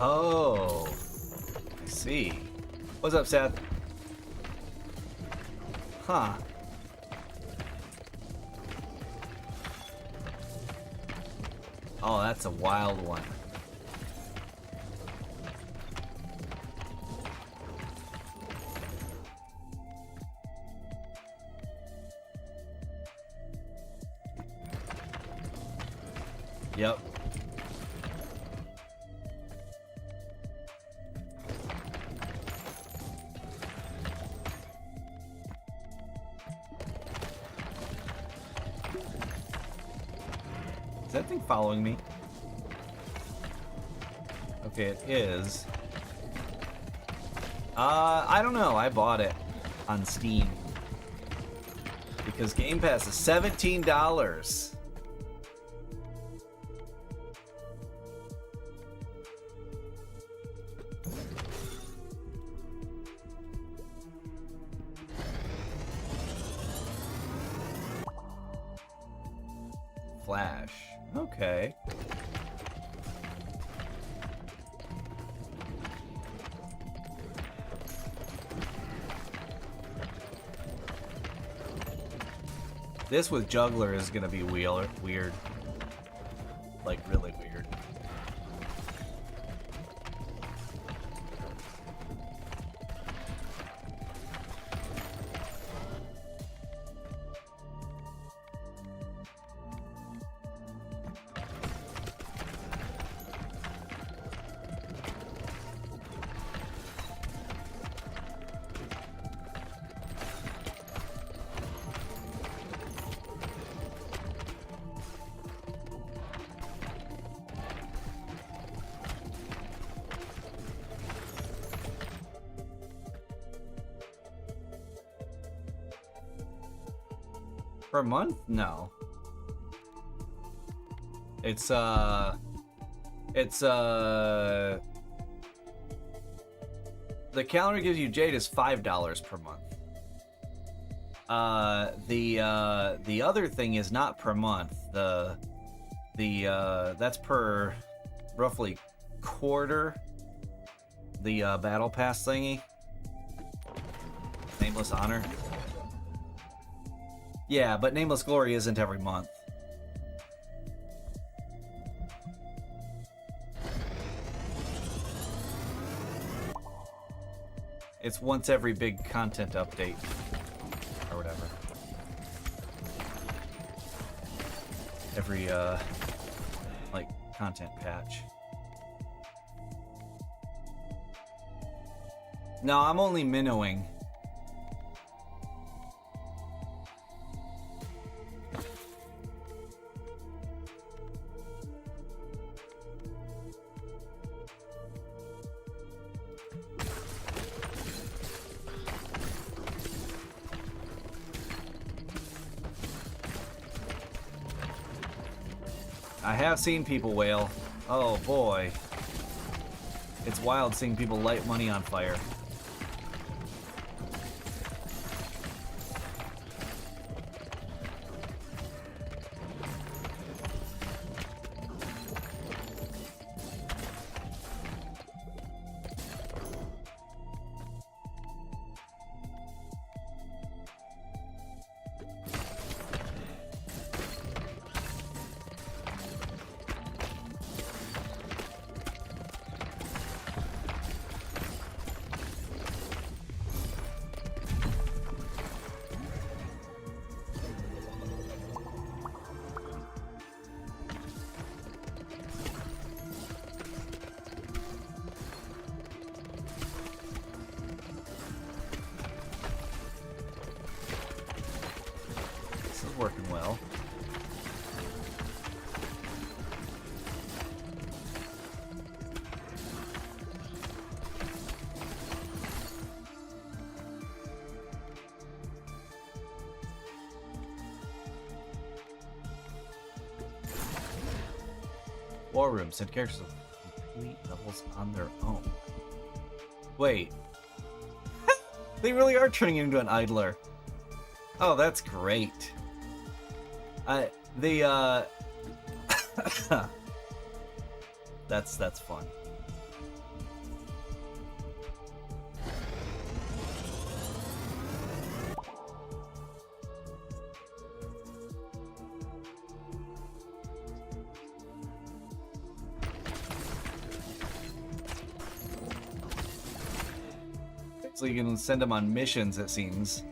Oh, I see. What's up, Seth? Huh. Oh, that's a wild one. Yep. Is that thing following me? Okay, it is. I don't know. I bought it on Steam because Game Pass is $17. Flash. Okay. This with Juggler is gonna be weird. Like, really weird. Per month? No. It's the calendar gives you Jade is $5 per month. The other thing is not per month. That's per roughly quarter. The battle pass thingy. Nameless Honor. Yeah, but Nameless Glory isn't every month. It's once every big content update. Or whatever. Every, like, content patch. No, I'm only minnowing. I have seen people wail. Oh boy. It's wild seeing people light money on fire. Working well. War Room send characters with complete levels on their own. Wait. They really are turning into an idler. Oh, that's great. That's fun. So you can send them on missions, it seems.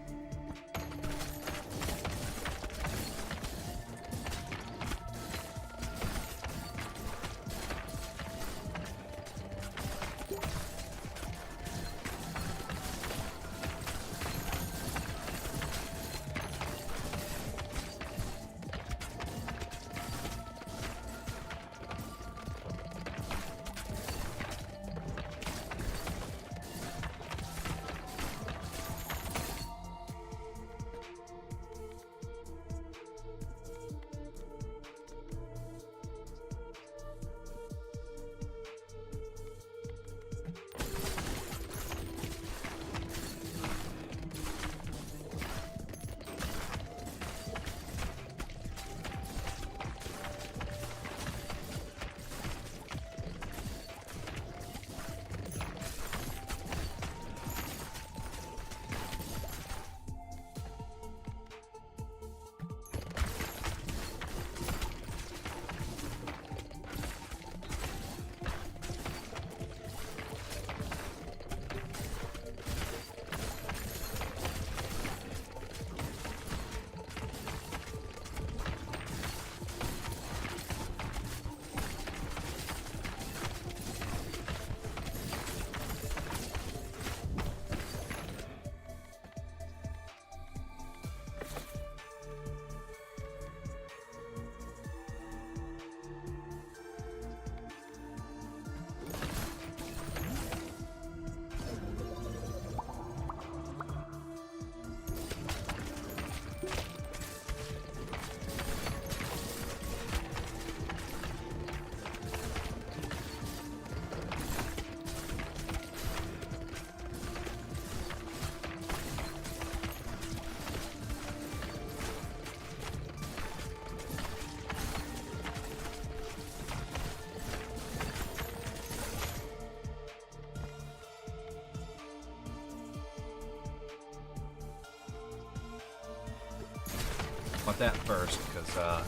Want that first, because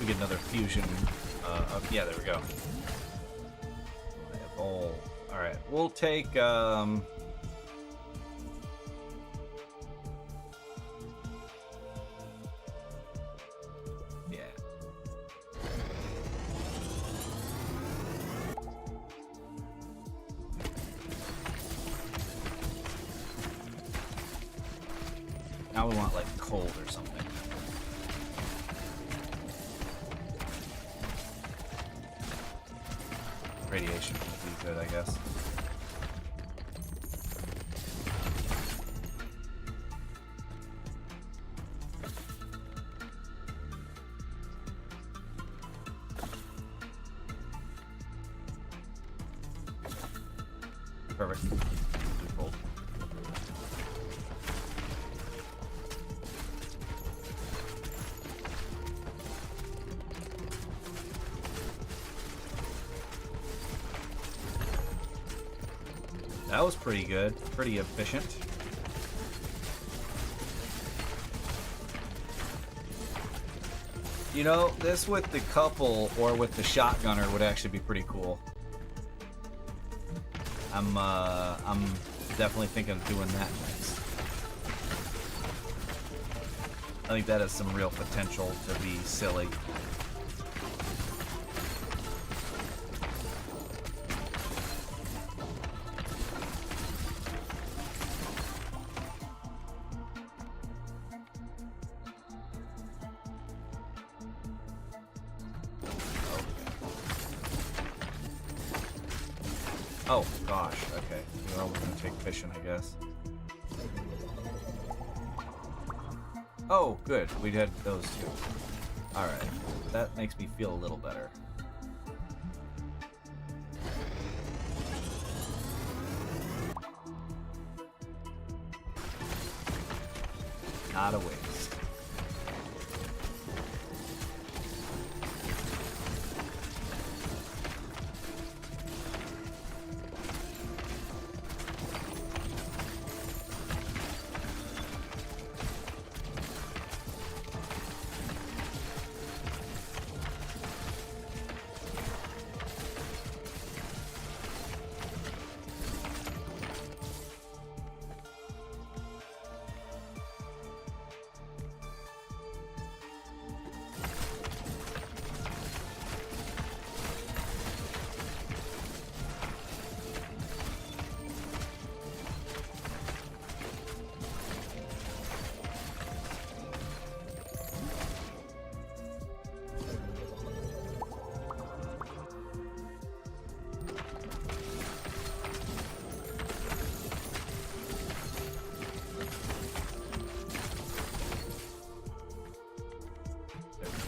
we get another fusion. Yeah, there we go. Alright, we'll take Now we want, like, cold or something. Radiation would be good, I guess. Perfect. Too cold. That was pretty good. Pretty efficient. You know, this with the couple or with the shotgunner would actually be pretty cool. I'm definitely thinking of doing that next. I think that has some real potential to be silly. Oh, gosh, okay. Well, we're gonna take fishing, I guess. Oh, good. We did those two. Alright. That makes me feel a little better. Not a waste.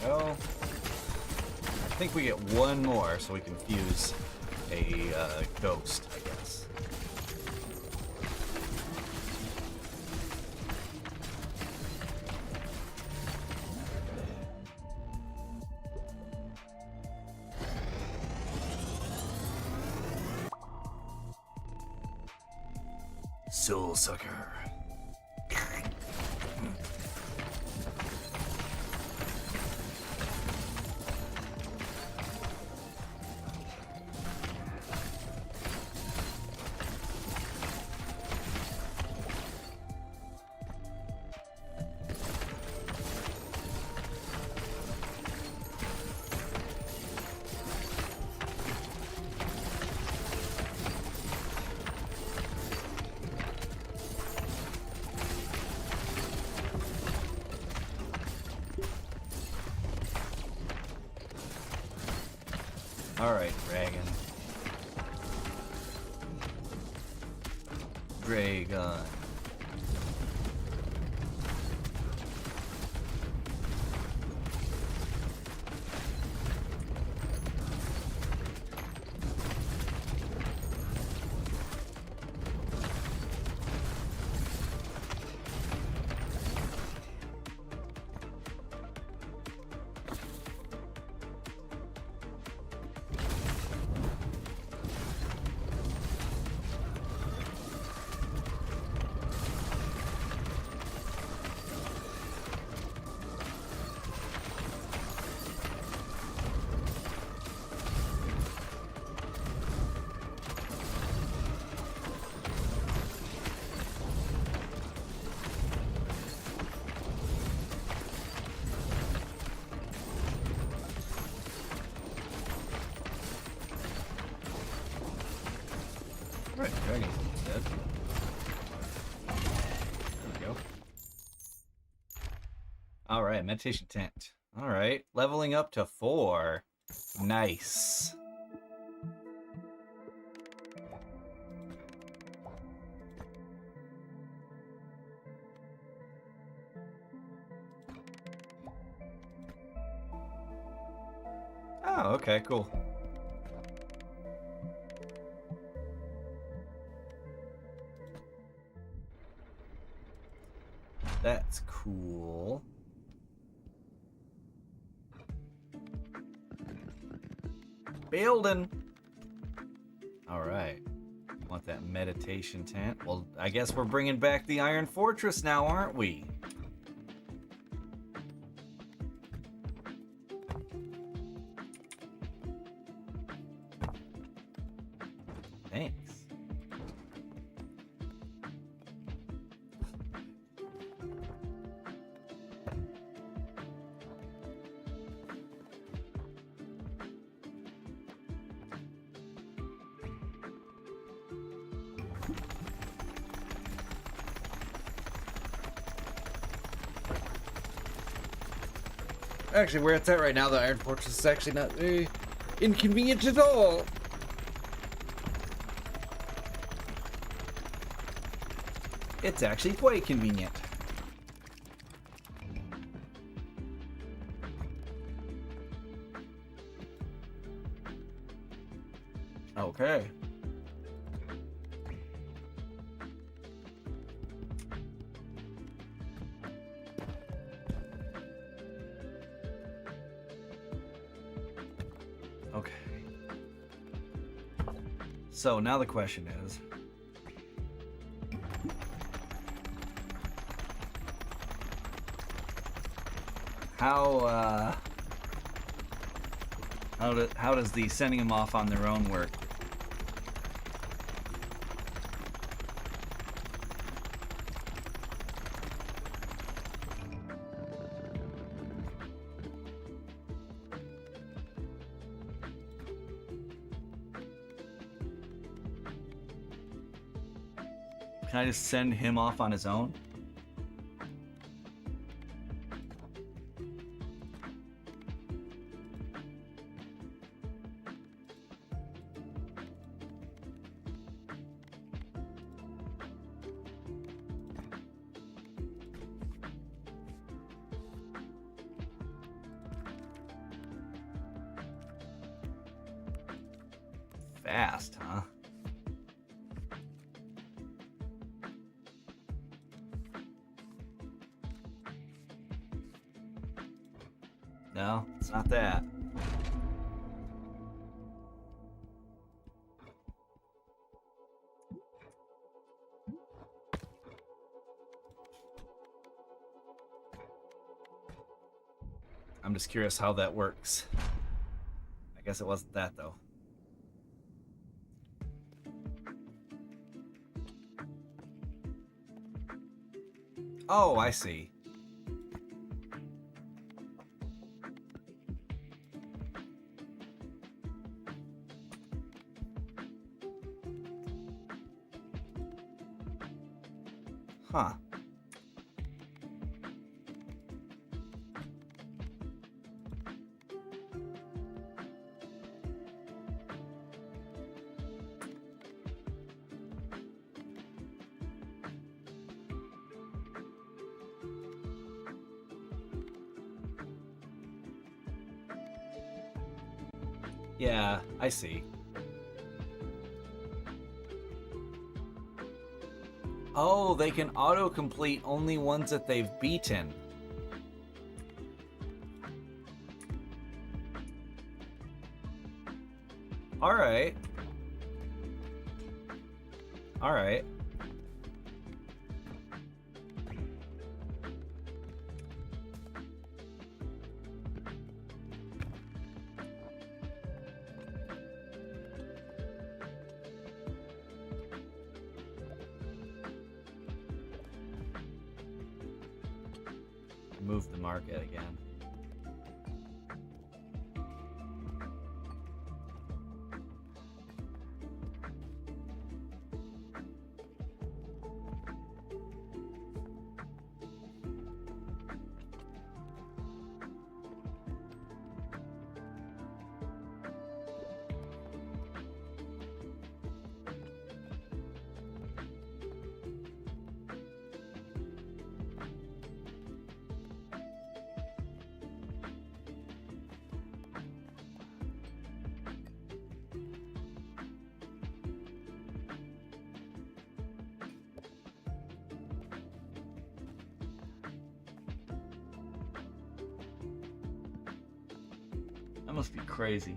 Well, I think we get one more so we can fuse a ghost, I guess. Soul Sucker. Alright, Dragon. Dragon. Alright, Dragon's dead. There we go. All right, meditation tent. All right, leveling up to 4. Nice. Oh, okay, cool. That's cool. Building. All right. Want that meditation tent? Well, I guess we're bringing back the Iron Fortress now, aren't we? Thanks. Actually, where it's at right now, the Iron Fortress is actually not very inconvenient at all. It's actually quite convenient. Okay. Okay. So now the question is, how does the sending them off on their own work? Can I just send him off on his own? Fast, huh? No, it's not that. I'm just curious how that works. I guess it wasn't that, though. Oh, I see. Huh. Yeah, I see. Oh, they can autocomplete only ones that they've beaten. Alright. Alright. Move the market again. That must be crazy.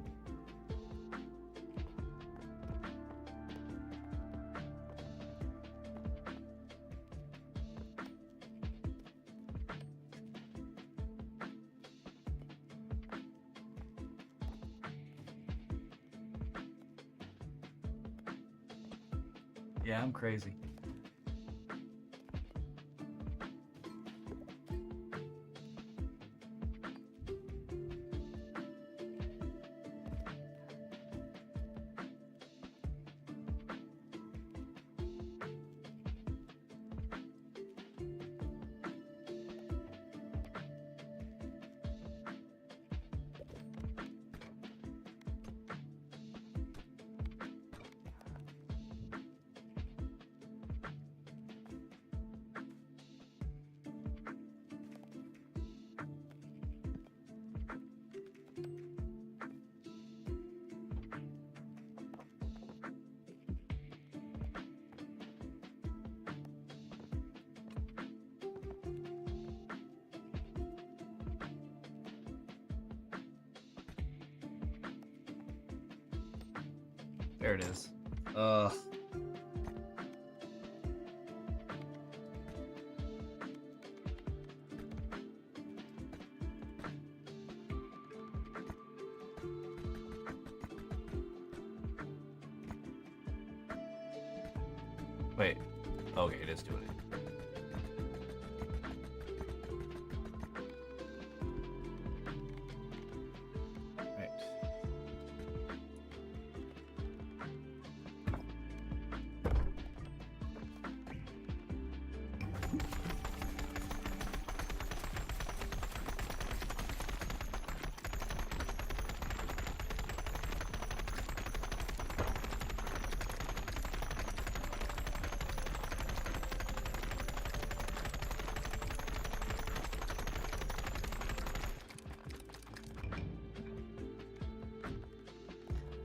Yeah, I'm crazy. There it is. Wait. Okay, it is doing it. Right.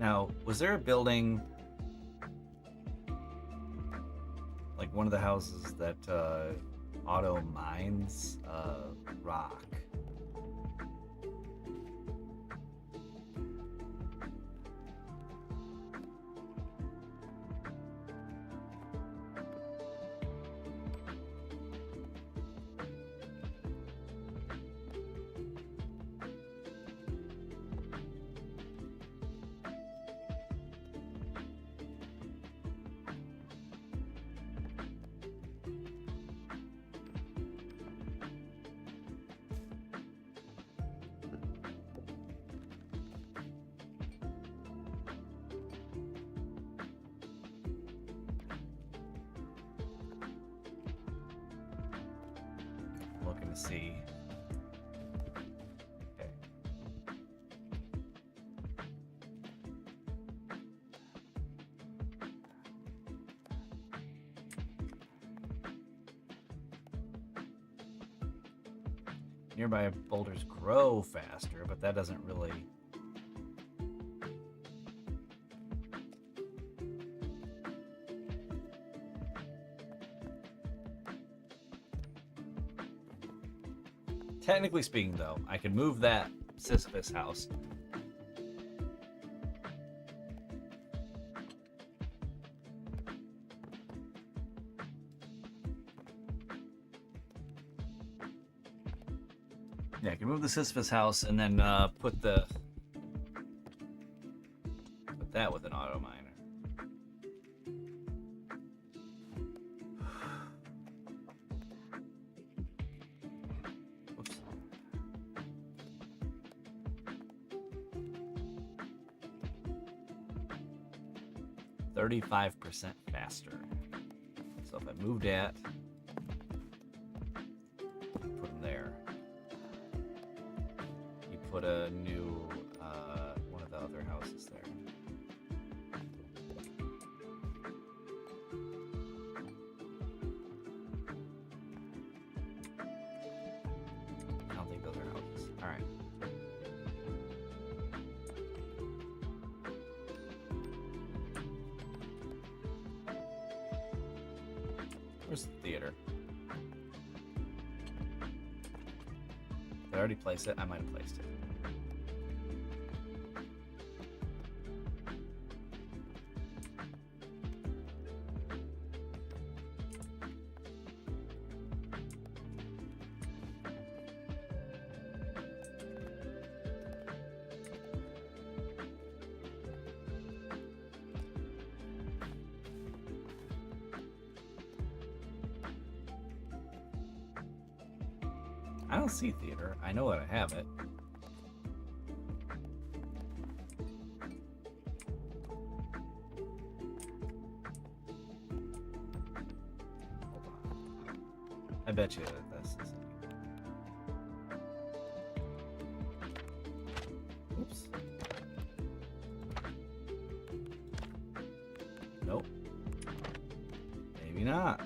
Now, was there a building, like one of the houses that auto mines rock? Looking to see. Okay. Nearby boulders grow faster, but that doesn't really... Technically speaking, though, I can move that Sisyphus house. Yeah, I can move the Sisyphus house and then put that with an auto miner. Whoops. 35% faster. So if I move that, put them there. You put a new one of the other houses there. I don't think those are houses. All right. Where's the theater? Did I already place it? I might have placed it. I don't see theater. I know that I have it. I bet you this is. Oops. Nope. Maybe not.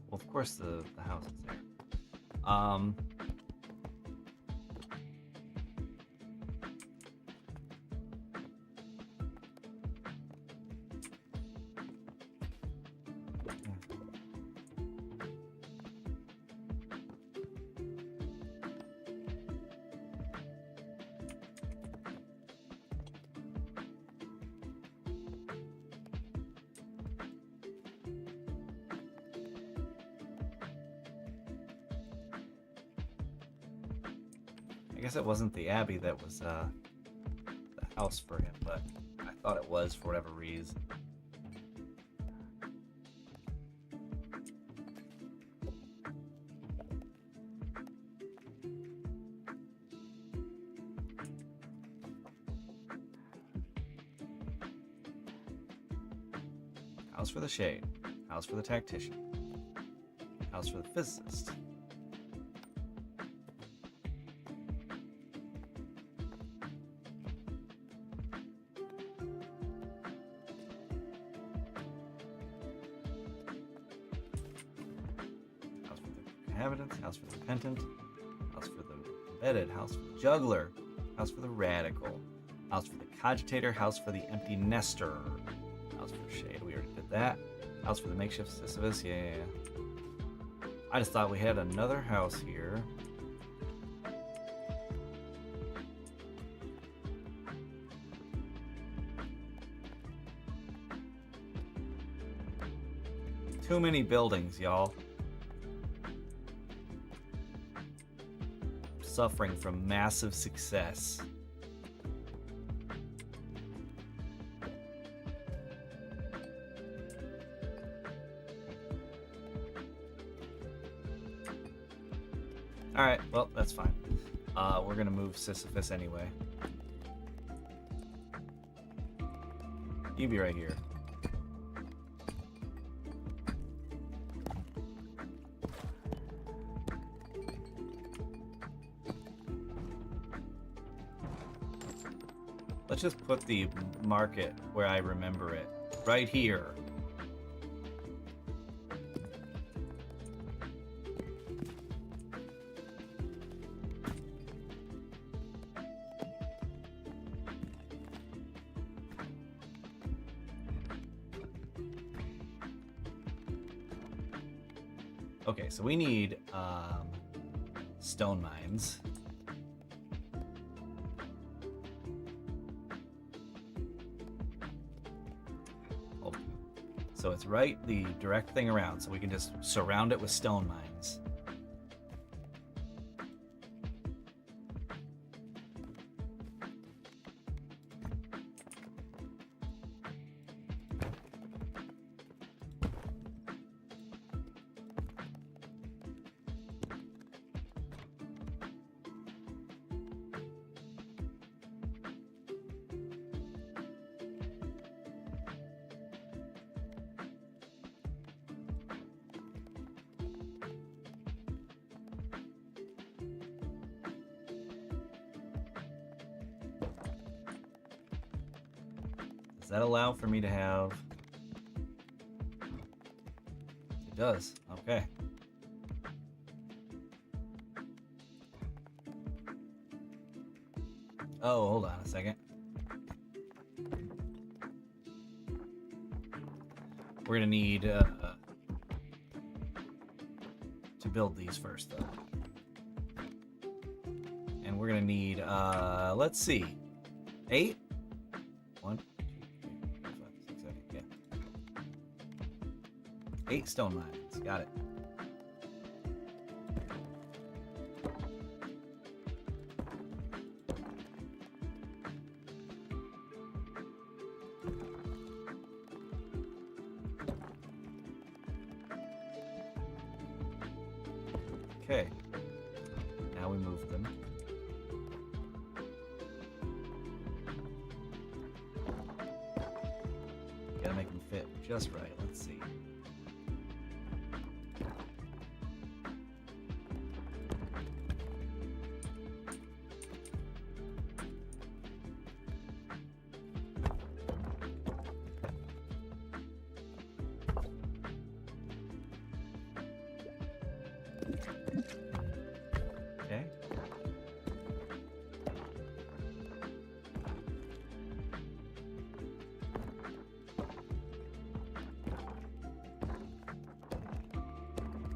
Well, of course the house is there. I guess it wasn't the Abbey that was the house for him, but I thought it was for whatever reason. House for the shade, house for the tactician, house for the physicist. Inhabitants, house for the repentant, house for the embedded, house for the juggler, house for the radical, house for the cogitator, house for the empty nester, house for shade. We already did that. House for the makeshift Sisyphus. Yeah. I just thought we had another house here. Too many buildings, y'all. Suffering from massive success. Alright, well, that's fine. We're gonna move Sisyphus anyway. You be right here. Let's just put the market where I remember it. Right here. Okay, so we need stone mines. So it's right the direct thing around, so we can just surround it with stone mines. Does that allow for me to have... It does. Okay. Oh, hold on a second. We're gonna need to build these first, though. And and we're gonna need, let's see, 8? 1, 2, 3, 4, 5, 6, 7, yeah. 8 stone mines, got it. Okay, now we move them. Gotta make them fit just right. Let's see. Okay.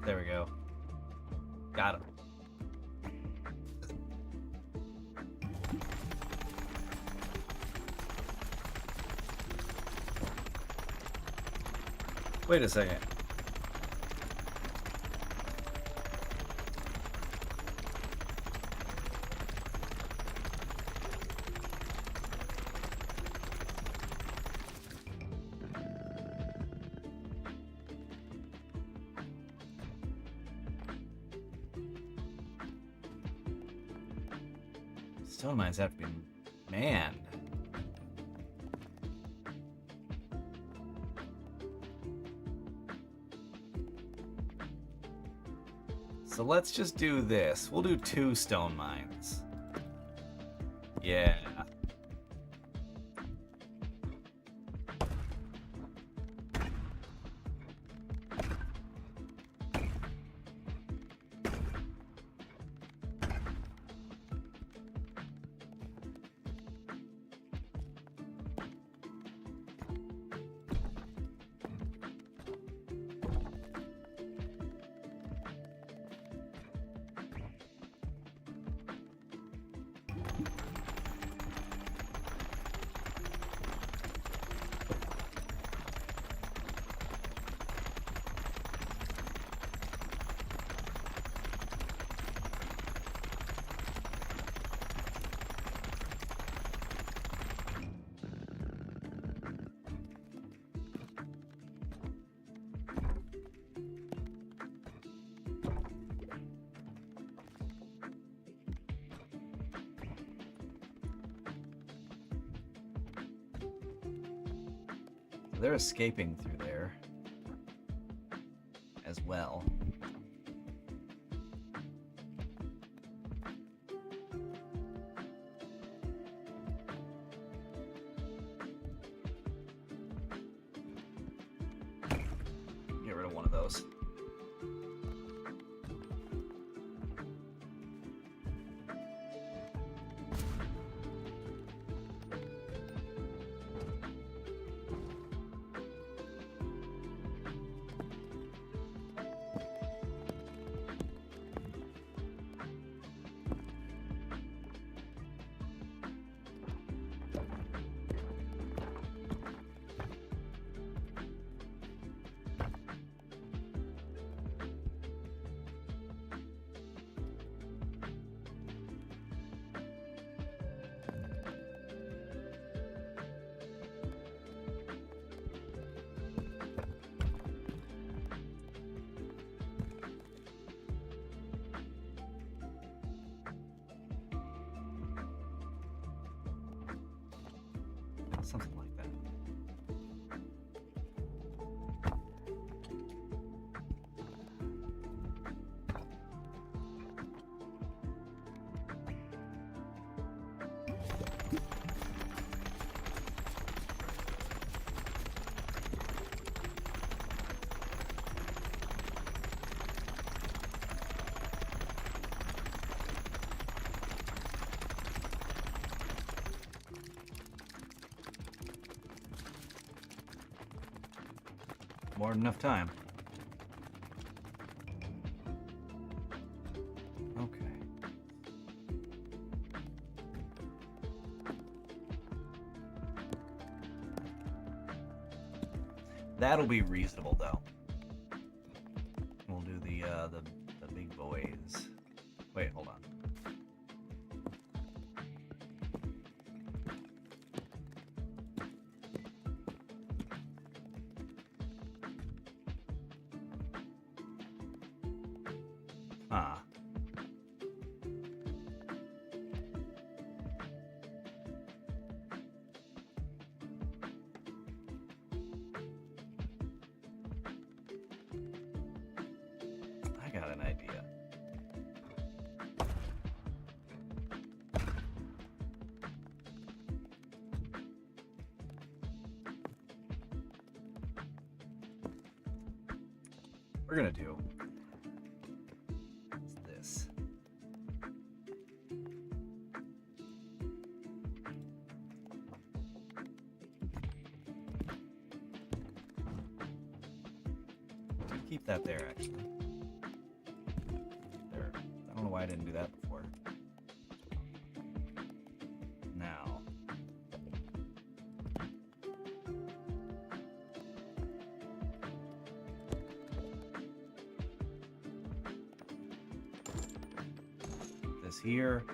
There we go. Got him. Wait a second. Stone mines have to be manned. So let's just do this. We'll do 2 stone mines. Yeah. They're escaping through there as well. Get rid of one of those. Something like that. More than enough time. Okay. That'll be reasonable, though. We'll do the big boys. Wait, hold on. Huh. I got an idea. We're gonna do this. Keep that there, actually. There. I don't know why I didn't do that before. Now. This here.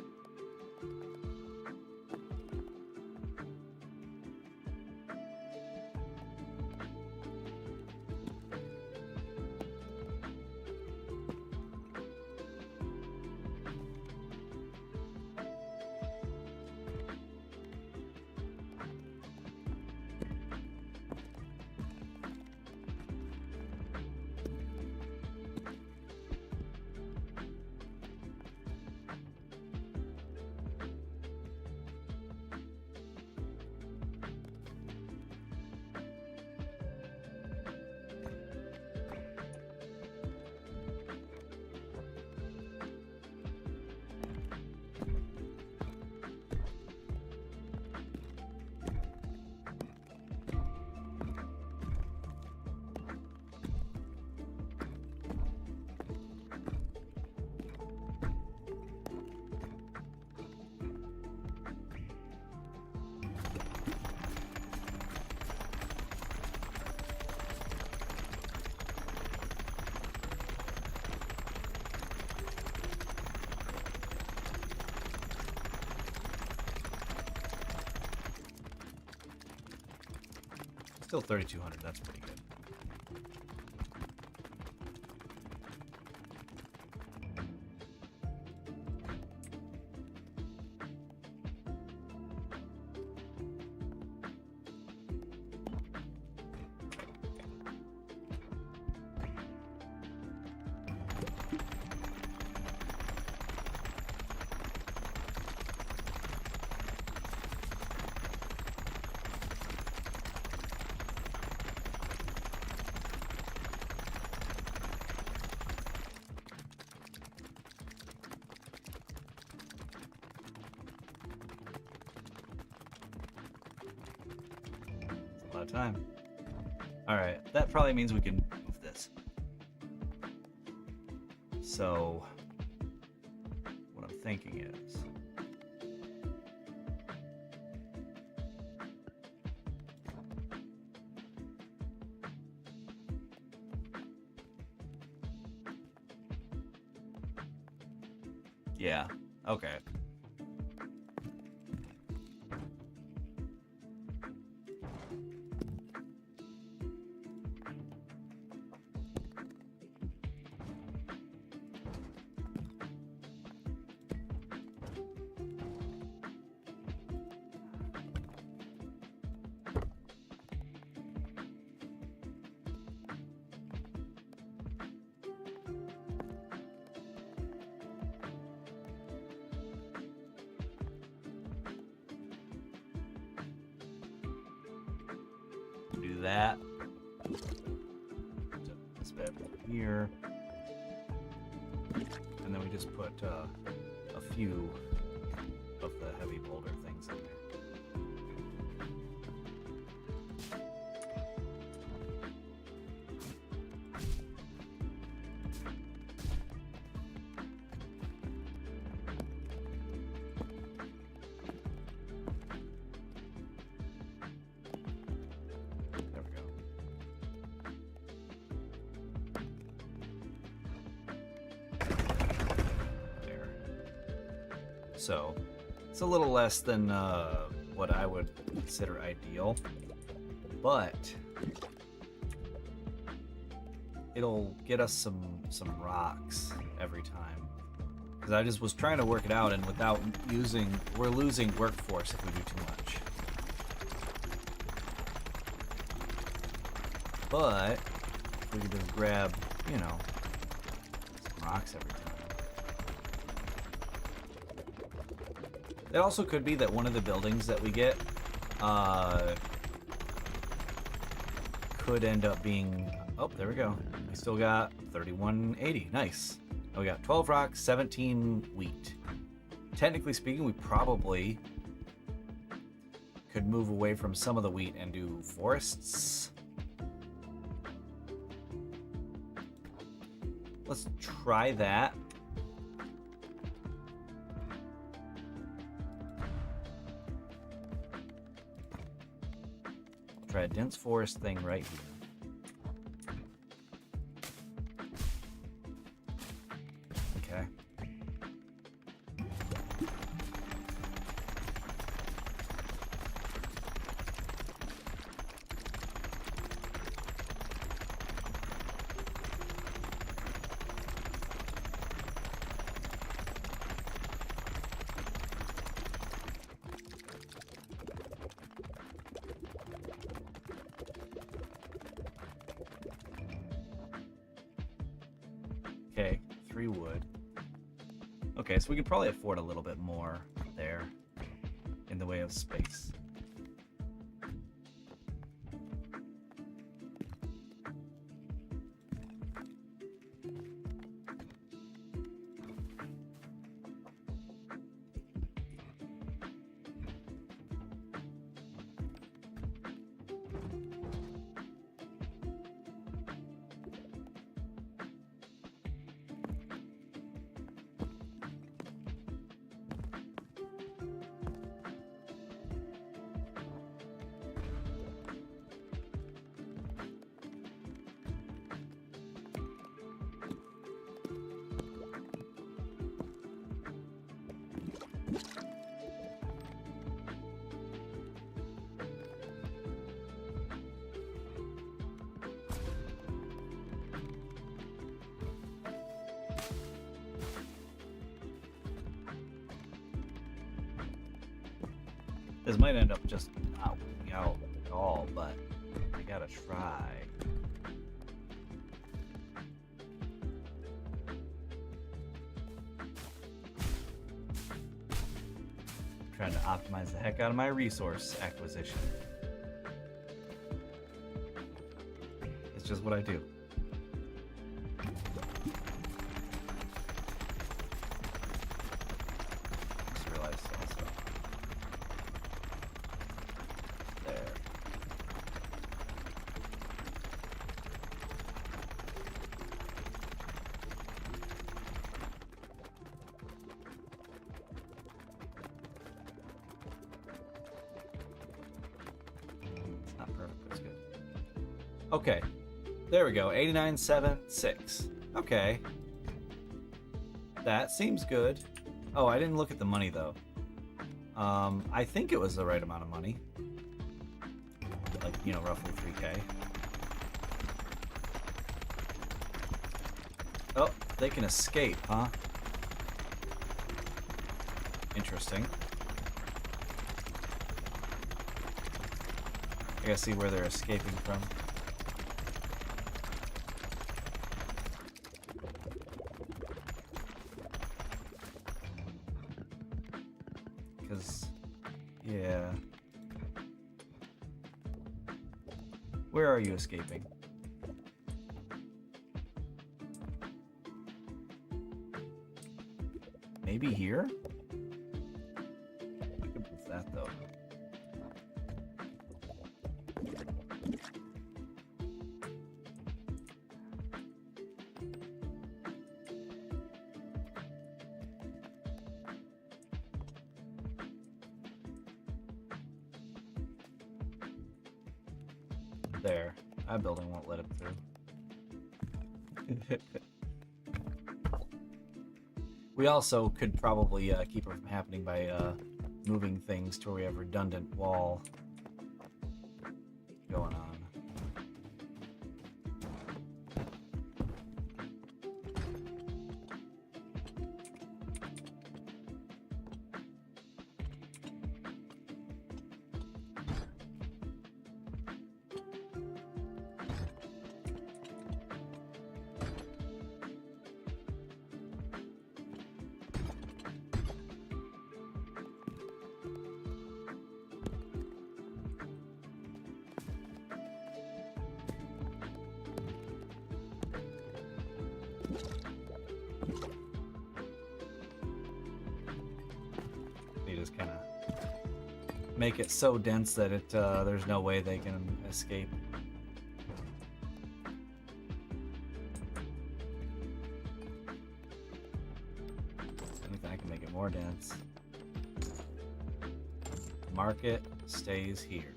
Still 3,200, that's pretty good. A lot of time. Alright, that probably means we can move this. So, what I'm thinking is... Yeah, okay. Do that. This bit here. And then we just put a few of the heavy boulder things in there. There we go. So it's a little less than what I would consider ideal, but it'll get us some rocks every time. Because I just was trying to work it out, and without we're losing workforce if we do too much. But if we can just grab, you know, some rocks every time. It also could be that one of the buildings that we get could end up being... Oh, there we go. We still got 3180. Nice. And we got 12 rocks, 17 wheat. Technically speaking, we probably could move away from some of the wheat and do forests. Let's try that. Try a dense forest thing right here. Okay. Okay, 3 wood. Okay, so we could probably afford a little bit more there in the way of space. This might end up just not working out at all, but I gotta try. Trying to optimize the heck out of my resource acquisition. It's just what I do. Just realized also. There. It's not perfect, but it's good. Okay. There we go. 89.76. Okay. That seems good. Oh, I didn't look at the money though. I think it was the right amount of money. Like, you know, roughly 3K. Oh, they can escape, huh? Interesting. I gotta see where they're escaping from. Because, yeah. Where are you escaping? Maybe here? I could move that though. There. That building won't let him through. We also could probably keep it from happening by moving things to where we have redundant wall going on. Kind of make it so dense that it there's no way they can escape. Anything I can make it more dense. Market stays here.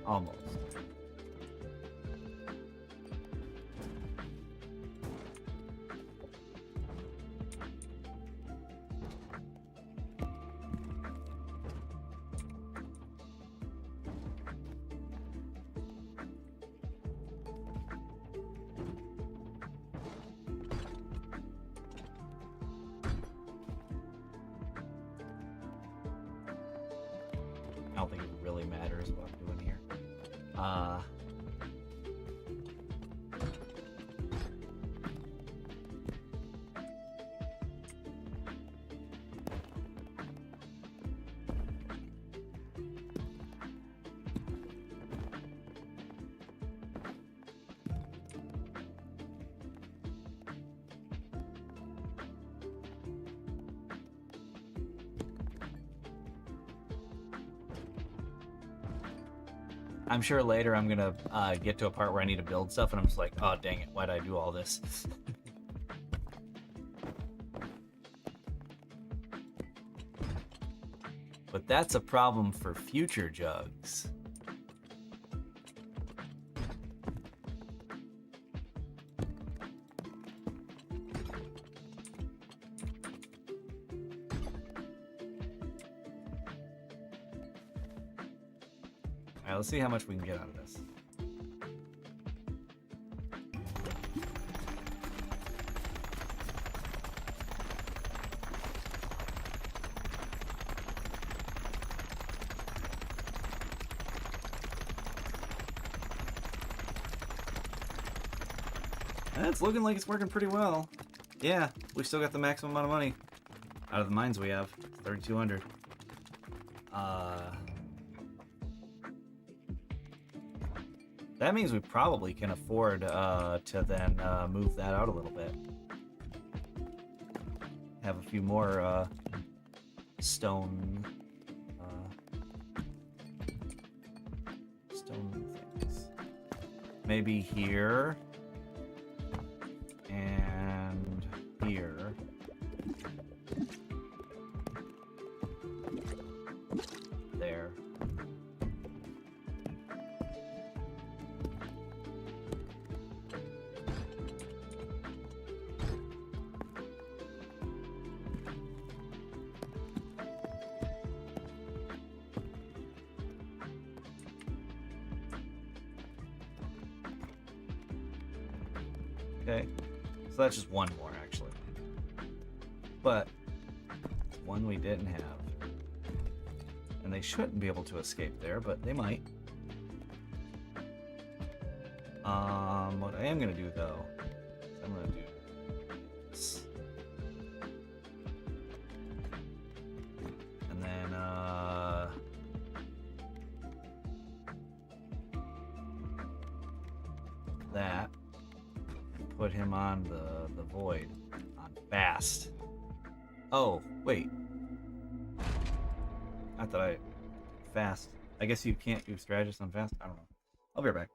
Almost. I don't think it really matters what I'm doing here. I'm sure later I'm gonna get to a part where I need to build stuff, and I'm just like, oh dang it, why did I do all this? But that's a problem for future jugs. Alright, let's see how much we can get out of this. It's looking like it's working pretty well. Yeah, we still got the maximum amount of money out of the mines we have. 3,200. That means we probably can afford to then move that out a little bit. Have a few more stone things. Maybe here and here. There. Okay, so that's just one more actually, but one we didn't have, and they shouldn't be able to escape there, but they might. What I am gonna do though, is I'm gonna do this, and then that. Put him on the void on fast. Oh, wait. I thought I fast. I guess you can't do strategist on fast. I don't know. I'll be right back.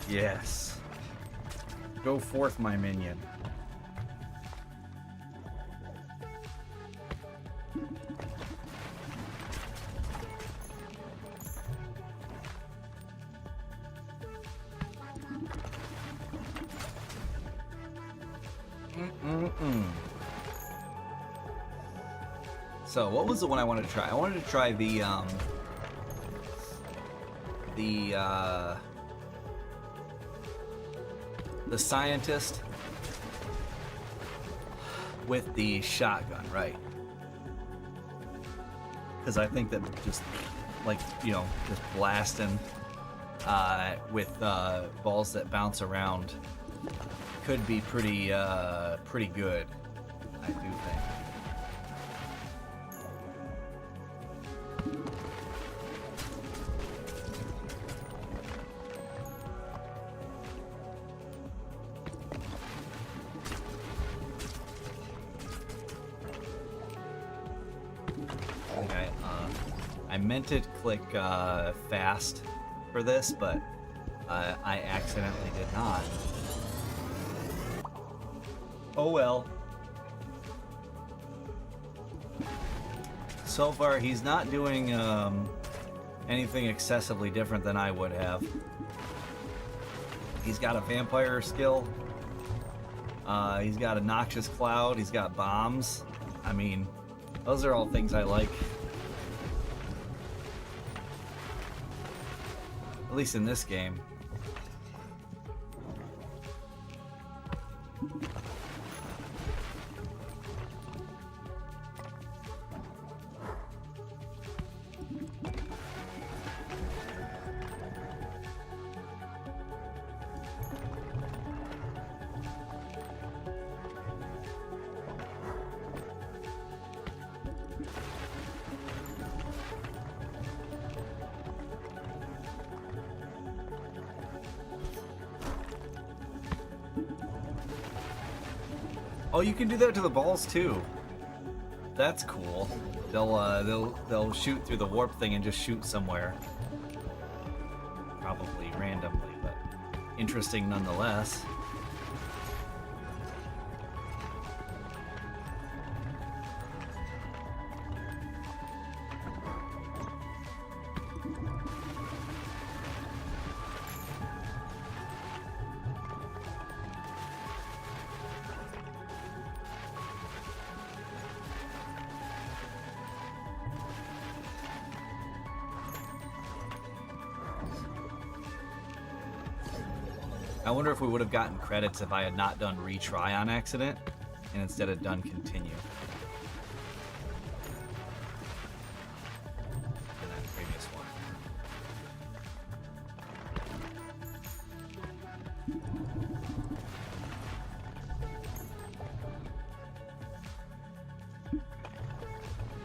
Yes. Go forth, my minion. So, what was the one I wanted to try? I wanted to try the scientist with the shotgun, right? Because I think that just, like, you know, just blasting with balls that bounce around could be pretty good, I do think. I meant to click fast for this, but I accidentally did not. Oh well. So far, he's not doing anything excessively different than I would have. He's got a vampire skill. He's got a noxious cloud. He's got bombs. I mean, those are all things I like. At least in this game. Oh, you can do that to the balls too. That's cool. They'll shoot through the warp thing and just shoot somewhere. Probably randomly, but interesting nonetheless. I wonder if we would have gotten credits if I had not done retry on accident and instead had done continue. In that previous one.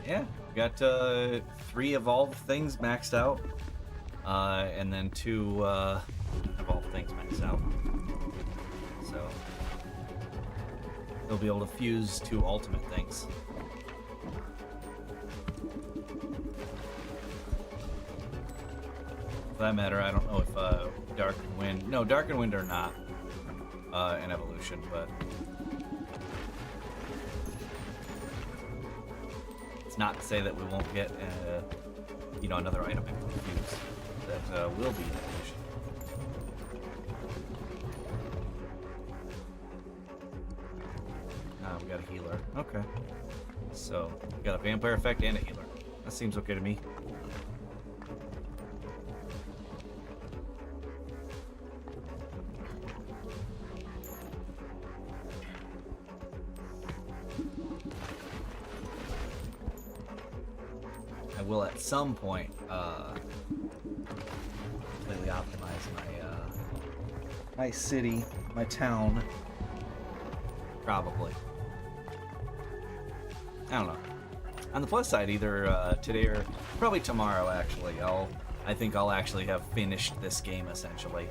Yeah, we got 3 evolved things maxed out, and then 2 evolved things maxed out. So they'll be able to fuse 2 ultimate things. For that matter, I don't know if Dark and Wind... No, Dark and Wind are not an evolution, but... It's not to say that we won't get, you know, another item in fuse that will be an evolution. We got a healer. Okay. So, we got a vampire effect and a healer. That seems okay to me. I will at some point completely optimize my city, my town. Probably. I don't know. On the plus side, either today or probably tomorrow, actually, I think I'll actually have finished this game essentially.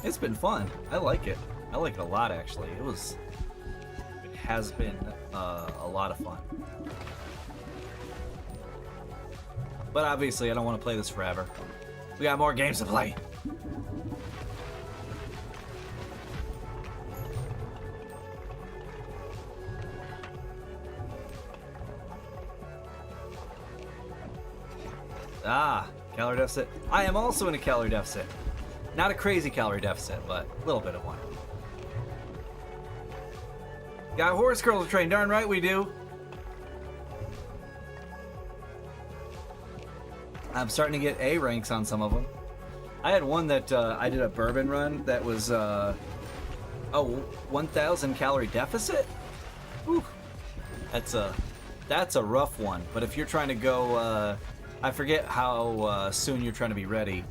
It's been fun. I like it. I like it a lot, actually. It has been a lot of fun. But obviously, I don't want to play this forever. We got more games to play. Ah, calorie deficit. I am also in a calorie deficit. Not a crazy calorie deficit, but a little bit of one. Got horse girls to train, darn right we do. I'm starting to get A ranks on some of them. I had one that I did a bourbon run that was 1,000 calorie deficit. Whew. That's a rough one. But if you're trying to go, I forget how soon you're trying to be ready.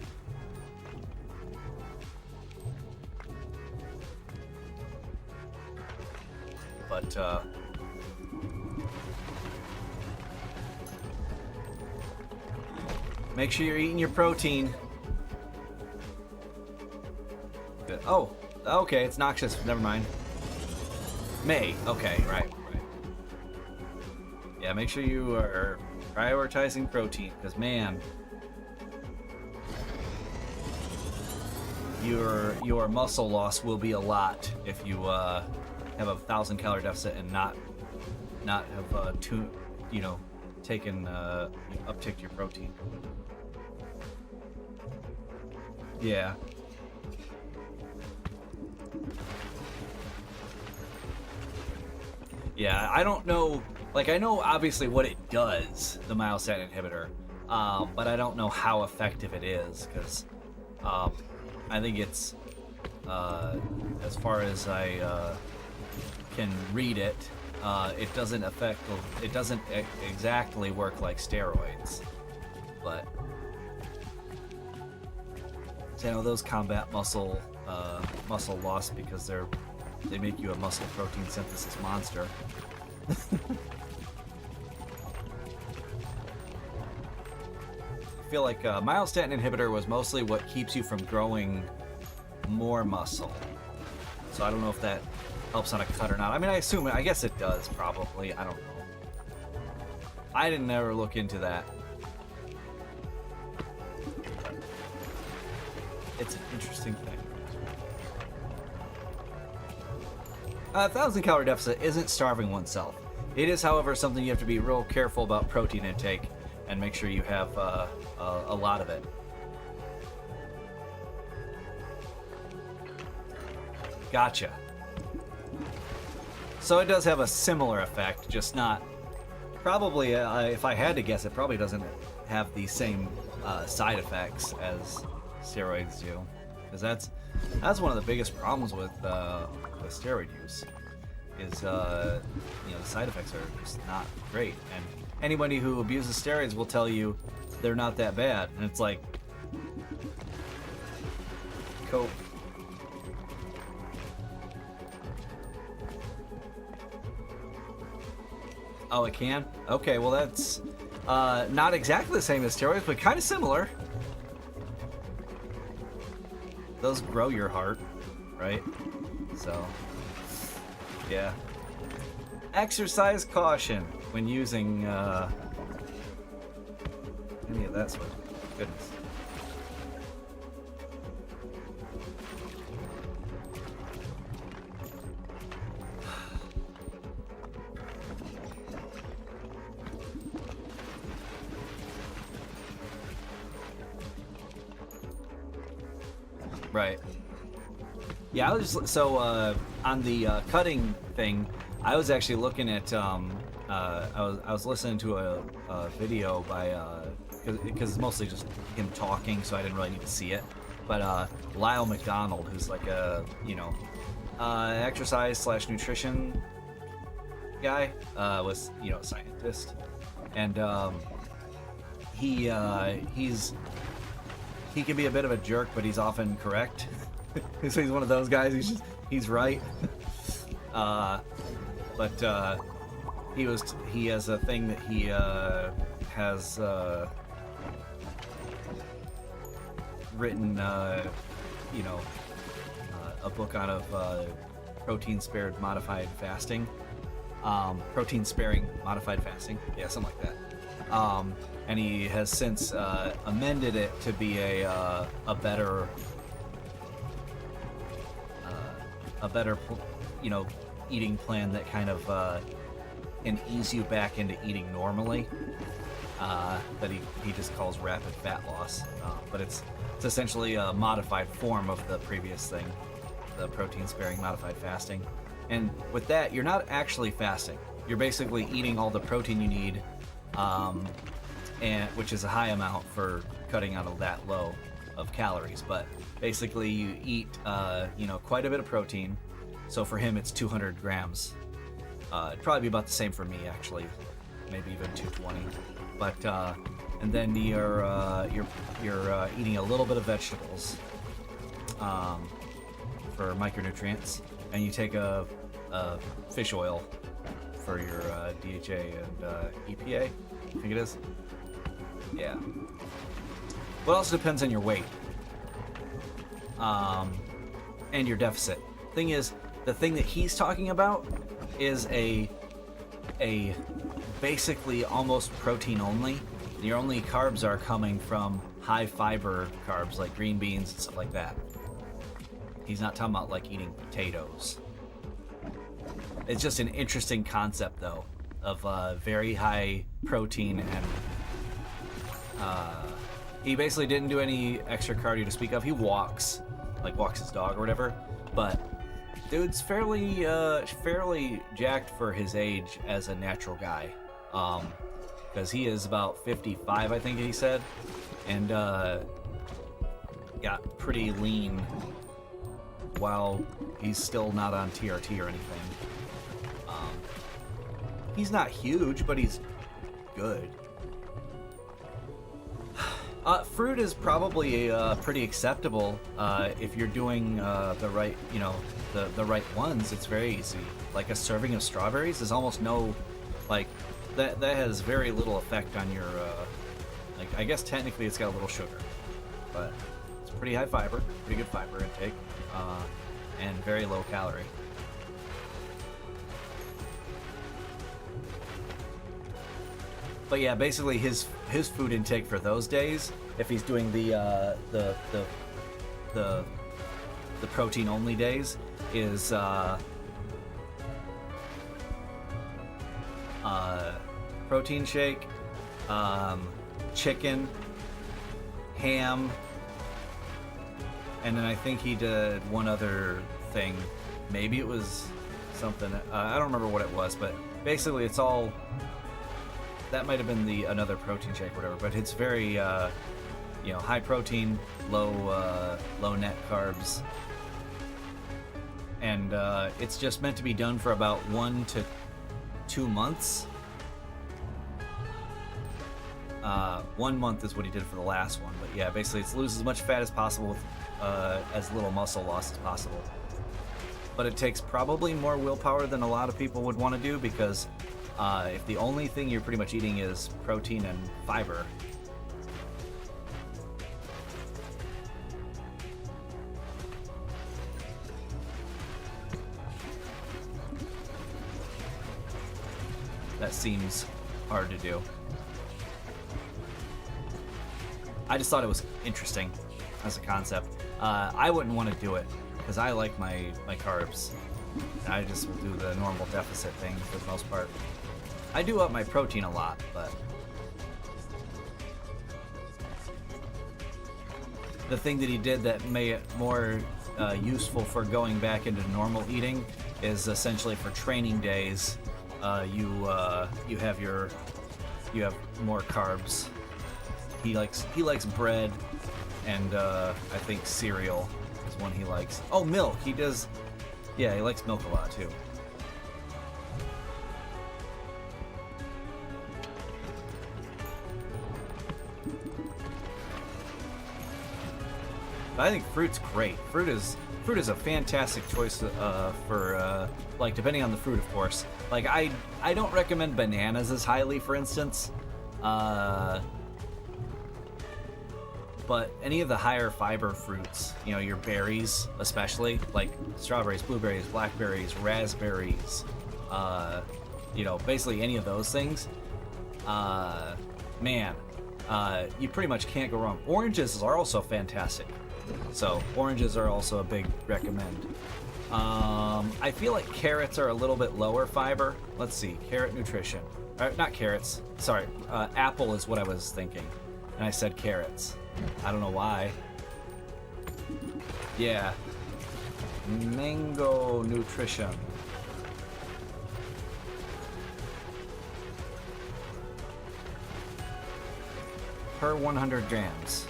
But make sure you're eating your protein. Good. Oh, okay, it's noxious. Never mind. May. Okay, right. Yeah, make sure you are prioritizing protein, because man, your muscle loss will be a lot if you have a 1,000 calorie deficit and not have taken upticked your protein. Yeah. Yeah, I don't know. Like, I know obviously what it does, the myostatin inhibitor, but I don't know how effective it is, because I think it's, as far as I can read it, it doesn't exactly work like steroids, but you know, those combat muscle loss because they make you a muscle protein synthesis monster. I feel like myostatin inhibitor was mostly what keeps you from growing more muscle. So I don't know if that helps on a cut or not. I mean, I guess it does, probably. I don't know. I didn't ever look into that. It's an interesting thing. 1,000 calorie deficit isn't starving oneself. It is, however, something you have to be real careful about protein intake and make sure you have a lot of it. Gotcha. So it does have a similar effect, just not... Probably, if I had to guess, it probably doesn't have the same side effects as steroids do. Because that's one of the biggest problems with steroid use. Is the side effects are just not great, and anybody who abuses steroids will tell you they're not that bad, and it's like, cope. Oh, it can? Okay, well that's not exactly the same as steroids, but kind of similar. Those grow your heart, right? So, yeah. Exercise caution when using any of that sort of goodness. Right. Yeah, I was just, so on the cutting thing, I was actually looking at I was listening to a video by because it's mostly just him talking, so I didn't really need to see it. But Lyle McDonald, who's like a exercise / nutrition guy, was a scientist, and he can be a bit of a jerk, but he's often correct. So he's one of those guys. He's right. But he has a thing that he has written a book out of protein sparing modified fasting, yeah, something like that. and he has since amended it to be a better, eating plan that kind of can ease you back into eating normally. That he just calls rapid fat loss, but it's essentially a modified form of the previous thing, the protein sparing modified fasting. And with that, you're not actually fasting. You're basically eating all the protein you need, and which is a high amount for cutting out of that low of calories. But basically, you eat quite a bit of protein. So for him, it's 200 grams. It'd probably be about the same for me, actually, maybe even 220. But and then you're eating a little bit of vegetables for micronutrients, and you take a fish oil for your DHA and EPA. I think it is. Yeah. Well, it also depends on your weight and your deficit. Thing is, the thing that he's talking about is a basically almost protein only. Your only carbs are coming from high fiber carbs like green beans and stuff like that. He's not talking about like eating potatoes. It's just an interesting concept though, of very high protein, and he basically didn't do any extra cardio to speak of. He walks his dog or whatever, but dude's fairly jacked for his age as a natural guy, because he is about 55, I think he said, and got pretty lean while he's still not on TRT or anything. He's not huge, but he's good. Fruit is probably pretty acceptable if you're doing the right, the right ones. It's very easy. Like a serving of strawberries is almost no, like that has very little effect on your, I guess technically it's got a little sugar, but it's pretty high fiber, pretty good fiber intake, and very low calorie. But yeah, basically his food intake for those days, if he's doing the protein only days, is protein shake, chicken, ham, and then I think he did one other thing. Maybe it was something, I don't remember what it was, but basically it's all, that might have been another protein shake or whatever, but it's very high protein, low net carbs, and it's just meant to be done for about 1 to 2 months. 1 month is what he did for the last one, but yeah, basically it's lose as much fat as possible with as little muscle loss as possible. But it takes probably more willpower than a lot of people would want to do, because if the only thing you're pretty much eating is protein and fiber, that seems hard to do. I just thought it was interesting as a concept. I wouldn't want to do it because I like my carbs. I just will do the normal deficit thing for the most part. I do up my protein a lot, but the thing that he did that made it more useful for going back into normal eating is essentially for training days. You have more carbs. He likes bread, and I think cereal is one he likes. Oh, milk. He does. Yeah, he likes milk a lot too. I think fruit's great. Fruit is a fantastic choice for like, depending on the fruit, of course. Like I don't recommend bananas as highly, for instance. But any of the higher fiber fruits, your berries, especially like strawberries, blueberries, blackberries, raspberries, basically any of those things. Man, you pretty much can't go wrong. Oranges are also fantastic. So oranges are also a big recommend. I feel like carrots are a little bit lower fiber. Let's see, carrot nutrition. Not carrots, sorry, apple is what I was thinking. And I said carrots. I don't know why. Yeah. Mango nutrition. Per 100 grams.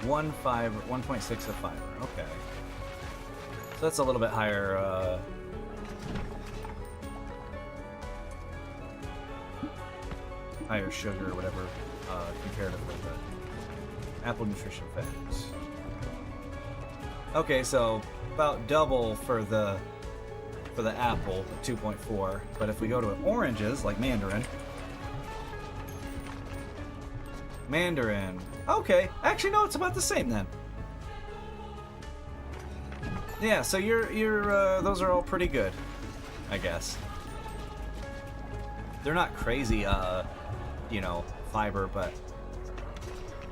1.6 of fiber. Okay. So that's a little bit higher. Higher sugar or whatever, comparatively, but apple nutrition facts. Okay, so about double for the apple, 2.4. But if we go to oranges, like mandarin, okay, actually no, it's about the same then. Yeah, so you're those are all pretty good, I guess. They're not crazy, you know, fiber, but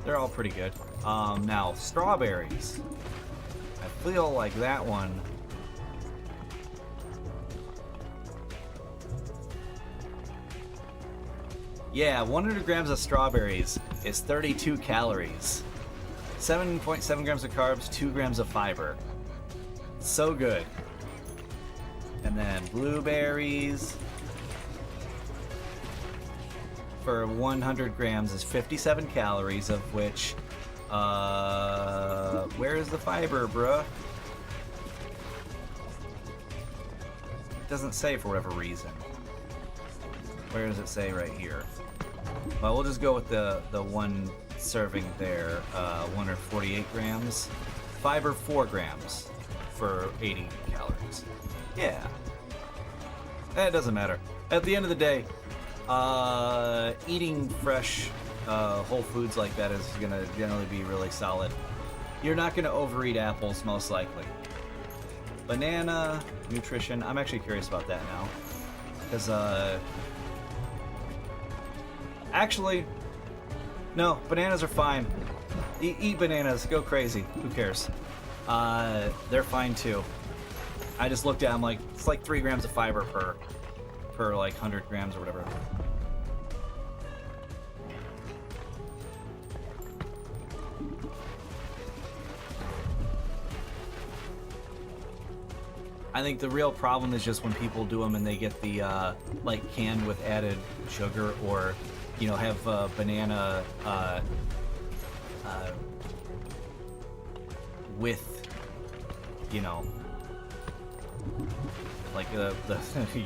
they're all pretty good. Now strawberries. I feel like that one. Yeah, 100 grams of strawberries is 32 calories. 7.7 grams of carbs, 2 grams of fiber. So good. And then blueberries for 100 grams is 57 calories, of which, where is the fiber, bruh? It doesn't say for whatever reason. Where does it say right here? Well, we'll just go with the one serving there, 148 grams. Fiber 4 grams for 80 calories. Yeah. It doesn't matter. At the end of the day, eating fresh whole foods like that is gonna generally be really solid. You're not gonna overeat apples, most likely. Banana nutrition, I'm actually curious about that now, because actually, no, bananas are fine. Eat bananas, go crazy. Who cares? They're fine too. I just looked at them, like it's like 3 grams of fiber per like 100 grams or whatever. I think the real problem is just when people do them and they get the like canned with added sugar, or you know, have banana with, you know, like the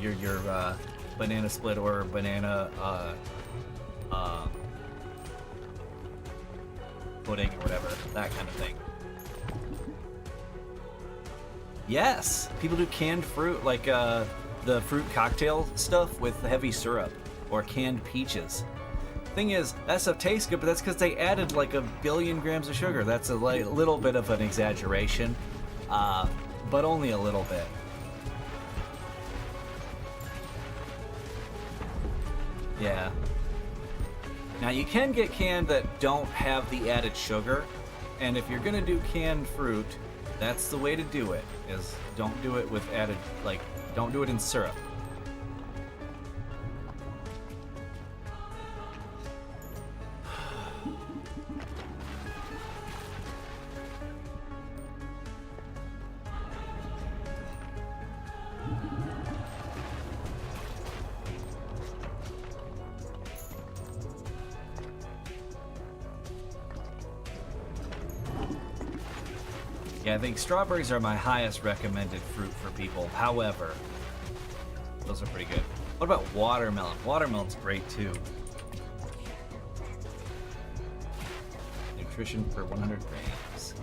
your banana split or banana pudding or whatever, that kind of thing. Yes, people do canned fruit, like the fruit cocktail stuff with heavy syrup, or canned peaches. Thing is, that stuff tastes good, but that's because they added like 1 billion grams of sugar. That's a little bit of an exaggeration, but only a little bit. Yeah. Now you can get canned that don't have the added sugar, and if you're gonna do canned fruit, that's the way to do it, is don't do it with added, like, don't do it in syrup. Yeah, I think strawberries are my highest recommended fruit for people. However, those are pretty good. What about watermelon? Watermelon's great too. Nutrition per 100 grams.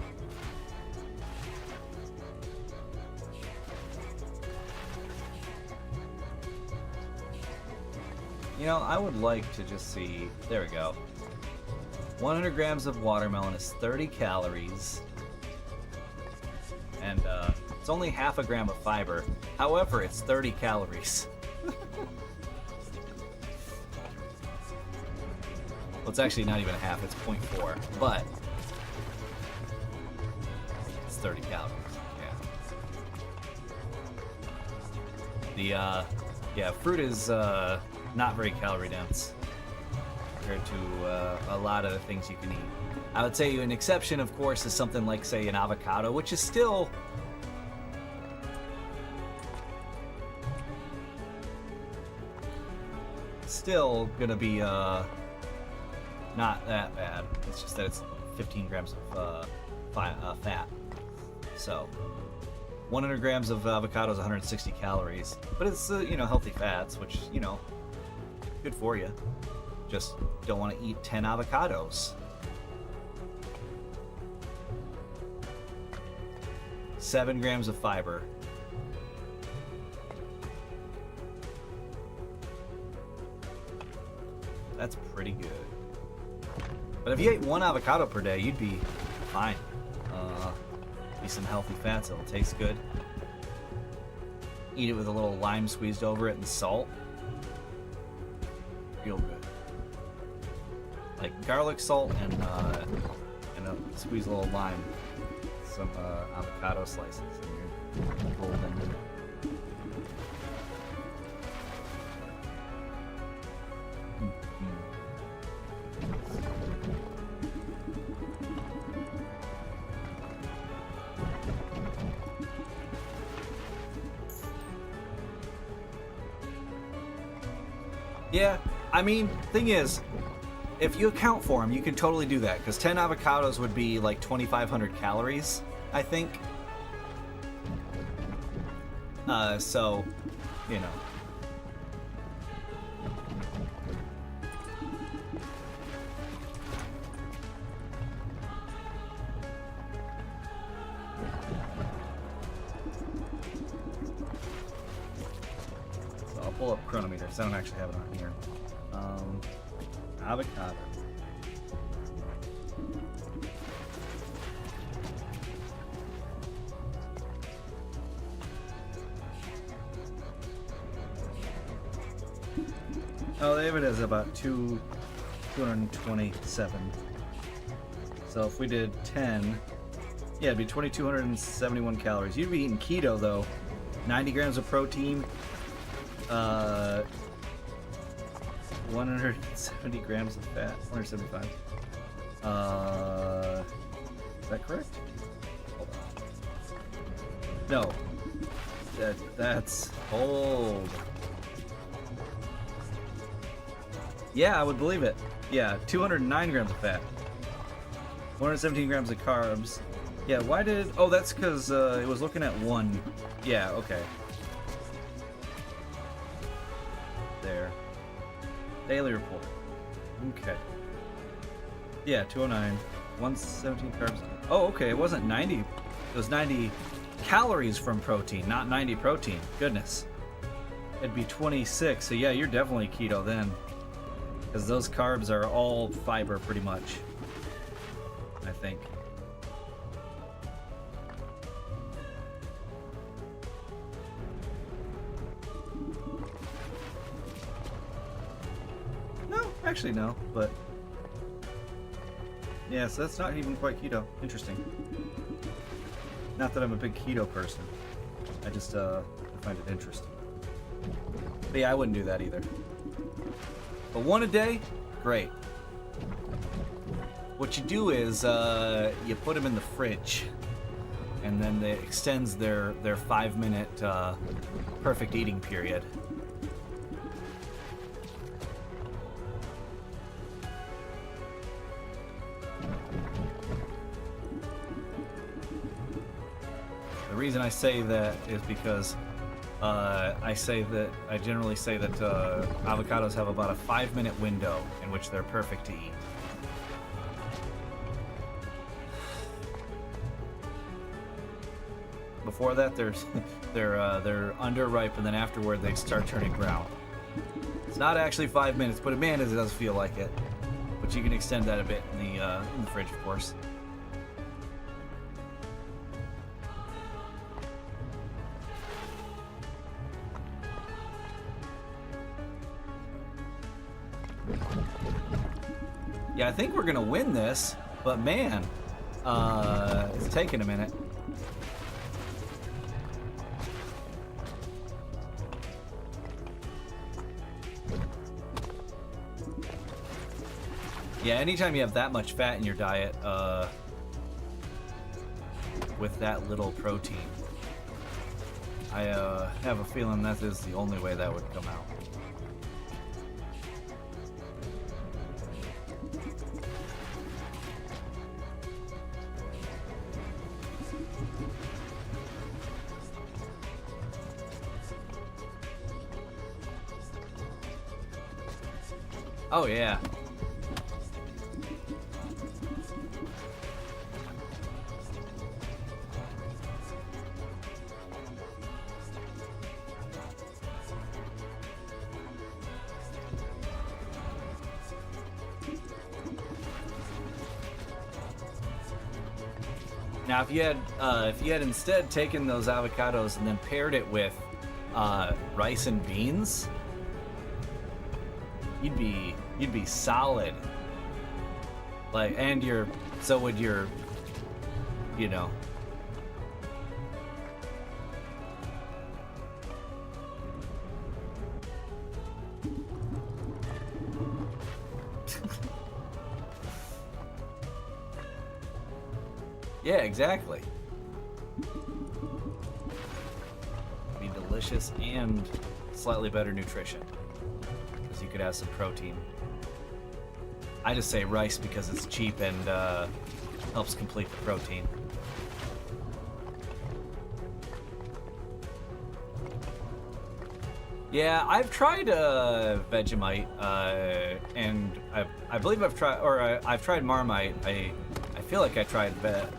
You know, I would like to just see, there we go. 100 grams of watermelon is 30 calories. And it's only half a gram of fiber. However, it's 30 calories. Well, it's actually not even a half, it's 0.4, but it's 30 calories. Yeah. Yeah, fruit is not very calorie dense compared to a lot of the things you can eat. I would say an exception, of course, is something like, say, an avocado, which is still gonna be not that bad. It's just that it's 15 grams of fat. So 100 grams of avocado is 160 calories, but it's healthy fats, which good for you. Just don't want to eat 10 avocados. 7 grams of fiber. That's pretty good. But if you ate 1 avocado per day, you'd be fine. Be some healthy fats. It'll taste good. Eat it with a little lime squeezed over it and salt. Real good. Like garlic, salt, and squeeze a little lime. Some avocado slices. And you're golden. Yeah, I mean, thing is, if you account for them, you can totally do that, because 10 avocados would be like 2,500 calories, I think. So, So I'll pull up Chronometers. I don't actually have it on here. Avocado. Oh, they have it as about 227. So if we did 10, yeah, it'd be 2,271 calories. You'd be eating keto though. 90 grams of protein, 170 grams of fat, 175. Is that correct? Hold on. No. That's hold. Yeah, I would believe it. Yeah, 209 grams of fat. 117 grams of carbs. Yeah, why did... Oh, that's because it was looking at 1. Yeah, okay. There. Daily report. Okay. Yeah, 209. 117 carbs. Oh, okay, it wasn't 90. It was 90 calories from protein, not 90 protein. Goodness. It'd be 26, so yeah, you're definitely keto then. Because those carbs are all fiber, pretty much. I think. No, actually no, but... Yeah, so that's not even quite keto. Interesting. Not that I'm a big keto person. I just I find it interesting. But yeah, I wouldn't do that either. But 1 a day, great. What you do is you put them in the fridge, and then it extends their 5-minute perfect eating period. The reason I say that is because I generally say that avocados have about a 5-minute window in which they're perfect to eat. Before that, they're underripe, and then afterward they start turning brown. It's not actually 5 minutes, but man, it does feel like it. But you can extend that a bit in the fridge, of course. I think we're gonna win this, but man, it's taking a minute. Yeah, anytime you have that much fat in your diet, with that little protein, I have a feeling that is the only way that would come out. Oh yeah. Now, if you had instead taken those avocados and then paired it with rice and beans, you'd be solid. Like, and so would your, you know. Yeah, exactly. Be delicious and slightly better nutrition, because you could have some protein. I just say rice because it's cheap and helps complete the protein. Yeah, I've tried Vegemite, and I believe I've tried Marmite. I feel like I tried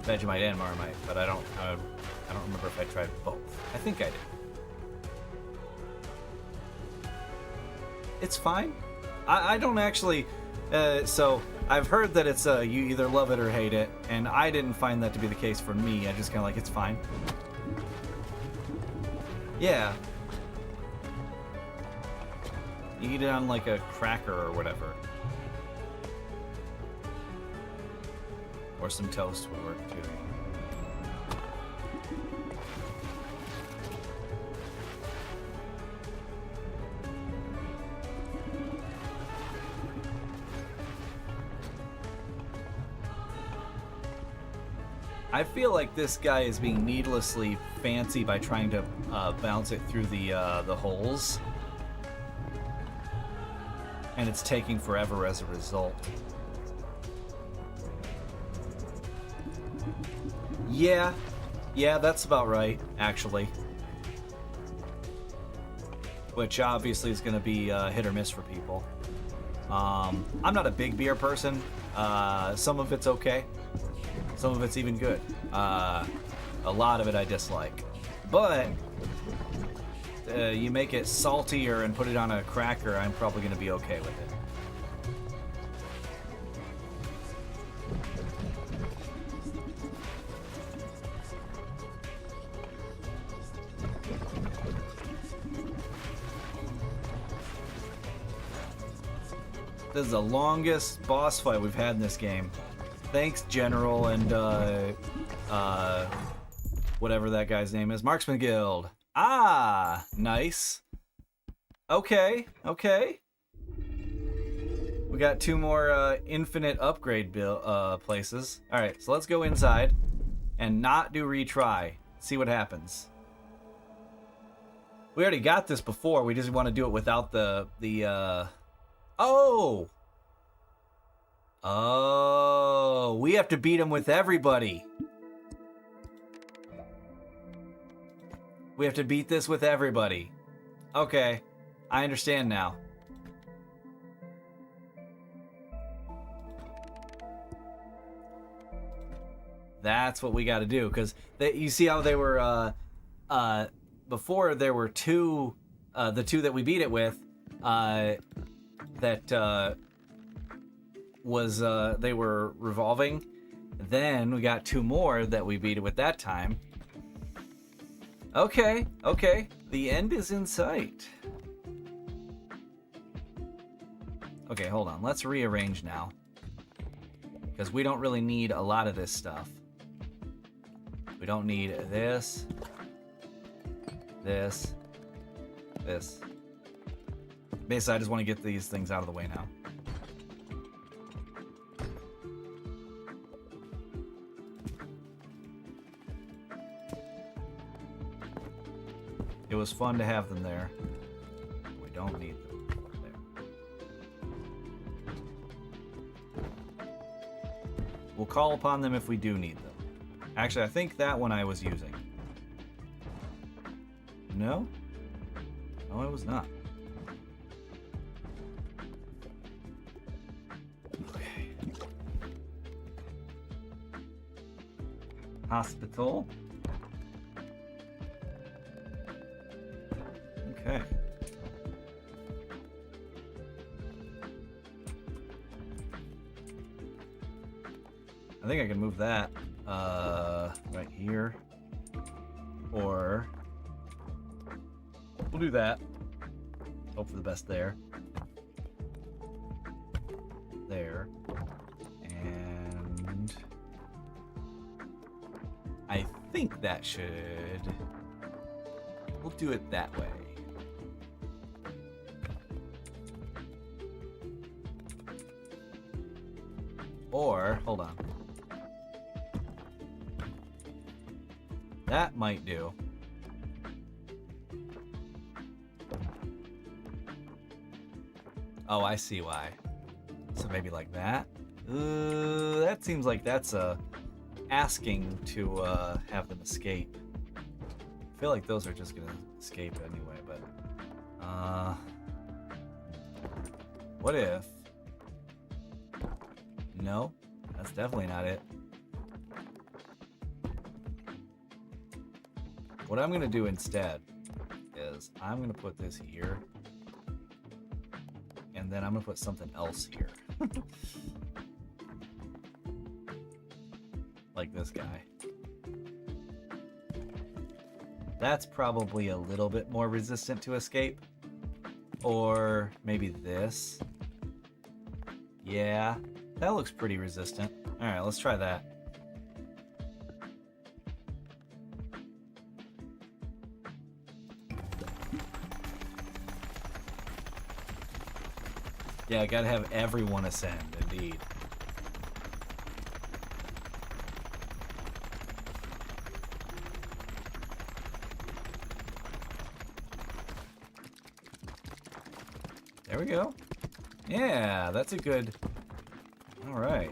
Vegemite and Marmite, but I don't remember if I tried both. I think I did. It's fine. I don't actually. So I've heard that it's you either love it or hate it, and I didn't find that to be the case for me. I just kind of like, it's fine. Yeah. You eat it on like a cracker or whatever. Or some toast would work too. I feel like this guy is being needlessly fancy by trying to bounce it through the holes. And it's taking forever as a result. Yeah, that's about right, actually. Which obviously is going to be hit or miss for people. I'm not a big beer person. Some of it's okay. Some of it's even good. A lot of it I dislike. But you make it saltier and put it on a cracker, I'm probably going to be okay with it. This is the longest boss fight we've had in this game. Thanks, General, and whatever that guy's name is. Marksman Guild. Ah, nice. Okay. We got 2 more infinite upgrade places. Alright, so let's go inside and not do retry. See what happens. We already got this before, we just want to do it without the Oh! Oh, we have to beat him with everybody. We have to beat this with everybody. Okay, I understand now. That's what we got to do, because you see how they were, before there were 2, the 2 that we beat it with, they were revolving. Then we got 2 more that we beat it with that time. Okay. The end is in sight. Okay, hold on. Let's rearrange now. Because we don't really need a lot of this stuff. We don't need this, this. Basically, I just want to get these things out of the way now. It was fun to have them there. We don't need them there. We'll call upon them if we do need them. Actually, I think that one I was using. No? No, I was not. Okay. Hospital. Okay. I think I can move that right here. Or we'll do that. Hope for the best there. There. And I think that should... We'll do it that way. Or, hold on. That might do. Oh, I see why. So maybe like that? That seems like that's asking to have them escape. I feel like those are just gonna escape anyway, but... what if... No, that's definitely not it. What I'm gonna do instead is I'm gonna put this here, and then I'm gonna put something else here. Like this guy. That's probably a little bit more resistant to escape. Or maybe this. Yeah, that looks pretty resistant. Alright, let's try that. Yeah, I gotta have everyone ascend, indeed. There we go. Yeah, that's a good... Alright.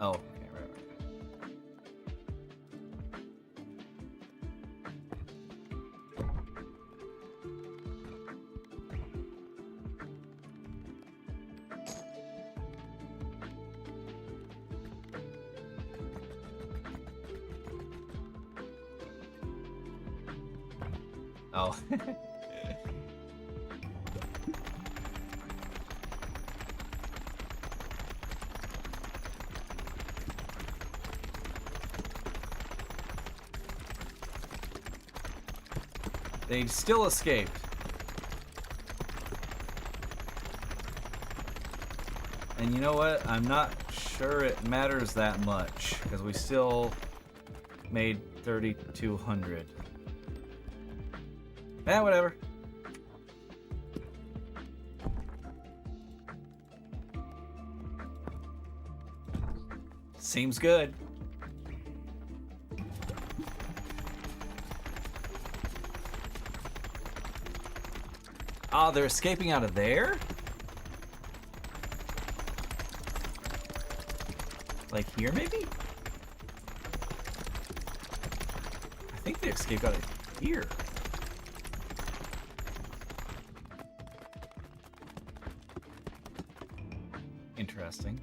Oh, okay, right. Oh. They still escaped. And you know what? I'm not sure it matters that much, because we still made 3,200. Eh, whatever. Seems good. Oh, they're escaping out of there? Like here, maybe? I think they escaped out of here. Interesting.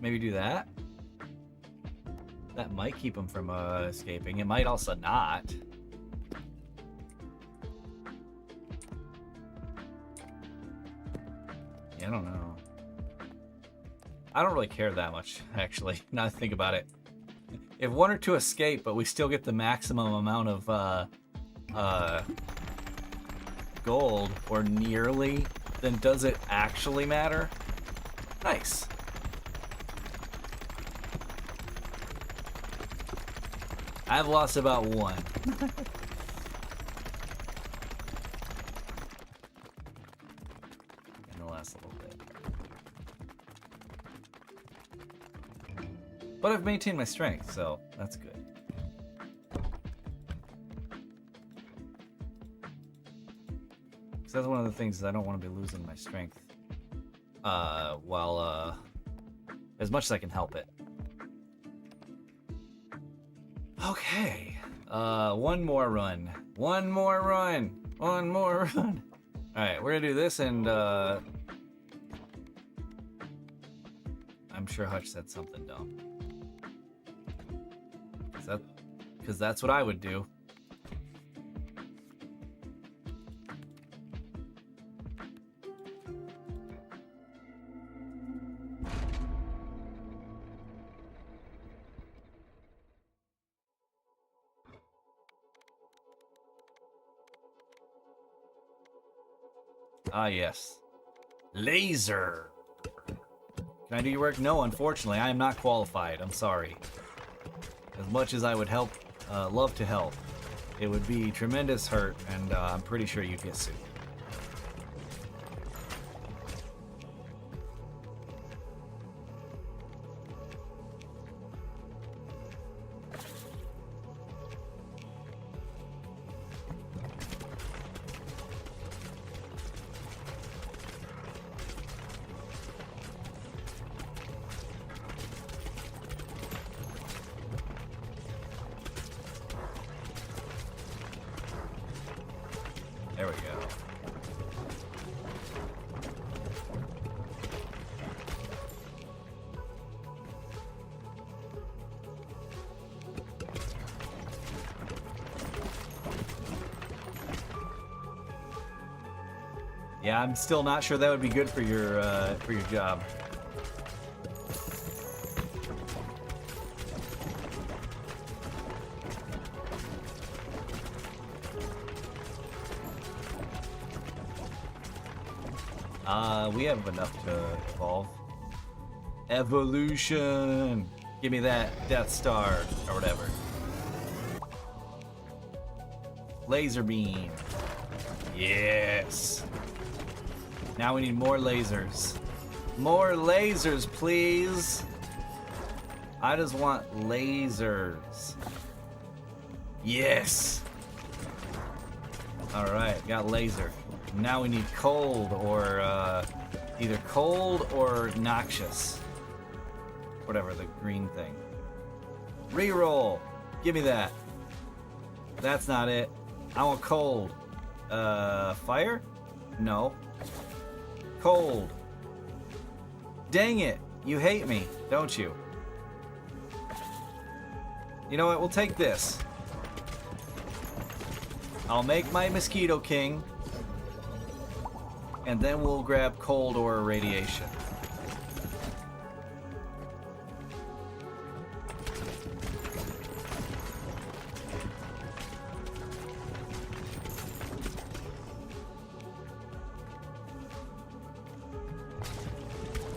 Maybe do that. That might keep them from escaping. It might also not. know. I don't really care that much, actually, now that I think about it. If one or two escape, but we still get the maximum amount of gold, or nearly, then does it actually matter? Nice. I've lost about one. In the last little bit. But I've maintained my strength, so that's good. Because that's one of the things that I don't want to be losing my strength. While, as much as I can help it. Okay. One more run. One more run. One more run. Alright, we're gonna do this and, I'm sure Hutch said something dumb. Because that's what I would do. Ah, yes. Laser! Can I do your work? No, unfortunately, I am not qualified. I'm sorry. As much as I would help, love to help, it would be tremendous hurt, and I'm pretty sure you'd get sued. There we go. Yeah, I'm still not sure that would be good for your job. We have enough to evolve. Evolution! Give me that Death Star, or whatever. Laser beam. Yes! Now we need more lasers. More lasers, please! I just want lasers. Yes! Alright, got laser. Now we need cold, or either cold or noxious. Whatever, the green thing. Reroll! Give me that. That's not it. I want cold. Fire? No. Cold. Dang it! You hate me, don't you? You know what? We'll take this. I'll make my Mosquito King. And then we'll grab cold or radiation.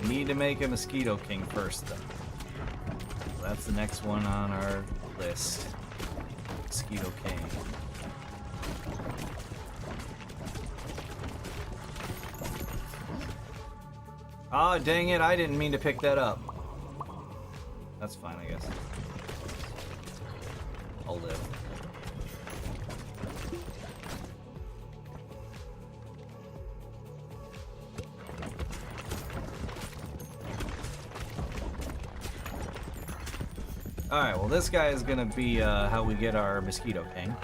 Need to make a Mosquito King first, though. That's the next one on our list. Mosquito King. Ah, dang it, I didn't mean to pick that up. That's fine, I guess. I'll live. Alright, well this guy is gonna be how we get our Mosquito King.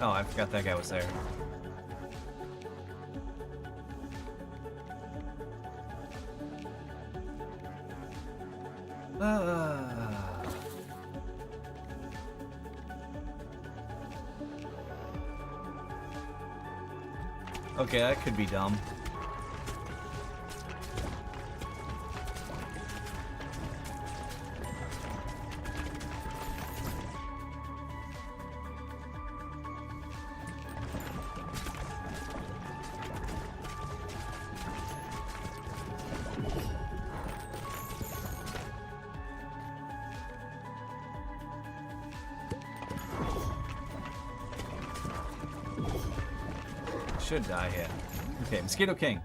Oh, I forgot that guy was there. Ah. Okay, that could be dumb. Should die, yeah. Okay, Mosquito King.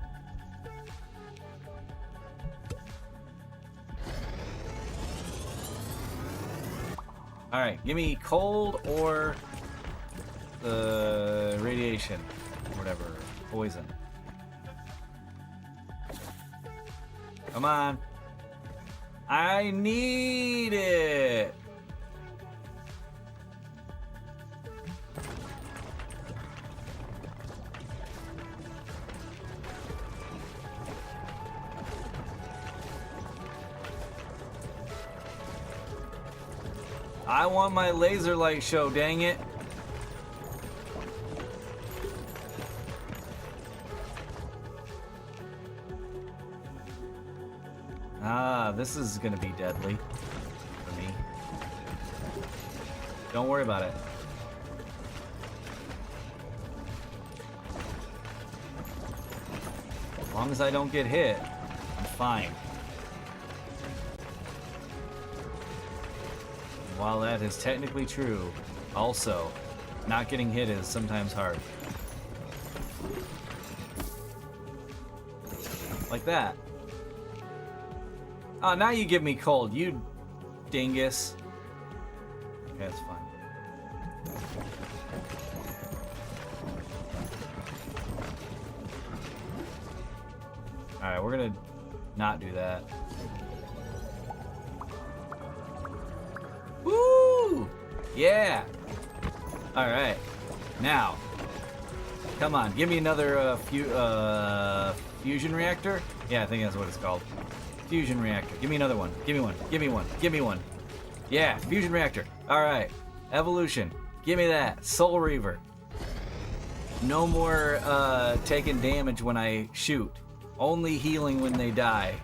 Alright, give me cold or the radiation. Whatever. Poison. Come on. I need it! I want my laser light show, dang it. Ah, this is gonna be deadly for me. Don't worry about it. As long as I don't get hit, I'm fine. While that is technically true, also, not getting hit is sometimes hard. Like that. Oh, now you give me cold, you dingus. Okay, that's fine. Alright, we're gonna not do that. Woo! Yeah! Alright. Now. Come on, give me another fusion reactor? Yeah, I think that's what it's called. Fusion reactor. Give me another one. Give me one. Give me one. Give me one. Yeah, fusion reactor. Alright. Evolution. Give me that. Soul Reaver. No more taking damage when I shoot. Only healing when they die.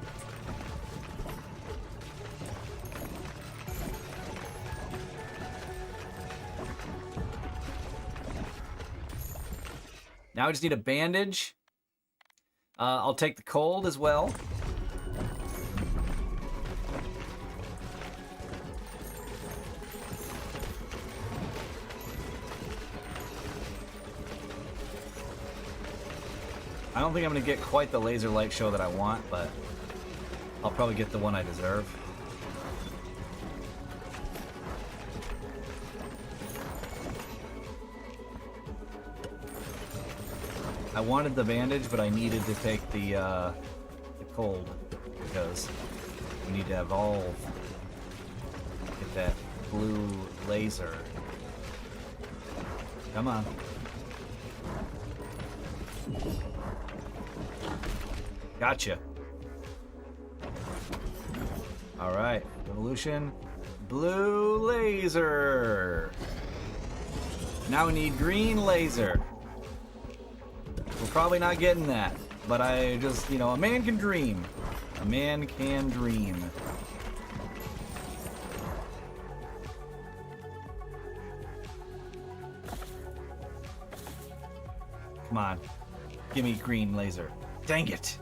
Now I just need a bandage. I'll take the cold as well. I don't think I'm going to get quite the laser light show that I want, but I'll probably get the one I deserve. I wanted the bandage, but I needed to take the cold because we need to evolve. Get that blue laser. Come on. Gotcha. Alright, evolution. Blue laser. Now we need green laser. We're probably not getting that, but I just, you know, a man can dream. A man can dream. Come on. Give me green laser. Dang it.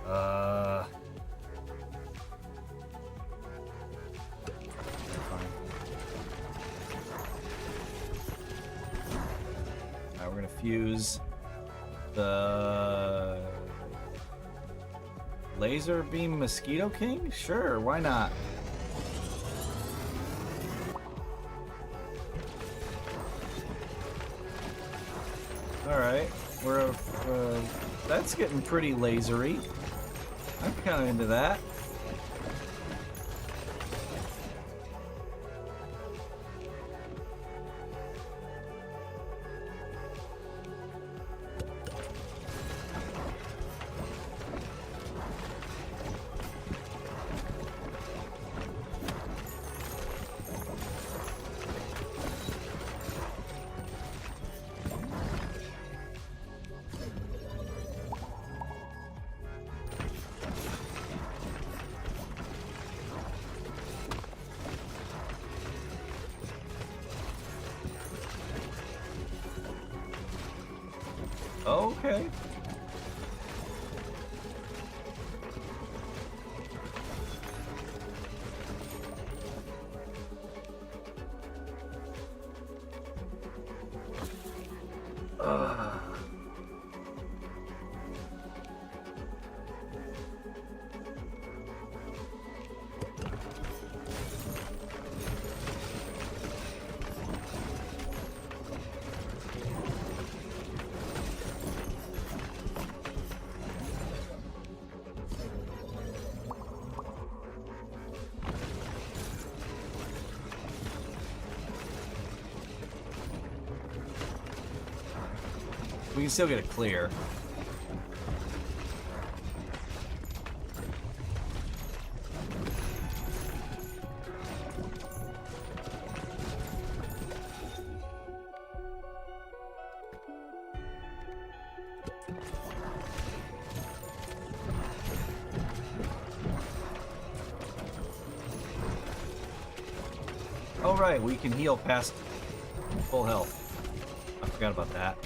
Fine. Alright, we're gonna fuse the laser beam Mosquito King? Sure, why not? Alright, we're that's getting pretty lasery. I'm kind of into that. Okay. We can still get it clear. Oh right, we can heal past full health. I forgot about that.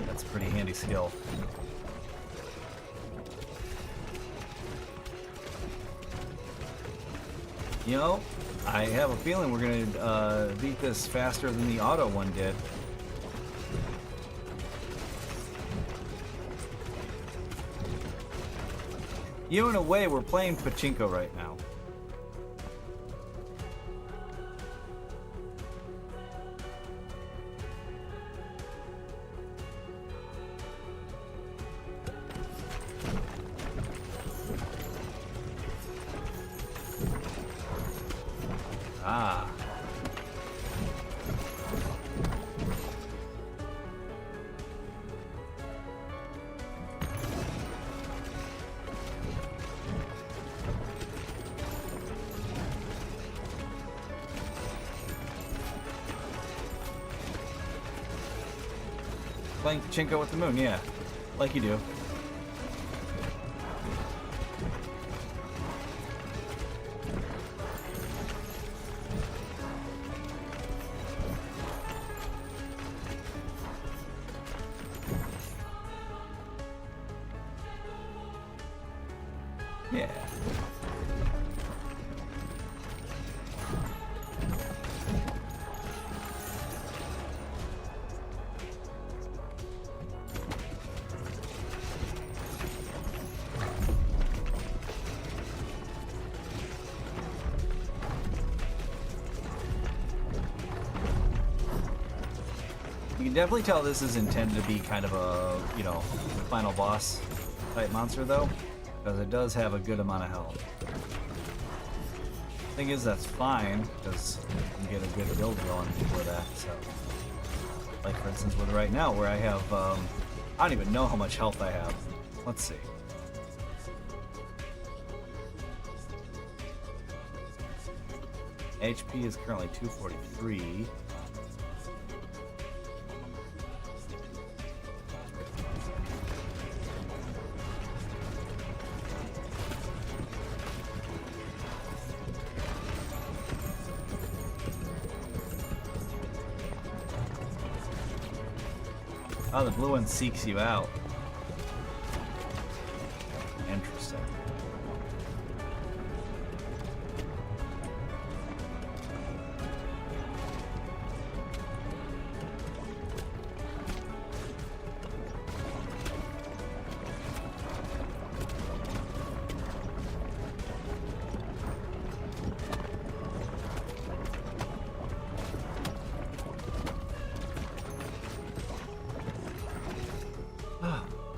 That's a pretty handy skill. You know, I have a feeling we're gonna beat this faster than the auto one did. You know, in a way, we're playing pachinko right now. Ah. Playing pachinko with the moon, yeah. Like you do. Yeah. You can definitely tell this is intended to be kind of a, you know, final boss type monster though, because it does have a good amount of health. Thing is, that's fine, because you can get a good build going for that, so. Like for instance with right now, where I have, I don't even know how much health I have. Let's see. HP is currently 243. Oh, the blue one seeks you out. Interesting.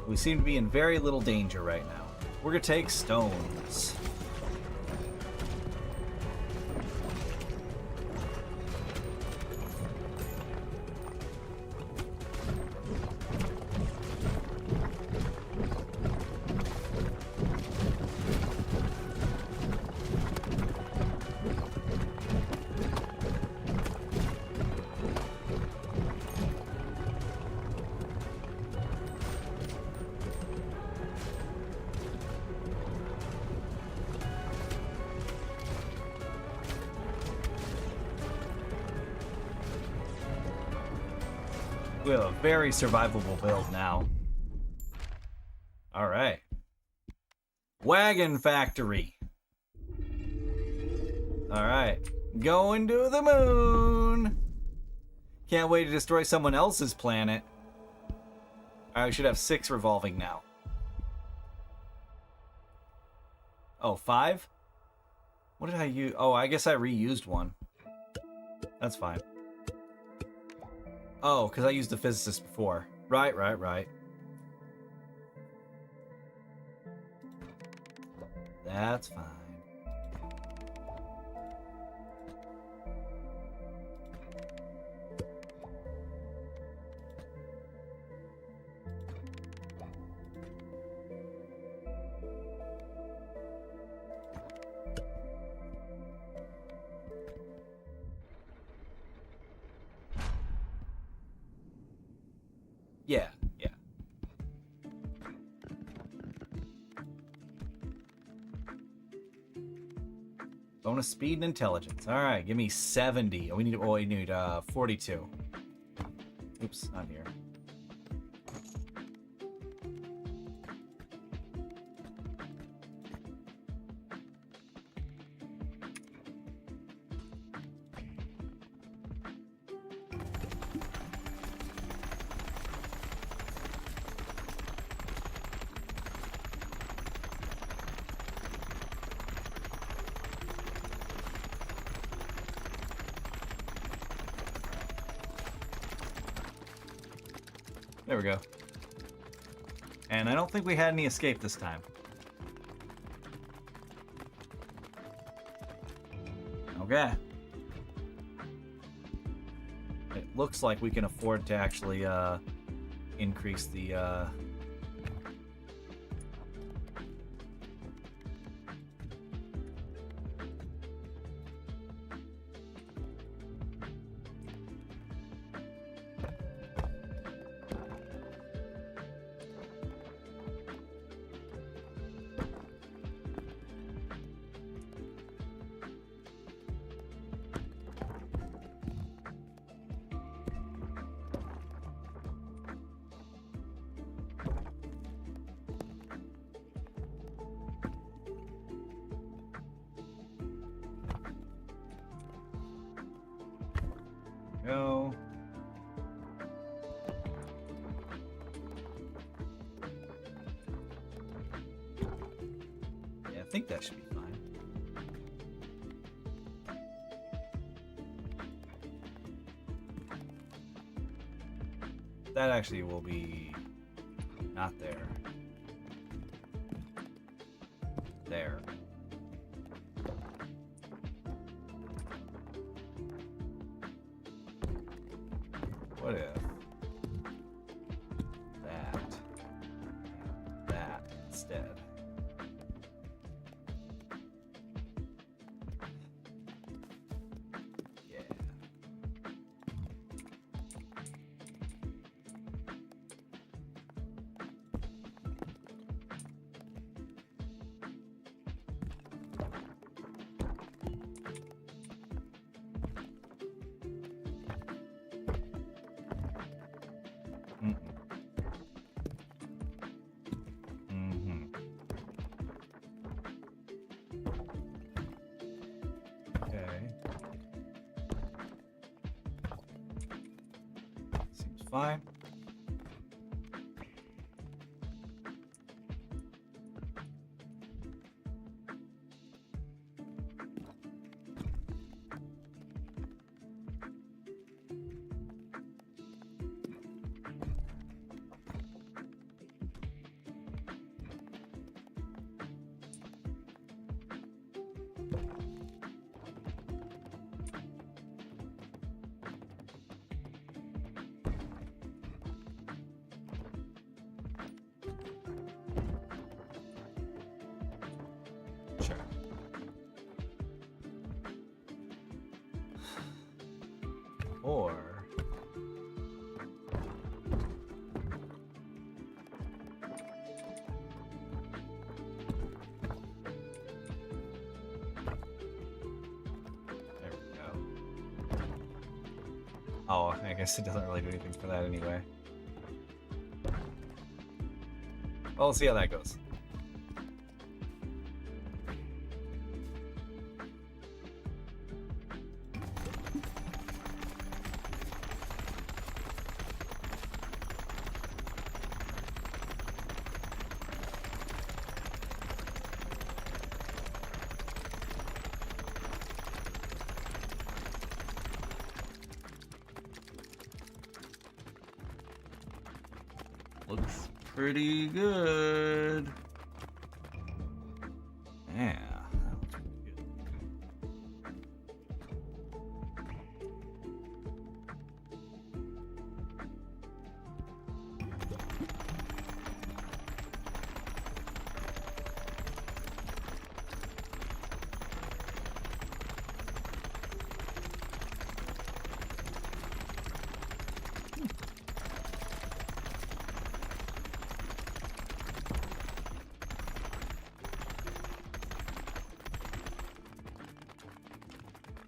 We seem to be in very little danger right now. We're gonna take stones. We have a very survivable build now. All right. Wagon factory. All right. Going to the moon. Can't wait to destroy someone else's planet. All right, we should have 6 revolving now. Oh, 5? What did I use? Oh, I guess I reused one. That's fine. Oh, because I used the physicist before. Right. That's fine. Yeah. Bonus speed and intelligence. All right, give me 70. We need 42. Oops, not here. There we go. And I don't think we had any escape this time. Okay. It looks like we can afford to actually increase the go. Yeah, I think that should be fine. That actually will be not there. There. What if that instead? Yeah. Fine. Sure. Or there we go. Oh, I guess it doesn't really do anything for that anyway. Well, we'll see how that goes. Looks pretty good. Yeah, that looks pretty good.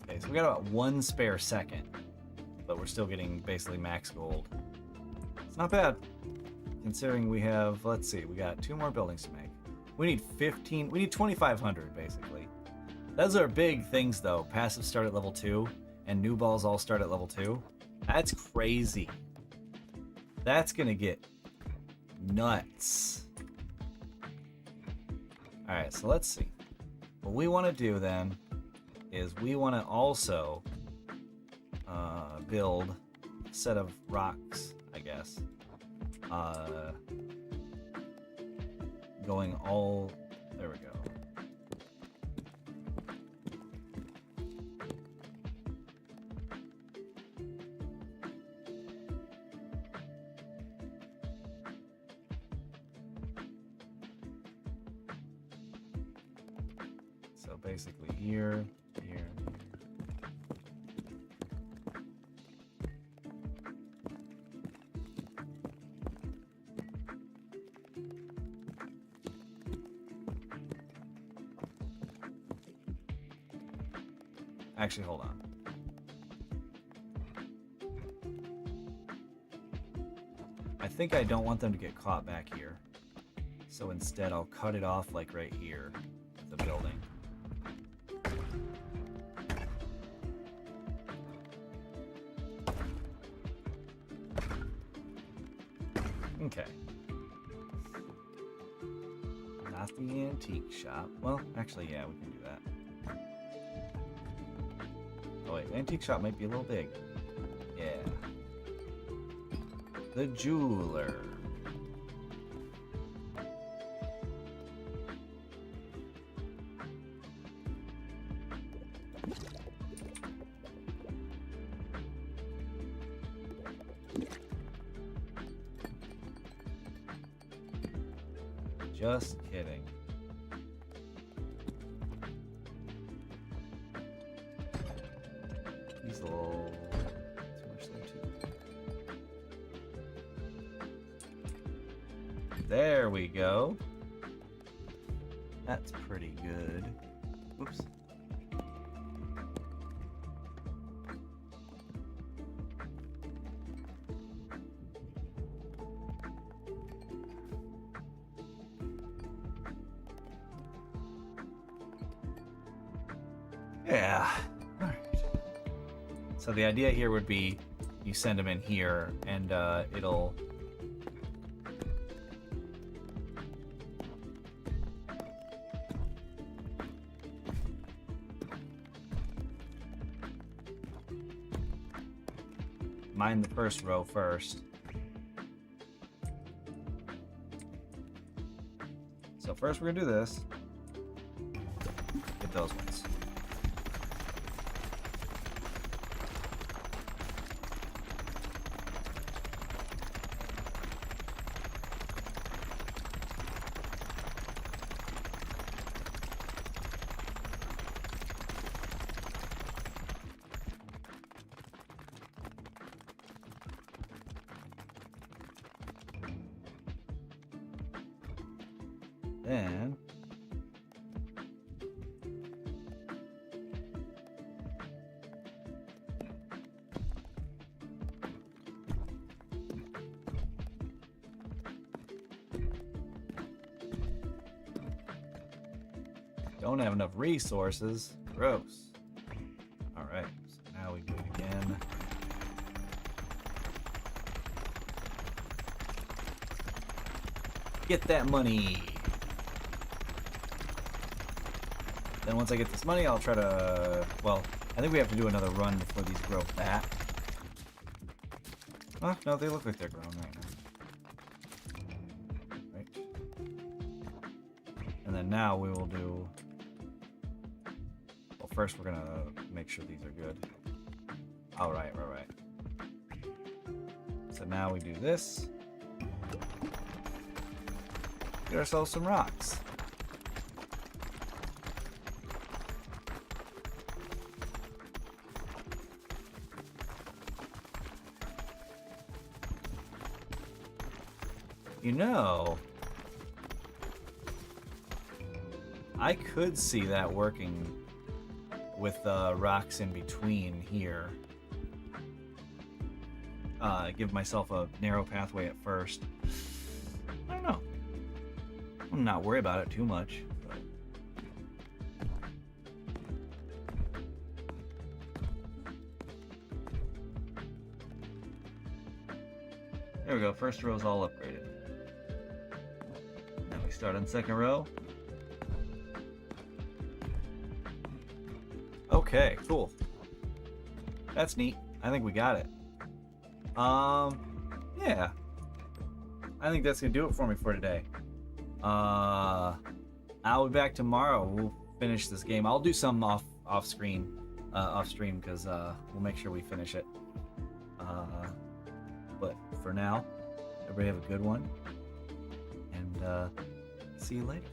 Okay, so we got about 1 spare second, but we're still getting basically max gold. It's not bad, considering we have, let's see, we got 2 more buildings to make. We need 15, we need 2,500 basically. Those are big things though. Passive start at level 2, and new balls all start at level 2. That's crazy. That's gonna get nuts. Alright, so let's see. What we want to do then is we want to also build a set of rocks, I guess. Going all... There we go. So basically here, here, here. Actually, hold on. I think I don't want them to get caught back here. So instead I'll cut it off like right here, the building. Okay. Not the antique shop. Well, actually, yeah, we can do that. Oh wait, the antique shop might be a little big. Yeah. The jeweler. Just kidding. He's a little too much there too. There we go. That's pretty good. Oops. Yeah. All right. So the idea here would be you send them in here and it'll mine the first row first. So first we're gonna do this. Get those ones. Then Don't have enough resources. Gross. Alright, so now we do it again. Get that money! Then once I get this money, I'll try to... Well, I think we have to do another run before these grow fat. Oh, no, they look like they're growing right now. Right. And then now we will do... Well, first we're gonna make sure these are good. All right. So now we do this. Get ourselves some rocks. You know, I could see that working with rocks in between here. Give myself a narrow pathway at first. I don't know. I'm not worried about it too much. But... There we go. First row's all upgraded. Now we start on second row. Okay, cool. That's neat. I think we got it. Yeah. I think that's gonna do it for me for today. I'll be back tomorrow. We'll finish this game. I'll do some off stream, because we'll make sure we finish it. But for now, everybody have a good one, and see you later.